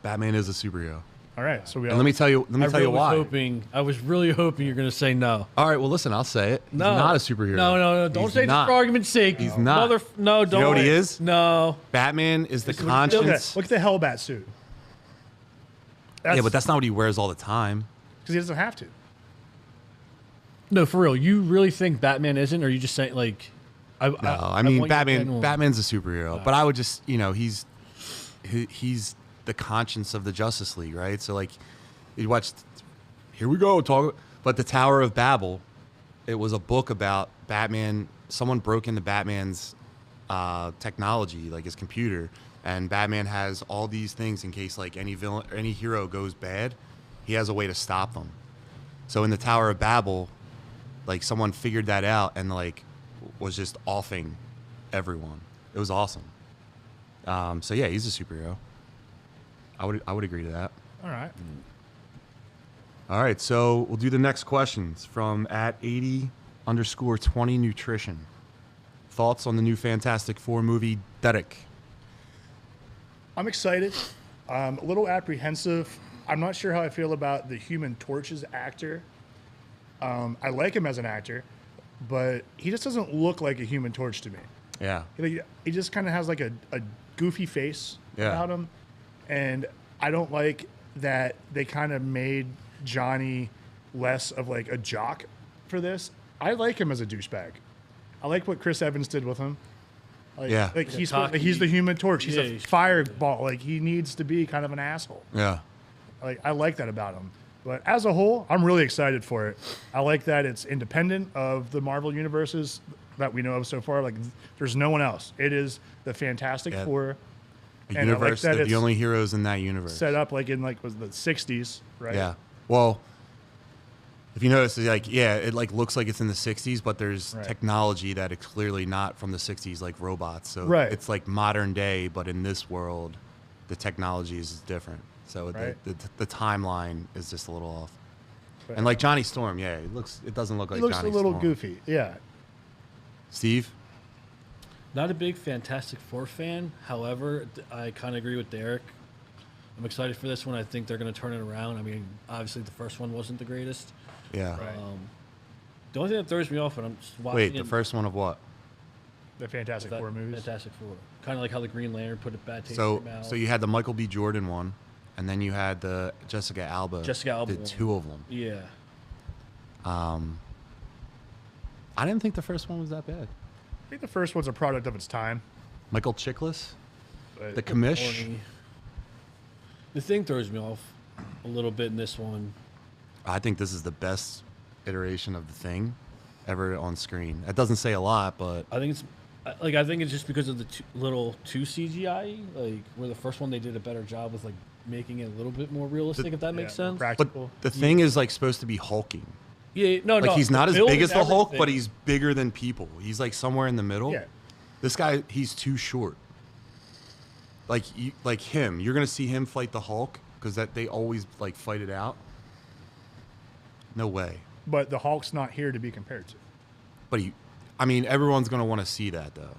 C: Batman is a superhero.
B: All right. So we
C: And let me tell you why.
A: I was really hoping you're going to say no.
C: All right, well, listen, I'll say it. He's
A: No,
C: not a superhero.
A: No. Don't
C: He's
A: say this
C: not.
A: for argument's sake.
C: He's not.
A: No, don't.
C: You know what he is?
A: No.
C: Batman is the
B: look
C: conscience.
B: at the Hellbat suit.
C: Yeah, but that's not what he wears all the time.
B: because he doesn't have to.
A: No, for real. You really think Batman isn't, or are you just saying like?
C: No, I mean
A: want you to
C: Batman.
A: general-
C: Batman's a superhero, but I would just, he's the conscience of the Justice League, right? So like, you watched. Here we go talk, but the Tower of Babel, it was a book about Batman. Someone broke into Batman's technology, like his computer, and Batman has all these things in case like any villain or any hero goes bad, he has a way to stop them. So in the Tower of Babel, like someone figured that out and like was just offing everyone. It was awesome. So yeah, he's a superhero. I would agree to that.
B: All right.
C: All right, so we'll do the next questions from @80_20 nutrition. Thoughts on the new Fantastic Four movie, Derek?
B: I'm excited. A little apprehensive. I'm not sure how I feel about the Human Torch's actor. I like him as an actor, but he just doesn't look like a Human Torch to me.
C: Yeah.
B: He just kind of has like a goofy face
C: Yeah.
B: about him. And I don't like that they kind of made Johnny less of like a jock for this. I like him as a douchebag. I like what Chris Evans did with him. Like,
C: Yeah.
B: like
A: Yeah,
B: he's
A: cocky.
B: the Human Torch. He's
A: Yeah,
B: a
A: he's-
B: fireball. Like he needs to be kind of an asshole.
C: Yeah.
B: Like I like that about him. But as a whole, I'm really excited for it. I like that it's independent of the Marvel universes that we know of so far. Like there's no one else. It is the Fantastic
C: Yeah.
B: Four.
C: The
B: And I like
C: universe,
B: that
C: they're the
B: it's
C: only heroes in that universe.
B: set up like in like was the 60s, right?
C: Yeah. Well, if you notice, it like looks like it's in the 60s, but there's
B: Right.
C: technology that is clearly not from the 60s, like robots. So
B: Right.
C: it's like modern day, but in this world, the technology is different. So
B: Right.
C: the timeline is just a little off.
B: But
C: And like Johnny Storm, yeah, it doesn't look like
B: he looks
C: Johnny
B: a little
C: Storm.
B: goofy. Yeah.
C: Steve?
A: Not a big Fantastic Four fan. However, I kind of agree with Derek. I'm excited for this one. I think they're going to turn it around. I mean, obviously the first one wasn't the greatest.
C: Yeah.
B: Right.
A: The only thing that throws me off when I'm just watching
C: Wait,
A: it,
C: the first one of what?
B: The Fantastic Four movies.
A: Fantastic Four. Kind of like how the Green Lantern put a bad taste in
C: So
A: your mouth.
C: so you had the Michael B. Jordan one, and then you had the Jessica Alba.
A: Jessica Alba
C: Did
A: one.
C: two of them.
A: Yeah.
C: I didn't think the first one was that bad.
B: I think the first one's a product of its time.
C: Michael Chiklis,
B: But
C: the commish.
A: Corny. The thing throws me off a little bit in this one.
C: I think this is the best iteration of the Thing ever on screen. That doesn't say a lot, but
A: I think it's just because of the too CGI, like where the first one they did a better job with like making it a little bit more realistic, if that makes
B: more
A: sense.
B: practical.
C: but the Thing is like supposed to be hulking.
A: Yeah, no,
C: Like he's not as
A: build
C: big as
A: and
C: the Hulk,
A: everything.
C: but he's bigger than people. He's like somewhere in the middle.
B: Yeah.
C: This guy, he's too short. Like him, you're gonna see him fight the Hulk because that they always like fight it out. No way.
B: But the Hulk's not here to be compared to.
C: But I mean, everyone's gonna want to see that though.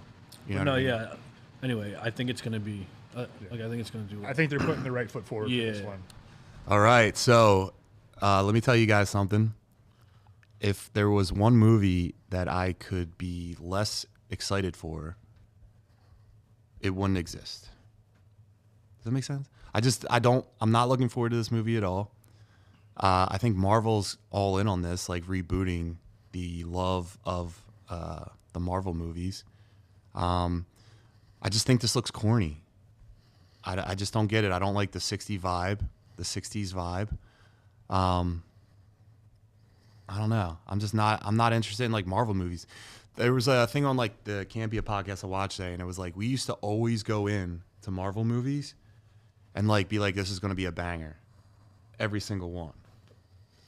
C: You know?
A: No,
C: what I mean?
A: yeah. Anyway, I think it's gonna be I think it's gonna do.
B: I think they're putting the right foot forward for this
A: Yeah.
B: one.
C: All right, so let me tell you guys something. If there was one movie that I could be less excited for, it wouldn't exist. Does that make sense? I'm not looking forward to this movie at all. I think Marvel's all in on this, like rebooting the love of the Marvel movies. I just think this looks corny. I just don't get it. I don't like the 60s vibe. I don't know. I'm not interested in like Marvel movies. There was a thing on like the Can't Be a Podcast I watched today, and it was like we used to always go in to Marvel movies and like be like, this is going to be a banger, every single one.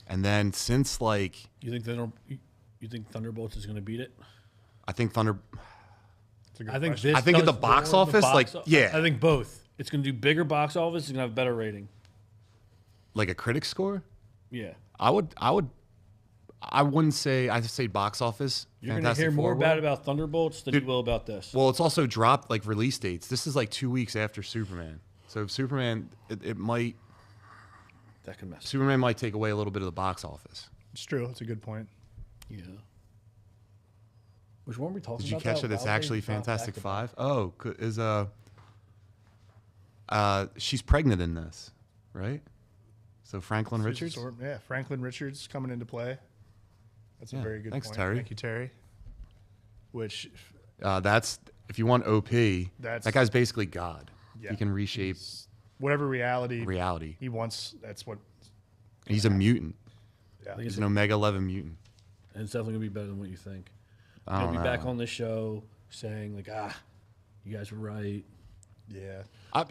C: And then since like
A: You think Thunderbolts is gonna beat it?
C: I think Thunder,
B: It's a good
A: I think
B: question.
A: this.
C: I think at
A: does
C: the box
A: more in the
C: office, like, yeah.
A: I think both. It's gonna do bigger box office. It's gonna have a better rating.
C: like a critic score,
A: Yeah.
C: I wouldn't say. I'd say box office.
A: You're gonna
C: Fantastic
A: hear more
C: Four
A: bad
C: will.
A: about Thunderbolts than
C: Dude.
A: you will about this.
C: Well, it's also dropped like release dates. This is like 2 weeks after Superman. So if Superman,
A: That could mess.
C: Superman might take away a little bit of the box office.
B: It's true. It's a good point.
A: Yeah. Which one were we talking
C: Did you
A: about?
C: catch that it's actually Fantastic Five? Oh, she's pregnant in this, right? So Franklin Richards.
B: Yeah, Franklin Richards coming into play. That's a
C: Yeah,
B: very good
C: thanks,
B: point.
C: Terry.
B: Thank you, Terry. Which,
C: That's if you want OP.
B: That's-
C: That guy's basically God.
B: Yeah.
C: He can reshape
B: whatever reality
C: reality.
B: he wants, that's what.
C: He's a mutant.
B: Yeah.
C: He's an Omega 11 mutant.
A: And it's definitely gonna be better than what you think.
C: I
A: He'll
C: don't
A: be
C: know.
A: back on this show saying like, you guys were right.
B: Yeah.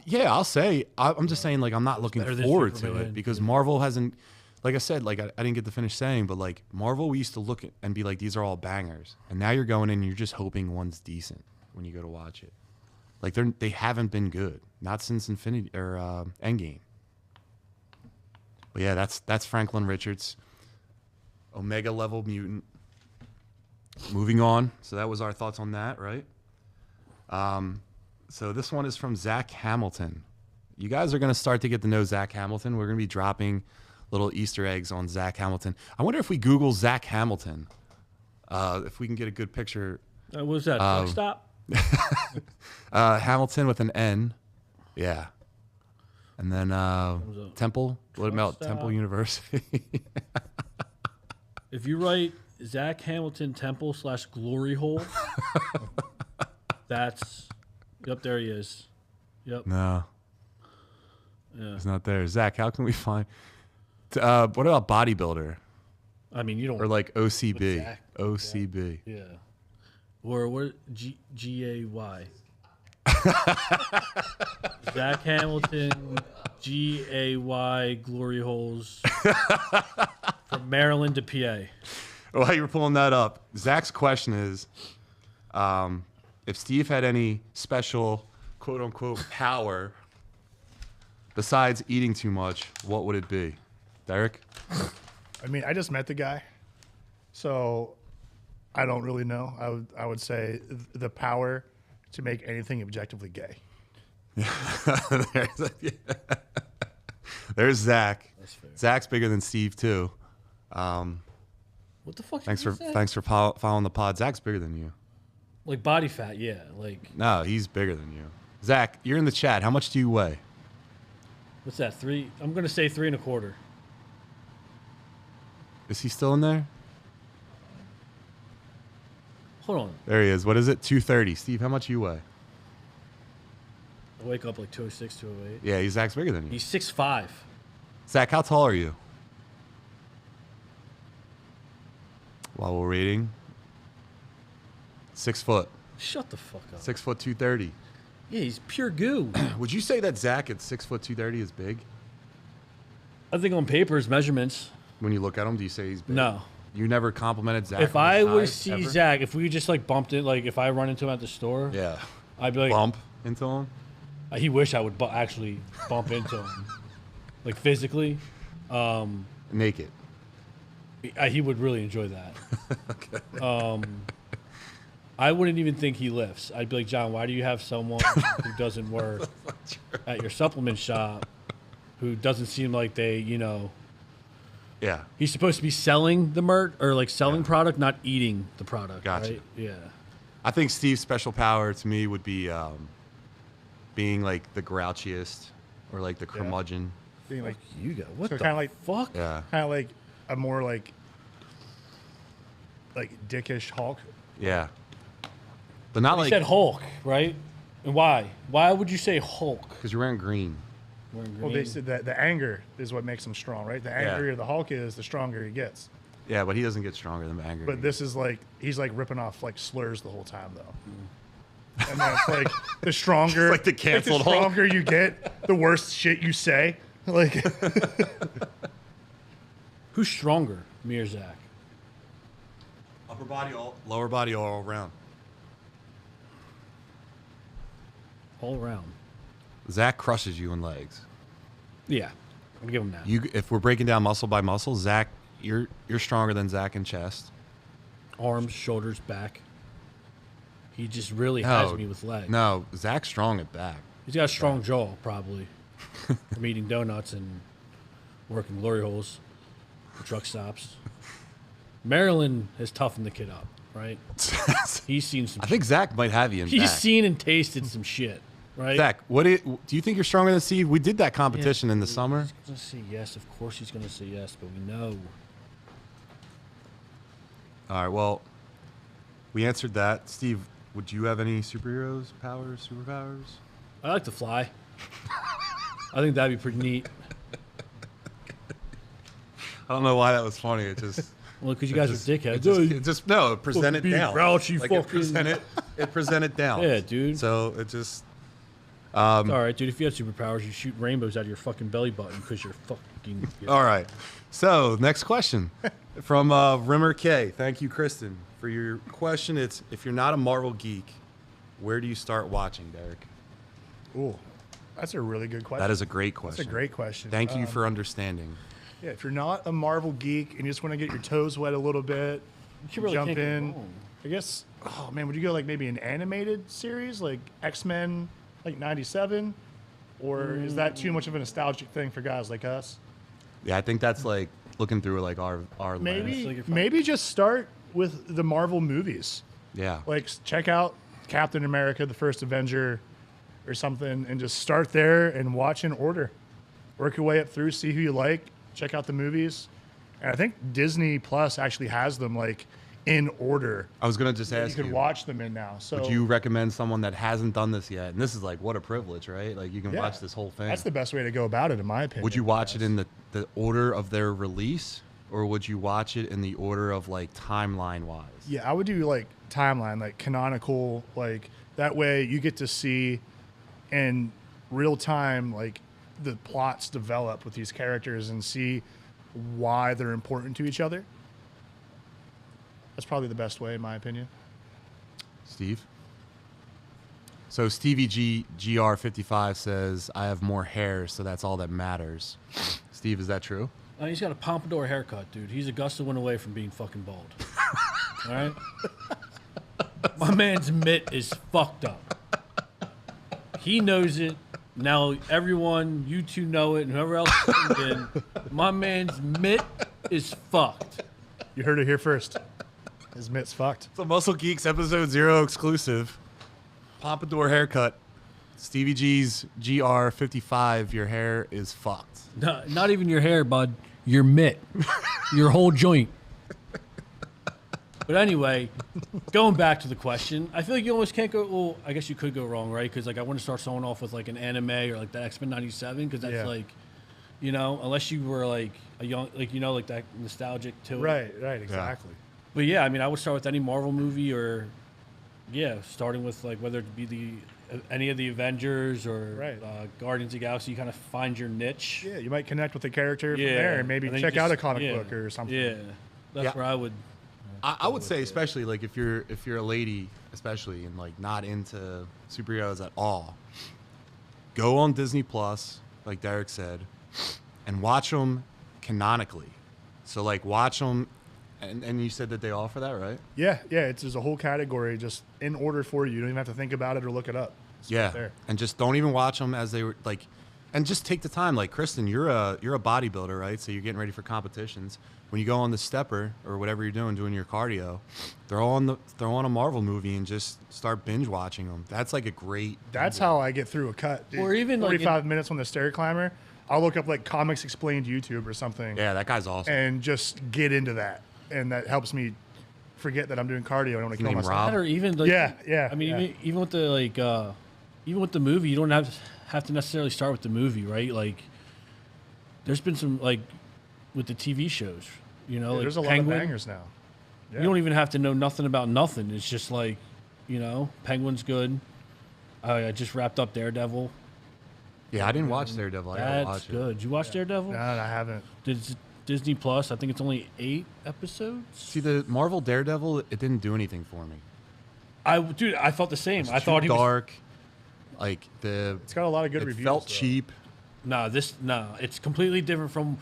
C: Yeah, I'll say. I'm just saying, like, I'm not looking
A: better than
C: forward to
A: Superman.
C: it because Marvel hasn't, like I said, like, I didn't get to finish saying, but, like, Marvel, we used to look at and be like, these are all bangers. And now you're going in and you're just hoping one's decent when you go to watch it. Like, they haven't been good. Not since Infinity or Endgame. But yeah, that's Franklin Richards, Omega level mutant. Moving on. So that was our thoughts on that, right? So this one is from Zach Hamilton. You guys are going to start to get to know Zach Hamilton. We're going to be dropping little Easter eggs on Zach Hamilton. I wonder if we Google Zach Hamilton, if we can get a good picture.
A: What was that? Truck stop?
C: Hamilton with an N. Yeah. And then Temple. What about
A: stop.
C: Temple University?
A: If you write Zach Hamilton Temple / Glory Hole, that's. Yep, there he is. Yep.
C: No.
A: Yeah.
C: He's not there. Zach, how can we find... what about bodybuilder?
A: I mean, you don't.
C: Or like OCB?
A: Zach?
C: OCB.
A: Yeah. Or what? GAY. Zach Hamilton, GAY, Glory Holes. From Maryland to PA.
C: While you were pulling that up, Zach's question is, if Steve had any special quote-unquote power, besides eating too much, what would it be? Derek?
B: I mean, I just met the guy, so I don't really know. I would say the power to make anything objectively gay.
C: There's Zach.
A: That's fair.
C: Zach's bigger than Steve too.
A: What the fuck?
C: Thanks
A: did
C: for
A: you say?
C: thanks for following the pod. Zach's bigger than you.
A: Like body fat, yeah. Like
C: No, he's bigger than you. Zach, you're in the chat. How much do you weigh?
A: what's that? 3? I'm gonna say 3 1/4.
C: Is he still in there?
A: Hold on.
C: There he is. What is it? 230. Steve, how much you weigh?
A: I wake up like 206, 208.
C: Yeah, Zach's bigger than you.
A: He's 6'5".
C: Zach, how tall are you? While we're waiting. 6 foot.
A: Shut the fuck up.
C: 6 foot 230.
A: Yeah, he's pure goo.
C: Would you say that Zach at 6 foot 230 is big?
A: I think on paper, his measurements.
C: When you look at him, do you say he's big?
A: No.
C: You never complimented Zach.
A: If
C: on
A: I
C: his
A: would
C: size,
A: see
C: ever?
A: Zach, if we just like bumped it, like if I run into him at the store,
C: Yeah.
A: I'd be like,
C: Bump into him?
A: he wish I would actually bump into him, like physically.
C: Naked.
A: He would really enjoy that. I wouldn't even think he lifts. I'd be like, John, why do you have someone who doesn't work at your supplement shop, who doesn't seem like they,
C: Yeah.
A: he's supposed to be selling the merch or like selling product, not eating the product.
C: Gotcha.
A: Right? Yeah.
C: I think Steve's special power to me would be being like the grouchiest or like the curmudgeon.
B: Being like,
A: You got what
B: So
A: the
B: kinda like-
A: fuck?
C: Yeah.
B: kind of like a more like dickish Hulk.
C: Yeah. But not
A: You
C: like
A: said Hulk, right? And why? Why would you say Hulk?
C: because you're wearing green.
A: Wearing
B: Well,
A: green?
B: they said that the anger is what makes him strong, right? The angrier the Hulk is, the stronger he gets.
C: Yeah, but he doesn't get stronger than angry.
B: But this is like he's like ripping off like slurs the whole time though. And then it's like the stronger,
C: It's like the canceled Hulk.
B: stronger you get, the worse shit you say. Like
A: Who's stronger, me or Zach?
C: upper body, lower body, all around.
A: All around.
C: Zach crushes you in legs.
A: Yeah, I'll give him that.
C: If we're breaking down muscle by muscle, Zach, you're stronger than Zach in chest.
A: Arms, shoulders, back. He just really has me with legs.
C: No, Zach's strong at back.
A: He's got a strong jaw, probably, from eating donuts and working glory holes, truck stops. Maryland has toughened the kid up, right? He's seen some.
C: I think Zach might have you in
A: He's
C: back.
A: seen and tasted some shit, right?
C: Zach, do you think you're stronger than Steve? We did that competition in the summer.
A: He's gonna say yes. Of course, he's gonna say yes, but we know.
C: All right, well, we answered that. Steve, would you have any superpowers?
A: I like to fly. I think that'd be pretty neat.
C: I don't know why that was funny. It just
A: Well, because you guys are dickheads.
C: present it
A: Be
C: down.
A: grouchy
C: Like
A: fucking-
C: it present down.
A: Yeah, dude.
C: So it just
A: All right, dude. If you had superpowers, you shoot rainbows out of your fucking belly button because you're fucking.
C: all right. So next question from Rimmer K. Thank you, Kristen, for your question. It's if you're not a Marvel geek, where do you start watching, Derek?
B: ooh, that's a really good question.
C: That is a great question.
B: That's a great question.
C: Thank you for understanding.
B: Yeah, if you're not a Marvel geek and you just want to get your toes wet a little bit,
A: You really
B: jump
A: can't go
B: in.
A: wrong.
B: I guess. Oh man, would you go like maybe an animated series like X-Men, like '97, or is that too much of a nostalgic thing for guys like us?
C: Yeah, I think that's like looking through like our lens.
B: Maybe
A: like you're fine.
B: maybe just start with the Marvel movies.
C: Yeah.
B: Like check out Captain America, the First Avenger, or something, and just start there and watch in order. Work your way up through, see who you like, check out the movies, and I think Disney Plus actually has them like in order.
C: I was gonna just
B: You
C: ask
B: can
C: you.
B: watch them in now. So
C: Would you recommend someone that hasn't done this yet? And this is like what a privilege, right? Like you can
B: yeah,
C: watch this whole thing.
B: That's the best way to go about it, in my opinion.
C: Would you watch it in the order of their release, or would you watch it in the order of like timeline wise?
B: Yeah, I would do like timeline, like canonical, like that way you get to see in real time like the plots develop with these characters and see why they're important to each other. That's probably the best way, in my opinion.
C: Steve? So Stevie GR55 says, I have more hair, so that's all that matters. Steve, is that true?
A: He's got a pompadour haircut, dude. He's a gust of wind away from being fucking bald. All right? My man's mitt is fucked up. He knows it. Now everyone, you two know it, and whoever else tuned in, my man's mitt is fucked.
B: You heard it here first. His mitt's fucked.
C: So Muscle Geeks episode 0 exclusive. Pompadour haircut. Stevie G's GR55, your hair is fucked.
A: Not even your hair, bud. Your mitt. Your whole joint. But anyway, going back to the question, I feel like you almost can't go. Well, I guess you could go wrong, right? Because like I want to start someone off with like an anime or like the X-Men '97, because that's like, you know, unless you were like a young, like you know, like that nostalgic to it.
B: Right, exactly.
A: But yeah, I mean, I would start with any Marvel movie or, starting with like whether it be any of the Avengers or Guardians of the Galaxy. You kind of find your niche.
B: Yeah, you might connect with the character from there and maybe check out a comic book or something.
A: Yeah, that's where I would.
C: I would say, especially like if you're a lady, especially and like not into superheroes at all, go on Disney Plus, like Derek said, and watch them canonically. So like watch them, and you said that they offer that, right?
B: Yeah, there's a whole category just in order for you. You don't even have to think about it or look it up. It's right there.
C: And just don't even watch them as they were like, and just take the time. Like Kristen, you're a bodybuilder, right? So you're getting ready for competitions. When you go on the stepper or whatever you're doing your cardio, throw on a Marvel movie and just start binge watching them. That's like a great.
B: That's how I get through a cut. Dude.
A: Or even
B: 45 minutes on the stair climber. I'll look up like Comics Explained YouTube or something.
C: Yeah, that guy's awesome.
B: And just get into that, and that helps me forget that I'm doing cardio. I don't want to kill myself.
C: Rob?
A: Or even like,
B: yeah.
A: I mean, even with the like, even with the movie, you don't have to necessarily start with the movie, right? Like, there's been some like with the TV shows, you know, like
B: there's a
A: Penguin.
B: lot of bangers now. Yeah.
A: You don't even have to know nothing about nothing. It's just like, you know, Penguin's good. I just wrapped up Daredevil.
C: Yeah, I didn't watch Daredevil. I gotta watch
A: That's good.
C: it.
A: Did you watch Daredevil?
B: No, I haven't.
A: Disney Plus. I think it's only 8 episodes.
C: See, the Marvel Daredevil, it didn't do anything for me.
A: I felt the same. I thought
C: Too
A: he was
C: dark. Like
B: It's got a lot of good
C: it
B: reviews.
C: felt
B: though.
C: cheap.
A: It's completely different from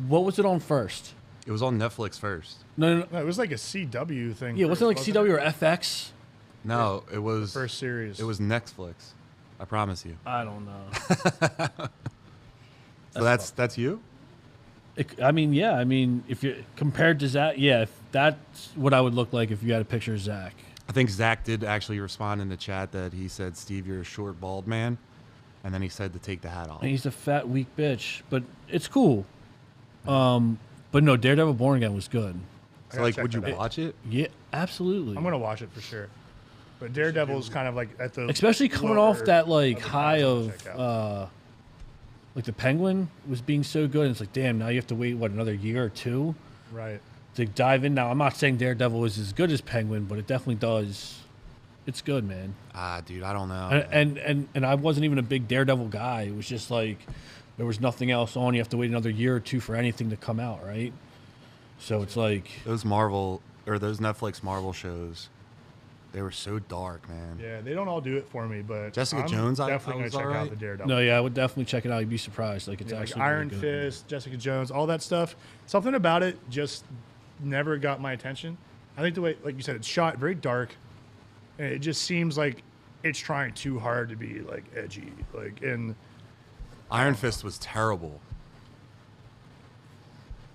A: what was it on first?
C: It was on Netflix first.
A: No.
B: No, it was like a CW thing.
A: Yeah, wasn't it like
B: first,
A: CW or FX?
C: No, it was
B: first series.
C: It was Netflix. I promise you.
A: I don't know.
C: So that's you?
A: I mean, if you compared to Zach, if that's what I would look like if you had a picture of Zach.
C: I think Zach did actually respond in the chat that he said, Steve, you're a short, bald man. And then he said to take the hat off.
A: And he's a fat, weak bitch, but it's cool. But no, Daredevil Born Again was good.
C: So, like, would you watch it?
A: Yeah, absolutely.
B: I'm gonna watch it for sure. But Daredevil's kind of like at the
A: especially coming
B: lower
A: off that like high
B: guys
A: of
B: to check out.
A: like the Penguin was being so good. And it's like, damn, now you have to wait another year or two
B: right.
A: to dive in. Now I'm not saying Daredevil is as good as Penguin, but it definitely does. It's good, man.
C: Dude, I don't know.
A: And I wasn't even a big Daredevil guy. It was just like there was nothing else on. You have to wait another year or two for anything to come out, right? So it's like
C: those Netflix Marvel shows, they were so dark, man.
B: Yeah, they don't all do it for me, but
C: Jessica
B: I'm
C: Jones,
B: definitely
C: was
B: gonna check
C: alright.
B: out the Daredevil.
A: no, yeah, I would definitely check it out. You'd be surprised. Like it's
B: Yeah,
A: actually
B: like Iron
A: really good.
B: Fist, Jessica Jones, all that stuff. Something about it just never got my attention. I think the way, like you said, it's shot very dark, and it just seems like it's trying too hard to be like edgy. Like, and
C: Iron Fist was terrible.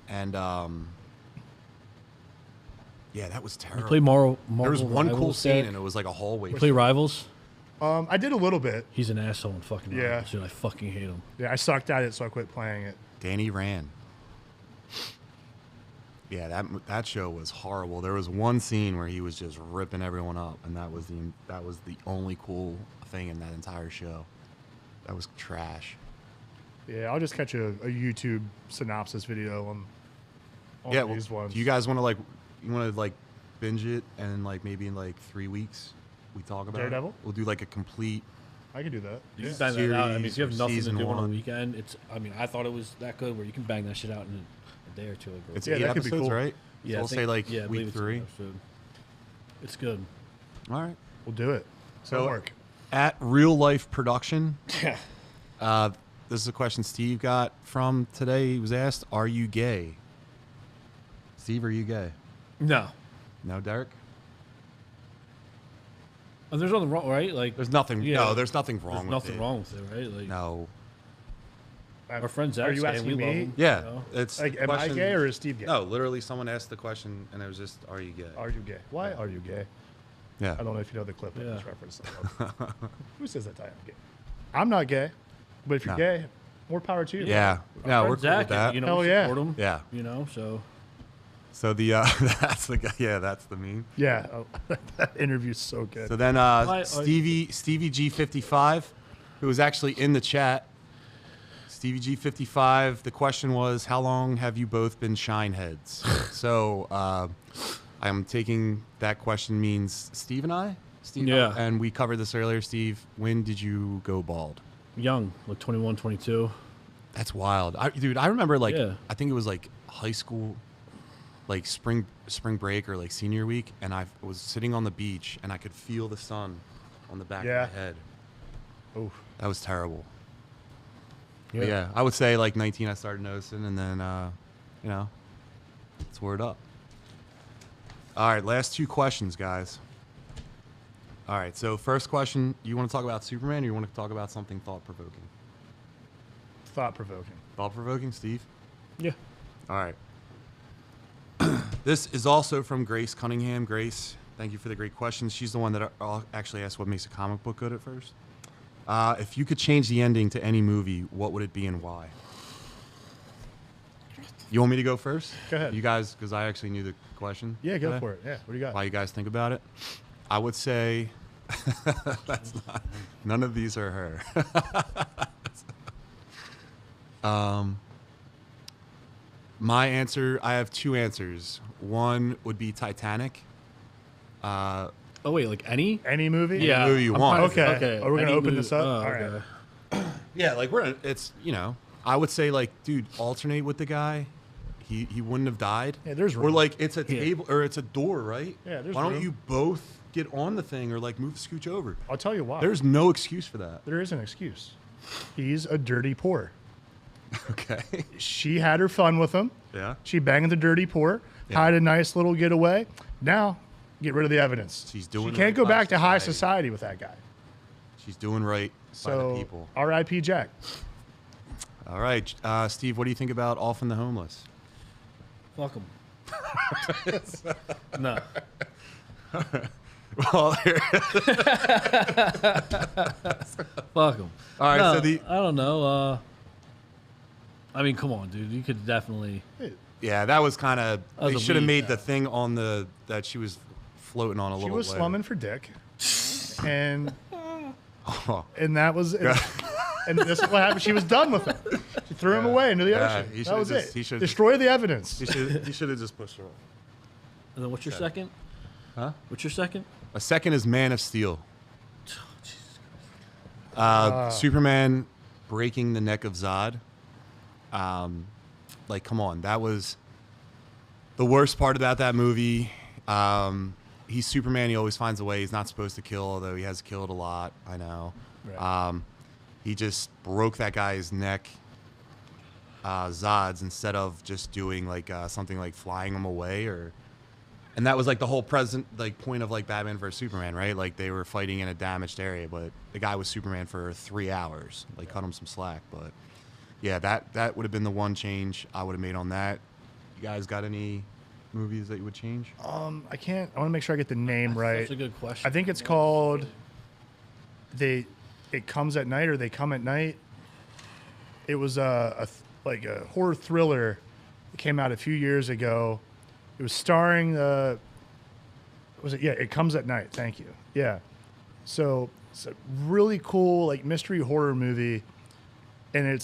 C: And yeah, that was terrible.
A: Play Marvel.
C: There was one cool
A: Rivals,
C: scene,
A: Zach?
C: and it was like a hallway.
A: Play Rivals.
B: I did a little bit.
A: He's an asshole in fucking
B: Yeah.
A: Rivals, dude. I fucking hate him.
B: Yeah, I sucked at it, so I quit playing it.
C: Danny Rand. Yeah, that show was horrible. There was one scene where he was just ripping everyone up, and that was the only cool thing in that entire show. That was trash.
B: Yeah, I'll just catch a YouTube synopsis video on
C: Yeah,
B: these ones.
C: do you guys want to binge it and like maybe in like 3 weeks we talk about
B: Daredevil?
C: it? We'll do like a complete.
B: I can do that.
A: You
B: Yeah.
A: can bang that out. I mean, if you have
C: Series or
A: nothing to
C: season
A: do on a
C: one.
A: weekend, it's. I mean, I thought it was that good where you can bang that shit out in a day or two. Like,
C: It's
B: Yeah,
C: 8
B: that could be
C: episodes,
B: cool.
C: right?
A: yeah,
C: So
A: I
C: we'll
A: think-
C: say like
A: I believe
C: week
A: it's
C: 3.
A: an episode. It's good.
C: All right.
B: We'll do it.
C: So-
B: Homework.
C: At Real Life Production.
A: Yeah.
C: This is a question Steve got from today. He was asked, "Are you gay?" Steve, are you gay?
A: No.
C: No, Derek.
A: Oh, there's nothing wrong, right? Like,
C: There's nothing.
A: Yeah.
C: No, there's nothing wrong
A: there's
C: with
A: nothing
C: it.
A: wrong with it, right? Like,
C: No.
A: our friend
B: Are
A: Zach's
B: you
A: gay,
B: asking
A: we love
B: me?
A: him.
C: Yeah,
A: You know?
C: it's
B: Like, am I
C: question-
B: gay or is Steve gay?
C: No, literally, someone asked the question, and it was just, "Are you gay?"
B: Are you gay? Why are you gay?
C: Yeah.
B: I don't know if you know the clip of
A: Yeah.
B: this reference. Who says that I'm gay? I'm not gay, but if you're
C: No.
B: gay, more power to you.
C: Yeah. No,
A: Our
C: we're
A: friend
C: cool with
A: Zach,
C: that.
A: You know,
B: Hell
A: we
B: yeah.
A: support him.
C: Yeah.
A: You know, so
C: So the that's the guy. Yeah, that's the meme.
B: Yeah. Oh, that interview's so good.
C: So then
A: Why are
C: Stevie G55, who was actually in the chat. Stevie G55. The question was, "How long have you both been shine heads?" So I'm taking that question means Steve and I. Steve
A: Yeah.
C: And we covered this earlier. Steve, when did you go bald?
A: young, like 21, 22.
C: That's wild, dude. I remember like
A: Yeah.
C: I think it was like high school, like spring break or like senior week, and I was sitting on the beach and I could feel the sun on the back
B: Yeah.
C: of my head.
B: Oof.
C: That was terrible. But yeah, I would say like 19 I started noticing, and then you know, it's word up. All right, last two questions, guys. All right, so first question, you want to talk about Superman or you want to talk about something thought-provoking?
B: Thought-provoking.
C: Thought-provoking, Steve?
A: Yeah.
C: All right. This is also from Grace Cunningham. Grace, thank you for the great questions. She's the one that actually asked what makes a comic book good at first. If you could change the ending to any movie, what would it be and why? You want me to go first?
B: Go ahead.
C: You guys, because I actually knew the question.
B: Yeah, go
C: today.
B: for it. Yeah. What do you got?
C: While you guys think about it, I would say that's not. None of these are her. My answer. I have two answers. One would be Titanic.
A: Oh wait, like any?
B: Any movie?
A: Yeah.
C: movie you
A: I'm
C: want.
A: trying to-
B: Okay. Are we gonna
A: any
B: open
A: movie-
B: this up?
A: Oh,
B: All right.
A: okay.
C: Yeah, like it's I would say like, dude, alternate with the guy. He wouldn't have died.
B: Yeah, there's
C: Or
B: room.
C: like it's a
A: Yeah.
C: table or it's a door, right?
B: Yeah, there's
C: Why don't
B: room.
C: you both get on the thing or like move scooch over?
B: I'll tell you why.
C: There's no excuse for that.
B: There is an excuse. He's a dirty poor.
C: Okay.
B: She had her fun with him.
C: Yeah.
B: She banged the dirty poor.
C: Yeah.
B: Had a nice little getaway. Now, get rid of the evidence.
C: She's doing
B: She
C: right
B: can't go
C: by
B: back to high
C: society.
B: society with that guy.
C: She's doing right by the
B: So,
C: people.
B: R.I.P. Jack.
C: All right, Steve, what do you think about Off and the Homeless?
A: Fuck him. No.
C: Well,
A: Fuck him.
C: All right,
A: No,
C: so the-
A: I don't know. I mean, come on, dude. You could definitely.
C: yeah, that was kind of.
A: That was
C: They
A: a
C: should have
A: lead,
C: made
A: yeah.
C: the thing on the that she was floating on a
B: She
C: little.
B: was
C: later.
B: slumming for dick. And
C: Oh,
B: that was it. And this is what happened. She was done with him. She threw him away into the
C: Yeah,
B: ocean.
C: he
B: That
C: should've
B: was
C: just-
B: it.
C: he should've
B: Destroy the evidence.
C: he should have just pushed her off.
A: And then what's your second?
C: Huh?
A: What's your second?
C: A second is Man of Steel. Superman breaking the neck of Zod. Like, come on, that was the worst part about that movie. He's Superman. He always finds a way. He's not supposed to kill, although he has killed a lot. I know.
B: Right.
C: He just broke that guy's neck, Zod's, instead of just doing like something like flying him away and that was like the whole point of like Batman versus Superman, right? Like they were fighting in a damaged area, but the guy was Superman for 3 hours. Like cut him some slack, but yeah, that would have been the one change I would have made on that. You guys got any movies that you would change?
B: I can't. I want to make sure I get the name right.
A: That's a good question.
B: I think it's called It Comes at Night or They Come at Night. It was like a horror thriller. It came out a few years ago. It was starring was it? Yeah, It Comes at Night. Thank you. Yeah. So it's a really cool like mystery horror movie, and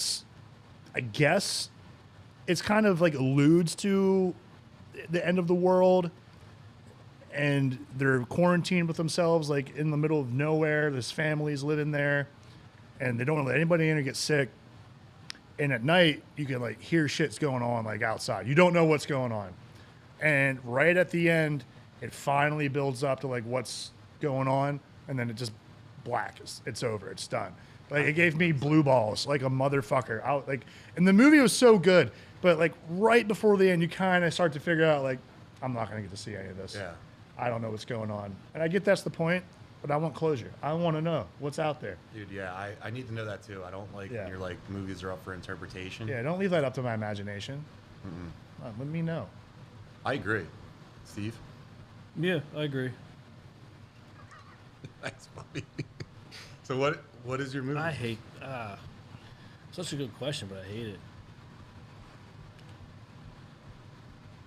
B: I guess it's kind of like alludes to the end of the world, and they're quarantined with themselves like in the middle of nowhere. This family's living there, and they don't want to let anybody in or get sick. And at night you can like hear shit's going on like outside. You don't know what's going on. And right at the end, it finally builds up to like what's going on, and then it just black. It's over. It's done. Like it gave me blue balls, like a motherfucker. And the movie was so good, but like right before the end, you kind of start to figure out like, I'm not gonna get to see any of this.
C: Yeah.
B: I don't know what's going on, and I get that's the point, but I want closure. I want to know what's out there.
C: Dude, yeah, I need to know that too. I don't like
B: Yeah.
C: when you're like movies are up for interpretation.
B: Yeah, don't leave that up to my imagination. Let me know.
C: I agree. Steve?
A: Yeah, I agree.
C: That's funny. So what is your movie?
A: I hate. Such a good question, but I hate it.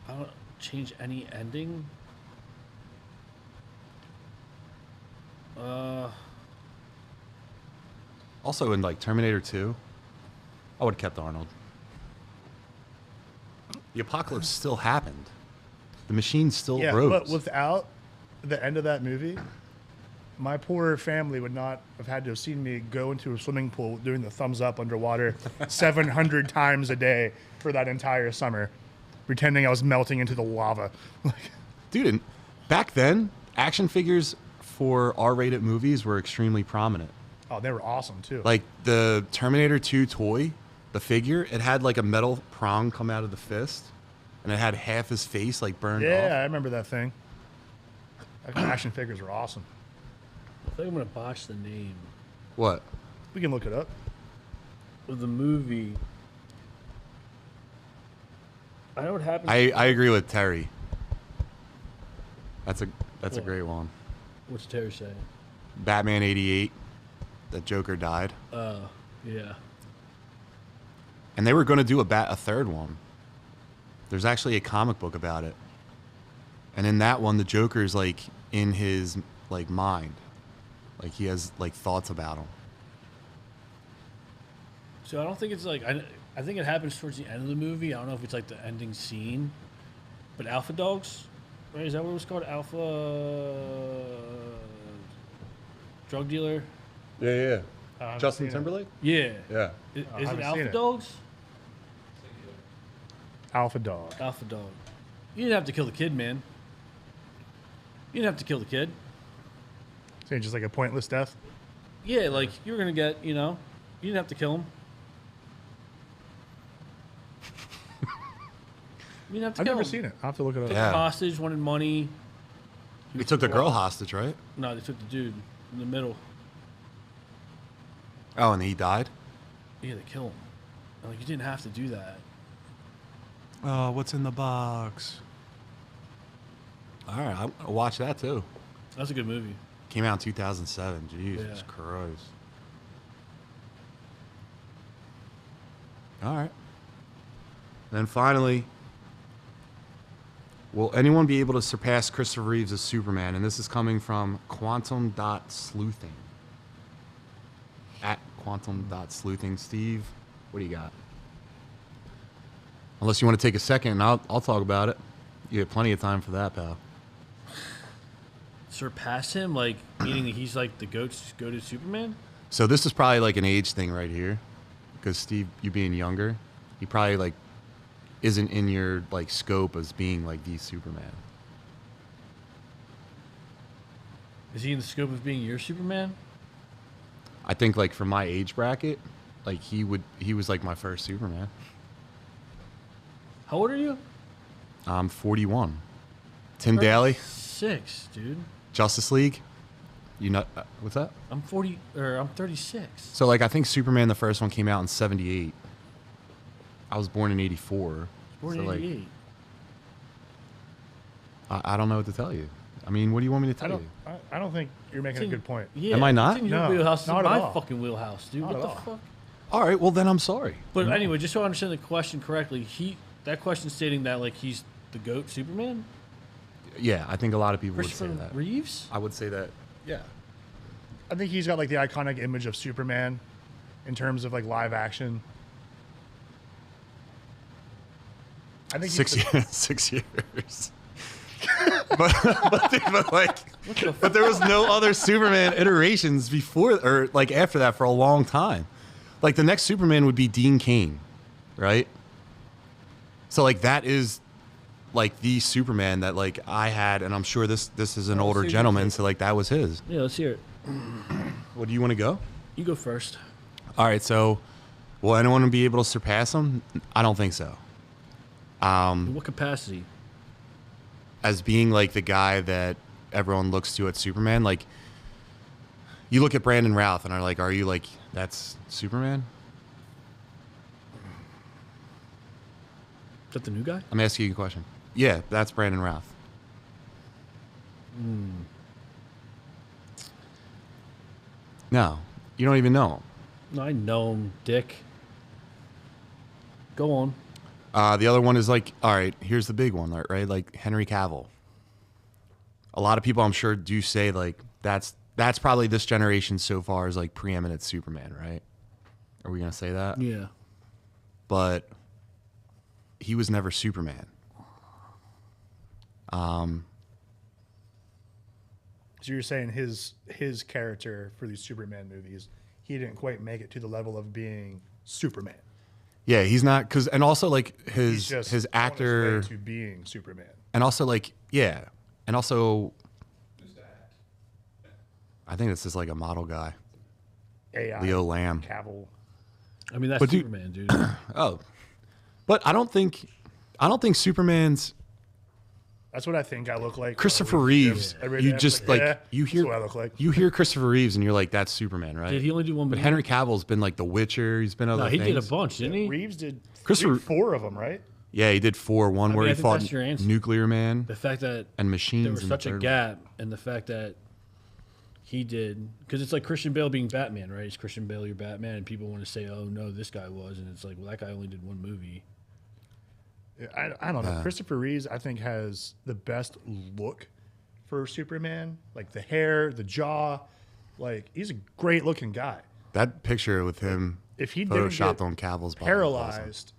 A: I don't change any ending.
C: Also in like Terminator 2, I would have kept Arnold. The apocalypse still happened. The machine still
B: Yeah,
C: rose.
B: but without the end of that movie, my poor family would not have had to have seen me go into a swimming pool doing the thumbs up underwater 700 times a day for that entire summer, pretending I was melting into the lava.
C: Dude, and back then, action figures for R-rated movies were extremely prominent.
B: Oh, they were awesome too.
C: Like the Terminator 2 toy, the figure, it had like a metal prong come out of the fist, and it had half his face like burned
B: yeah,
C: off.
B: I remember that thing. Action figures were awesome.
A: I think I'm gonna botch the name
C: What?
B: We can look it up.
A: of the movie. I know what happened.
C: I agree with Terry. That's a
A: What?
C: great one.
A: What's Terry saying?
C: Batman 88, the Joker died.
A: Yeah.
C: And they were going to do a third one. There's actually a comic book about it. And in that one, the Joker's like in his like mind. Like he has like thoughts about him.
A: So I don't think it's like I think it happens towards the end of the movie. I don't know if it's like the ending scene, but Alpha Dogs, right? Is that what it was called? Alpha drug dealer.
C: Yeah.
B: haven't
C: Justin
B: seen it.
C: Timberlake?
A: Yeah.
C: Yeah.
A: Is
B: I
A: it
B: haven't seen
A: Alpha
B: it.
A: Dogs?
B: Alpha Dog.
A: Alpha Dog. You didn't have to kill the kid, man. You didn't have to kill the kid.
B: So just like a pointless death.
A: Yeah, like you were gonna get, you didn't have to kill him. You didn't have to
B: I've
A: kill
B: never
A: him.
B: seen it. I'll have to look it up.
C: Yeah.
A: Hostage, wanted money.
C: He took the girl hostage, right?
A: No, they took the dude in the middle.
C: Oh, and he died?
A: Yeah, they kill him. Like you didn't have to do that.
C: Oh, what's in the box? All right, I'll watch that too.
A: That's a good movie.
C: Came out in 2007. Jesus
A: Yeah.
C: Christ. All right. Then finally, will anyone be able to surpass Christopher Reeves as Superman? And this is coming from quantum.sleuthing. At quantum.sleuthing. Steve, what do you got? Unless you want to take a second, and I'll talk about it. You have plenty of time for that, pal.
A: Surpass him, like meaning that he's like the go-to Superman.
C: So this is probably like an age thing right here, because Steve, you being younger, he probably like isn't in your like scope as being like the Superman.
A: Is he in the scope of being your Superman?
C: I think like for my age bracket, like he was like my first Superman.
A: How old are you?
C: I'm 41. Tim Daly,
A: 6, dude.
C: Justice League. You know what's that?
A: I'm 36.
C: So like I think Superman the first one came out in 78. I was born in 84.
A: Born
C: so,
A: in
C: like,
A: 88.
C: I don't know what to tell you. I mean, what do you want me to tell you?
B: I don't think you're making a good point.
A: Yeah,
C: Am I not?
A: It's in your
B: No,
A: wheelhouse. It's
B: not
A: in
B: at
A: my
B: all.
A: fucking wheelhouse, dude.
B: Not
A: What
B: at
A: the
B: all.
A: fuck?
C: All right, well then I'm sorry.
A: But anyway, just so I understand the question correctly, that question stating that like he's the GOAT Superman?
C: Yeah, I think a lot of people would say
A: Christopher
C: that.
A: Reeves?
C: I would say that. Yeah.
B: I think he's got like the iconic image of Superman in terms of like live action. I think he's
C: 6 years. but like, but there was no other Superman iterations before or like after that for a long time. Like the next Superman would be Dean Cain, right? So like that is like the Superman that like I had, and I'm sure this is an older
A: see,
C: gentleman, so like that was his.
A: Yeah, let's hear it.
C: What do you want to go?
A: You go first.
C: All right, so will anyone be able to surpass him? I don't think so.
A: In what capacity?
C: As being like the guy that everyone looks to at Superman, like you look at Brandon Routh and are like, are you like, that's Superman?
A: Is that the new guy?
C: I'm asking you a question. Yeah, that's Brandon Routh. No, you don't even know him.
A: No, I know him, Dick. Go on.
C: The other one is like, all right, here's the big one, right? Like Henry Cavill. A lot of people, I'm sure, do say like that's probably this generation so far is like preeminent Superman, right? Are we gonna say that?
A: Yeah.
C: But he was never Superman.
B: So you're saying his character for these Superman movies, he didn't quite make it to the level of being Superman.
C: Yeah, he's not because, and also like
B: He's just
C: his
B: on
C: actor,
B: his way to being Superman.
C: and also like yeah, and also
D: Who's that?
C: I think this is like a model guy,
B: AI,
C: Leo Lamb.
B: Cavill.
A: I mean, that's
C: But dude-
A: Superman, dude.
C: Oh, but I don't think Superman's
B: That's what I think I look like.
C: Christopher Reeves.
B: Every day
C: You
B: I'm
C: just like
B: yeah,
C: you
B: that's
C: hear
B: what I look like.
C: you hear Christopher Reeves and you're like that's Superman, right?
A: Did he only do one
C: But
A: movie?
C: Henry Cavill's been like The Witcher. He's been other
A: No, he
C: things.
A: did a bunch, didn't he?
B: Reeves did
C: Christopher-
B: 4 of them, right?
C: Yeah, he did 4. One
A: I
C: where
A: mean, I
C: he
A: think
C: fought
A: that's your answer.
C: Nuclear Man
A: The fact that
C: and Machines.
A: there was
C: in the
A: such a
C: third one.
A: gap, and the fact that he did, because it's like Christian Bale being Batman, right? It's Christian Bale, you're Batman, and people want to say, "Oh no, this guy was," and it's like, well, that guy only did one movie.
B: I don't know. Christopher Reeves, I think, has the best look for Superman. Like the hair, the jaw. Like he's a great looking guy.
C: That picture with him
B: If he didn't
C: photoshopped
B: get
C: on Cavill's body. was awesome.
B: paralyzed,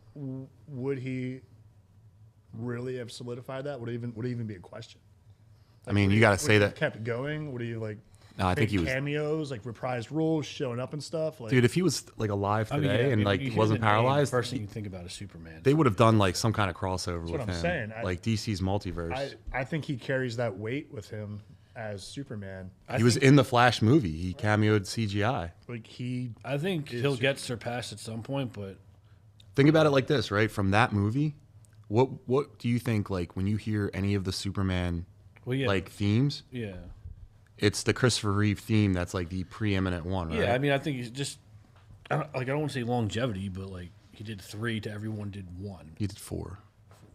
B: would he really have solidified that? Would it even be a question?
C: I mean, you got to
B: Would
C: say
B: he
C: that,
B: have kept going? Would he like?
C: No, I think
B: make
C: he was-
B: cameos, like reprised roles, showing up and stuff. Like,
C: dude. If he was like alive
A: I
C: today
A: mean, yeah,
C: and
A: if
C: like
A: you hear
C: wasn't
A: the name,
C: paralyzed,
A: First thing you think about is Superman.
C: they would have done like some kind of crossover with
B: what I'm
C: him,
B: saying.
C: like DC's multiverse.
B: I think he carries that weight with him as Superman.
C: He was in the Flash movie. He cameoed CGI.
B: Like he,
A: I think he'll get surpassed at some point, but
C: Think about it like this, right? From that movie, what do you think? Like when you hear any of the Superman
A: well, yeah,
C: like themes,
A: yeah,
C: it's the Christopher Reeve theme that's like the preeminent one, right?
A: yeah. I mean, I think he's just, I don't want to say longevity, but like he did 3 to everyone did 1,
C: He did 4.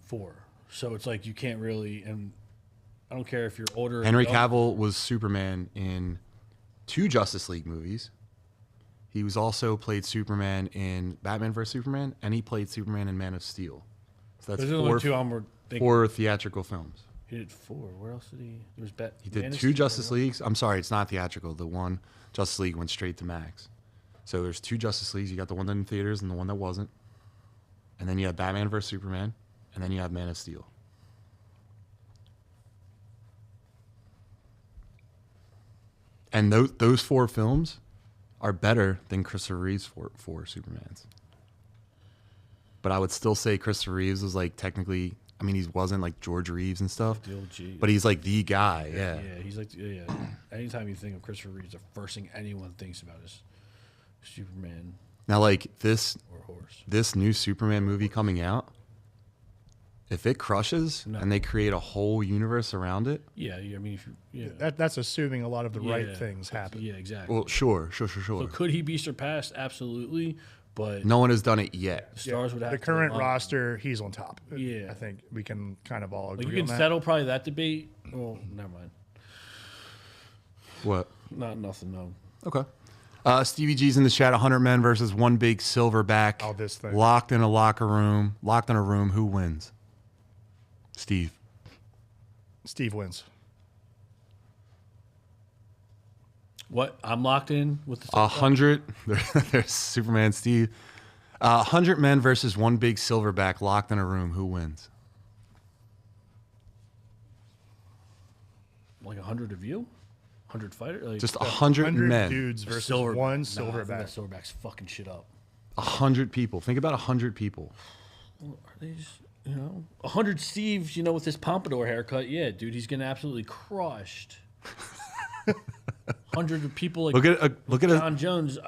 A: 4. So it's like you can't really, and I don't care if you're older. or
C: Henry
A: young.
C: Cavill was Superman in 2 Justice League movies. He was also played Superman in Batman vs Superman, and he played Superman in Man of Steel. So that's
A: Those are the only 2 I'm thinking.
C: 4 theatrical films.
A: He did 4. Where else did he? It was
C: He did
A: Man of
C: 2
A: Steel,
C: Justice
A: right?
C: Leagues. I'm sorry, it's not theatrical. The one Justice League went straight to Max. So there's 2 Justice Leagues. You got the one in theaters and the one that wasn't. And then you have Batman vs Superman, and then you have Man of Steel. And those 4 films are better than Christopher Reeve's four Supermans. But I would still say Christopher Reeves was like technically, I mean, he wasn't like George Reeves and stuff,
A: The OG.
C: but he's like the guy, yeah.
A: Yeah, he's like, yeah. Anytime you think of Christopher Reeves, the first thing anyone thinks about is Superman
C: Now, like this
A: or horse.
C: new Superman movie coming out, if it crushes and they create a whole universe around it,
A: Yeah, I mean, if you, yeah.
B: that's assuming a lot of the right
A: Yeah.
B: things happen.
A: Yeah, exactly.
C: well, sure.
A: So could he be surpassed? Absolutely, but
C: No one has done it yet.
A: the stars would have
B: The
A: to
B: current
A: align.
B: roster, he's on top.
A: Yeah.
B: I think we can kind of all agree
A: Like you
B: on
A: can
B: that.
A: settle probably that debate. Well, never mind.
C: What?
A: Not nothing. No.
C: Okay. Stevie G's in the chat. 100 men versus one big silverback.
B: Oh, this thing.
C: Locked in a room. Who wins? Steve.
B: Steve wins.
A: What? I'm locked in with the
C: 100. There's Superman Steve. 100 men versus one big silverback locked in a room. Who wins?
A: like 100 of you, 100 fighters. Like,
C: Just 100
B: 100
C: men.
B: dudes versus
A: silver,
B: one
A: Nah, I think
B: silverback.
A: that silverback's fucking shit up.
C: 100 people. Think about 100 people.
A: Are they just, 100 Steves, with his pompadour haircut? Yeah, dude, he's getting absolutely crushed. 100 of people like
C: Look at
A: John Jones.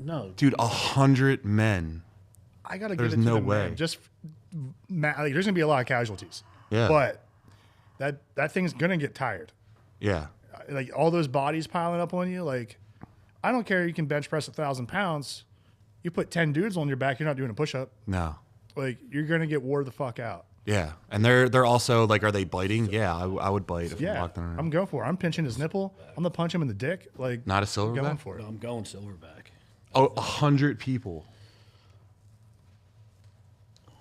A: No,
C: dude, 100 men.
B: I gotta
C: There's
B: give it to
C: no
B: them,
C: way.
B: man. Just like, there's gonna be a lot of casualties.
C: Yeah.
B: But that thing's gonna get tired.
C: Yeah.
B: Like all those bodies piling up on you. Like, I don't care. You can bench press 1,000 pounds. You put 10 dudes on your back. You're not doing a push up.
C: No.
B: Like, you're gonna get wore the fuck out.
C: Yeah, and they're also like, are they biting? Yeah, I would bite if I'm
B: Yeah,
C: locked in a room.
B: I'm going for it. I'm pinching his nipple. I'm gonna punch him in the dick. Like,
C: Not a
B: I'm going
C: silverback?
B: for it.
A: I'm going silverback.
C: Oh, 100 people.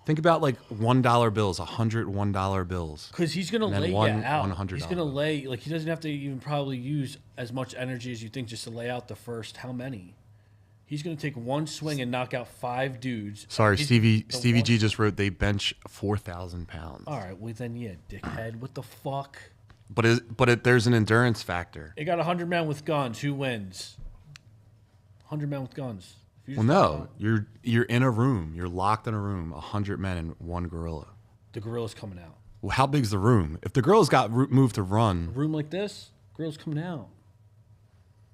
C: Think about like $1 bills, 100 $1 bills.
A: Because he's gonna
C: And then
A: lay
C: one
A: you out.
C: $100
A: He's gonna lay like he doesn't have to even probably use as much energy as you think just to lay out the first. How many? He's gonna take one swing and knock out 5 dudes.
C: Sorry,
A: He's-
C: Stevie
A: the one-
C: G just wrote they bench 4,000 pounds.
A: All right, well then yeah, dickhead. What the fuck?
C: But there's an endurance factor.
A: They got 100 men with guns. Who wins? 100 men with guns. If you
C: Well,
A: just-
C: no, you're in a room. You're locked in a room. 100 men and one gorilla.
A: The gorilla's coming out.
C: Well, how big's the room? If the gorilla's got moved to run,
A: A room like this, gorilla's coming out.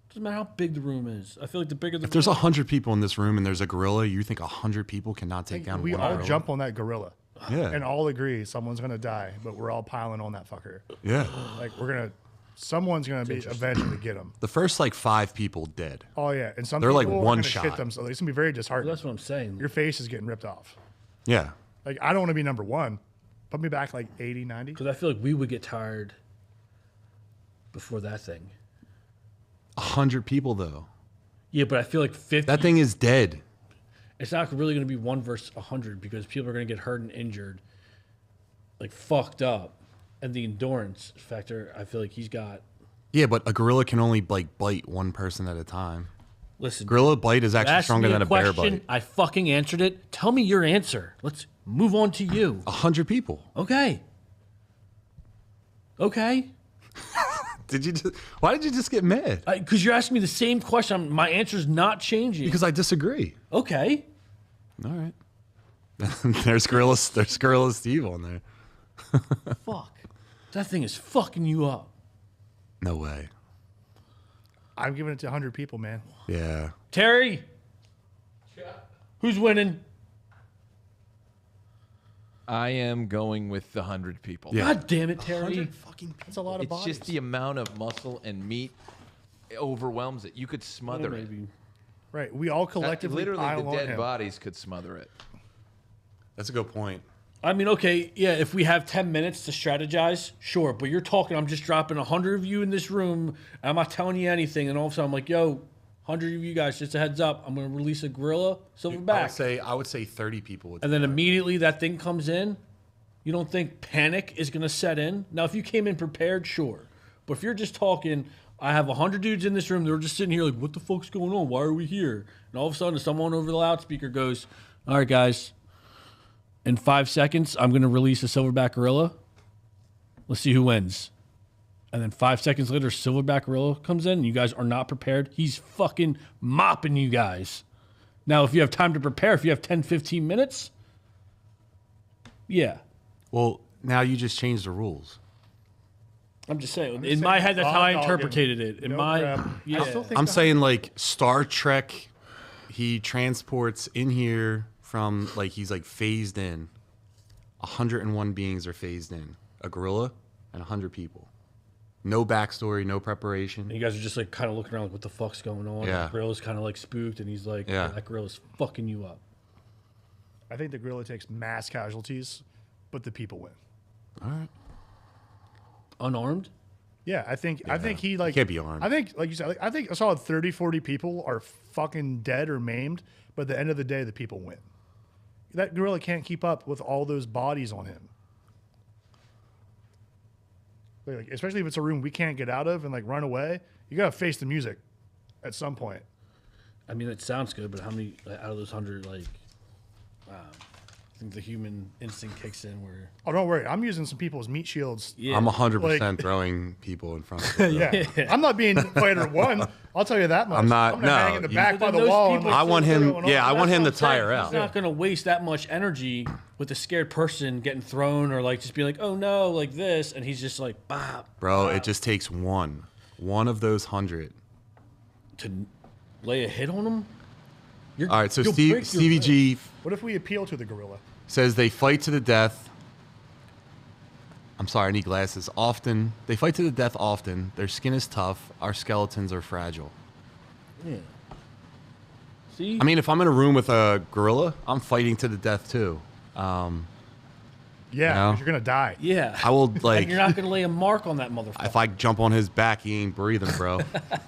A: Doesn't matter how big the room is. I feel like the bigger the
C: if there's
A: room,
C: 100 people in this room and there's a gorilla, you think 100 people cannot take down
B: We
C: one
B: all
C: gorilla?
B: jump on that gorilla
C: Yeah,
B: and all agree someone's gonna die, but we're all piling on that fucker.
C: yeah.
B: Like, someone's gonna be eventually get him.
C: The first like 5 people dead.
B: Oh yeah, and some
C: They're
B: people
C: like
B: are
C: one
B: gonna
C: shot.
B: shit themselves. It's gonna be very
A: Well,
B: disheartening.
A: that's what I'm saying.
B: Your face is getting ripped off.
C: Yeah,
B: Like, I don't want to be number one. Put me back like 80, 90.
A: Because I feel like we would get tired before that thing.
C: 100 people though.
A: Yeah, but I feel like 50.
C: That thing is dead.
A: It's not really going to be 1 versus 100 because people are going to get hurt and injured, like fucked up, and the endurance factor. I feel like he's got.
C: Yeah, but a gorilla can only like bite one person at a time.
A: Listen,
C: Gorilla bite is actually
A: ask
C: stronger
A: me
C: than a bear
A: question,
C: bite.
A: I fucking answered it. Tell me your answer. Let's move on to you.
C: 100 people.
A: Okay. Okay.
C: Why did you just get mad?
A: Because you're asking me the same question. My answer's not changing.
C: Because I disagree.
A: Okay.
C: All right. There's Gorilla Steve on there.
A: Fuck. That thing is fucking you up.
C: No way.
B: I'm giving it to 100 people, man.
C: Yeah.
A: Terry. Who's winning?
D: I am going with the 100 people.
C: Yeah.
A: God damn it, Terry.
B: That's a lot of
D: It's
B: bodies.
D: just the amount of muscle and meat overwhelms it. You could smother it.
A: Maybe.
B: Right. We all collectively
D: Literally,
B: pile
D: the
B: on
D: dead
B: him.
D: bodies could smother it.
C: That's a good point.
A: I mean, okay, yeah, if we have 10 minutes to strategize, sure. But you're talking, I'm just dropping 100 of you in this room, and I'm not telling you anything. And all of a sudden, I'm like, yo, 100 of you guys, just a heads up, I'm going to release a gorilla silverback.
C: I would say 30 people would.
A: And then immediately that thing comes in. You don't think panic is going to set in? Now, if you came in prepared, sure. But if you're just talking, I have 100 dudes in this room, they're just sitting here like, what the fuck's going on? Why are we here? And all of a sudden, someone over the loudspeaker goes, all right, guys, in 5 seconds, I'm going to release a silverback gorilla. Let's see who wins. And then 5 seconds later, silverback gorilla comes in, and you guys are not prepared. He's fucking mopping you guys. Now, if you have time to prepare, if you have 10, 15 minutes, yeah.
C: Well, now you just changed the rules.
A: I'm just saying.
B: just
A: In my
B: saying,
A: head, that's how I
B: hot dog
A: interpreted
B: and
A: it. In
B: no
A: my,
B: crap.
A: yeah.
B: I still think
C: I'm
B: the-
C: saying like Star Trek, he transports in here from like he's like phased in. 101 beings are phased in. A gorilla and 100 people. No backstory, no preparation.
A: And you guys are just like kind of looking around like, what the fuck's going on?
C: Yeah.
A: The gorilla's kind of like spooked, and he's like,
C: Yeah.
A: that gorilla's fucking you up.
B: I think the gorilla takes mass casualties, but the people win.
C: All right.
A: Unarmed?
B: Yeah, I think he like
C: Can't be armed.
B: I think like you said, I think a solid 30, 40 people are fucking dead or maimed, but at the end of the day, the people win. That gorilla can't keep up with all those bodies on him. Like, especially if it's a room we can't get out of and like run away, you gotta face the music at some point.
A: I mean, it sounds good, but how many out of those 100, like, I think the human instinct kicks in where,
B: Oh, don't worry, I'm using some people as meat shields.
A: yeah.
C: I'm 100%
B: Like-
C: throwing people in front of the
B: Yeah, I'm not being fighter one. I'll tell you that much.
C: I'm not-
B: gonna
C: no,
B: hang in the
C: you-
B: back by
A: But
B: the
A: those
B: wall. and,
A: people-
B: like,
C: I want him.
B: throwing
C: Yeah,
B: all-
C: I want him to
A: That's what I'm saying.
C: tire out.
A: He's not going to waste that much energy with a scared person getting thrown or like just be like, oh no, like this. And he's just like, bop.
C: Bro, it just takes one. One of those 100.
A: To lay a hit on them?
C: All right, so
A: You'll
C: Stevie
A: break your
C: G
B: What if we appeal to the gorilla?
C: says they fight to the death. I'm sorry, I need glasses. Often. They fight to the death often. Their skin is tough. Our skeletons are fragile.
A: Yeah. See?
C: I mean, if I'm in a room with a gorilla, I'm fighting to the death too.
B: Yeah,
C: No.
B: 'cause you're gonna die.
A: yeah.
C: I will,
A: And
C: like,
A: you're not going to lay a mark on that motherfucker.
C: if I jump on his back, he ain't breathing, bro.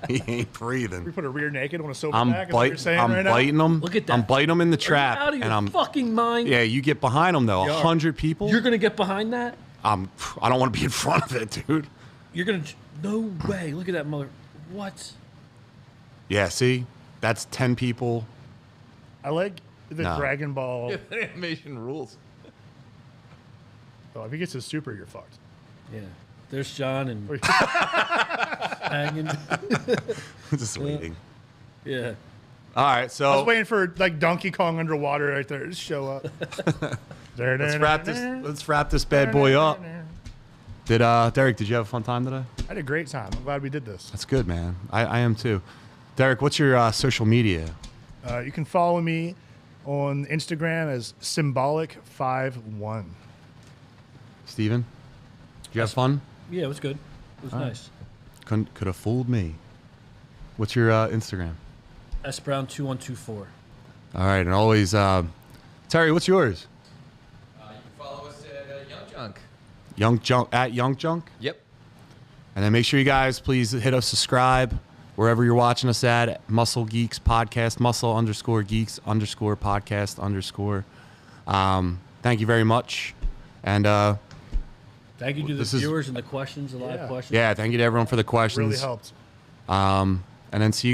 C: He ain't
B: We
C: breathing.
B: put a rear naked on a sofa
C: I'm
B: back. Is what you're saying right now?
C: biting him.
A: Look at that.
C: I'm biting him in the
A: Are you
C: trap,
A: out of your
C: and I'm.
A: fucking mind?
C: Yeah, you get behind him though.
A: You are.
C: 100 people.
A: You're going to get behind that?
C: I don't want to be in front of it, dude.
A: You're going to... No way. Look at that mother... What?
C: Yeah, see, that's 10 people.
B: I like the
C: No.
B: Dragon Ball.
D: Animation rules.
B: Oh, if he gets his super, you're fucked.
A: Yeah. There's John and
B: Wait.
A: hanging.
C: Just waiting.
A: Yeah.
C: All right,
B: I was
C: so
B: waiting for like Donkey Kong underwater right there to show up.
C: let's wrap this bad boy up. Did Derek? Did you have a fun time today?
B: I had a great time. I'm glad we did this.
C: That's good, man. I am too. Derek, what's your social media?
B: You can follow me on Instagram as symbolic51.
C: Steven? Did you have fun?
A: Yeah, it was good. It was nice.
C: Could have fooled me. What's your Instagram?
A: SBrown2124.
C: All right, and always, Terry, what's yours?
D: You can follow us at Young Junk.
C: Young Junk at Young Junk.
D: Yep.
C: And then make sure you guys please hit us subscribe wherever you're watching us at Muscle Geeks Podcast, muscle_geeks_podcast_. Thank you very much. And
A: Thank you to the
C: This is-
A: viewers and the questions, a lot
B: Yeah.
A: of questions.
C: yeah, thank you to everyone for the questions.
B: Really helped.
C: And then see you guys.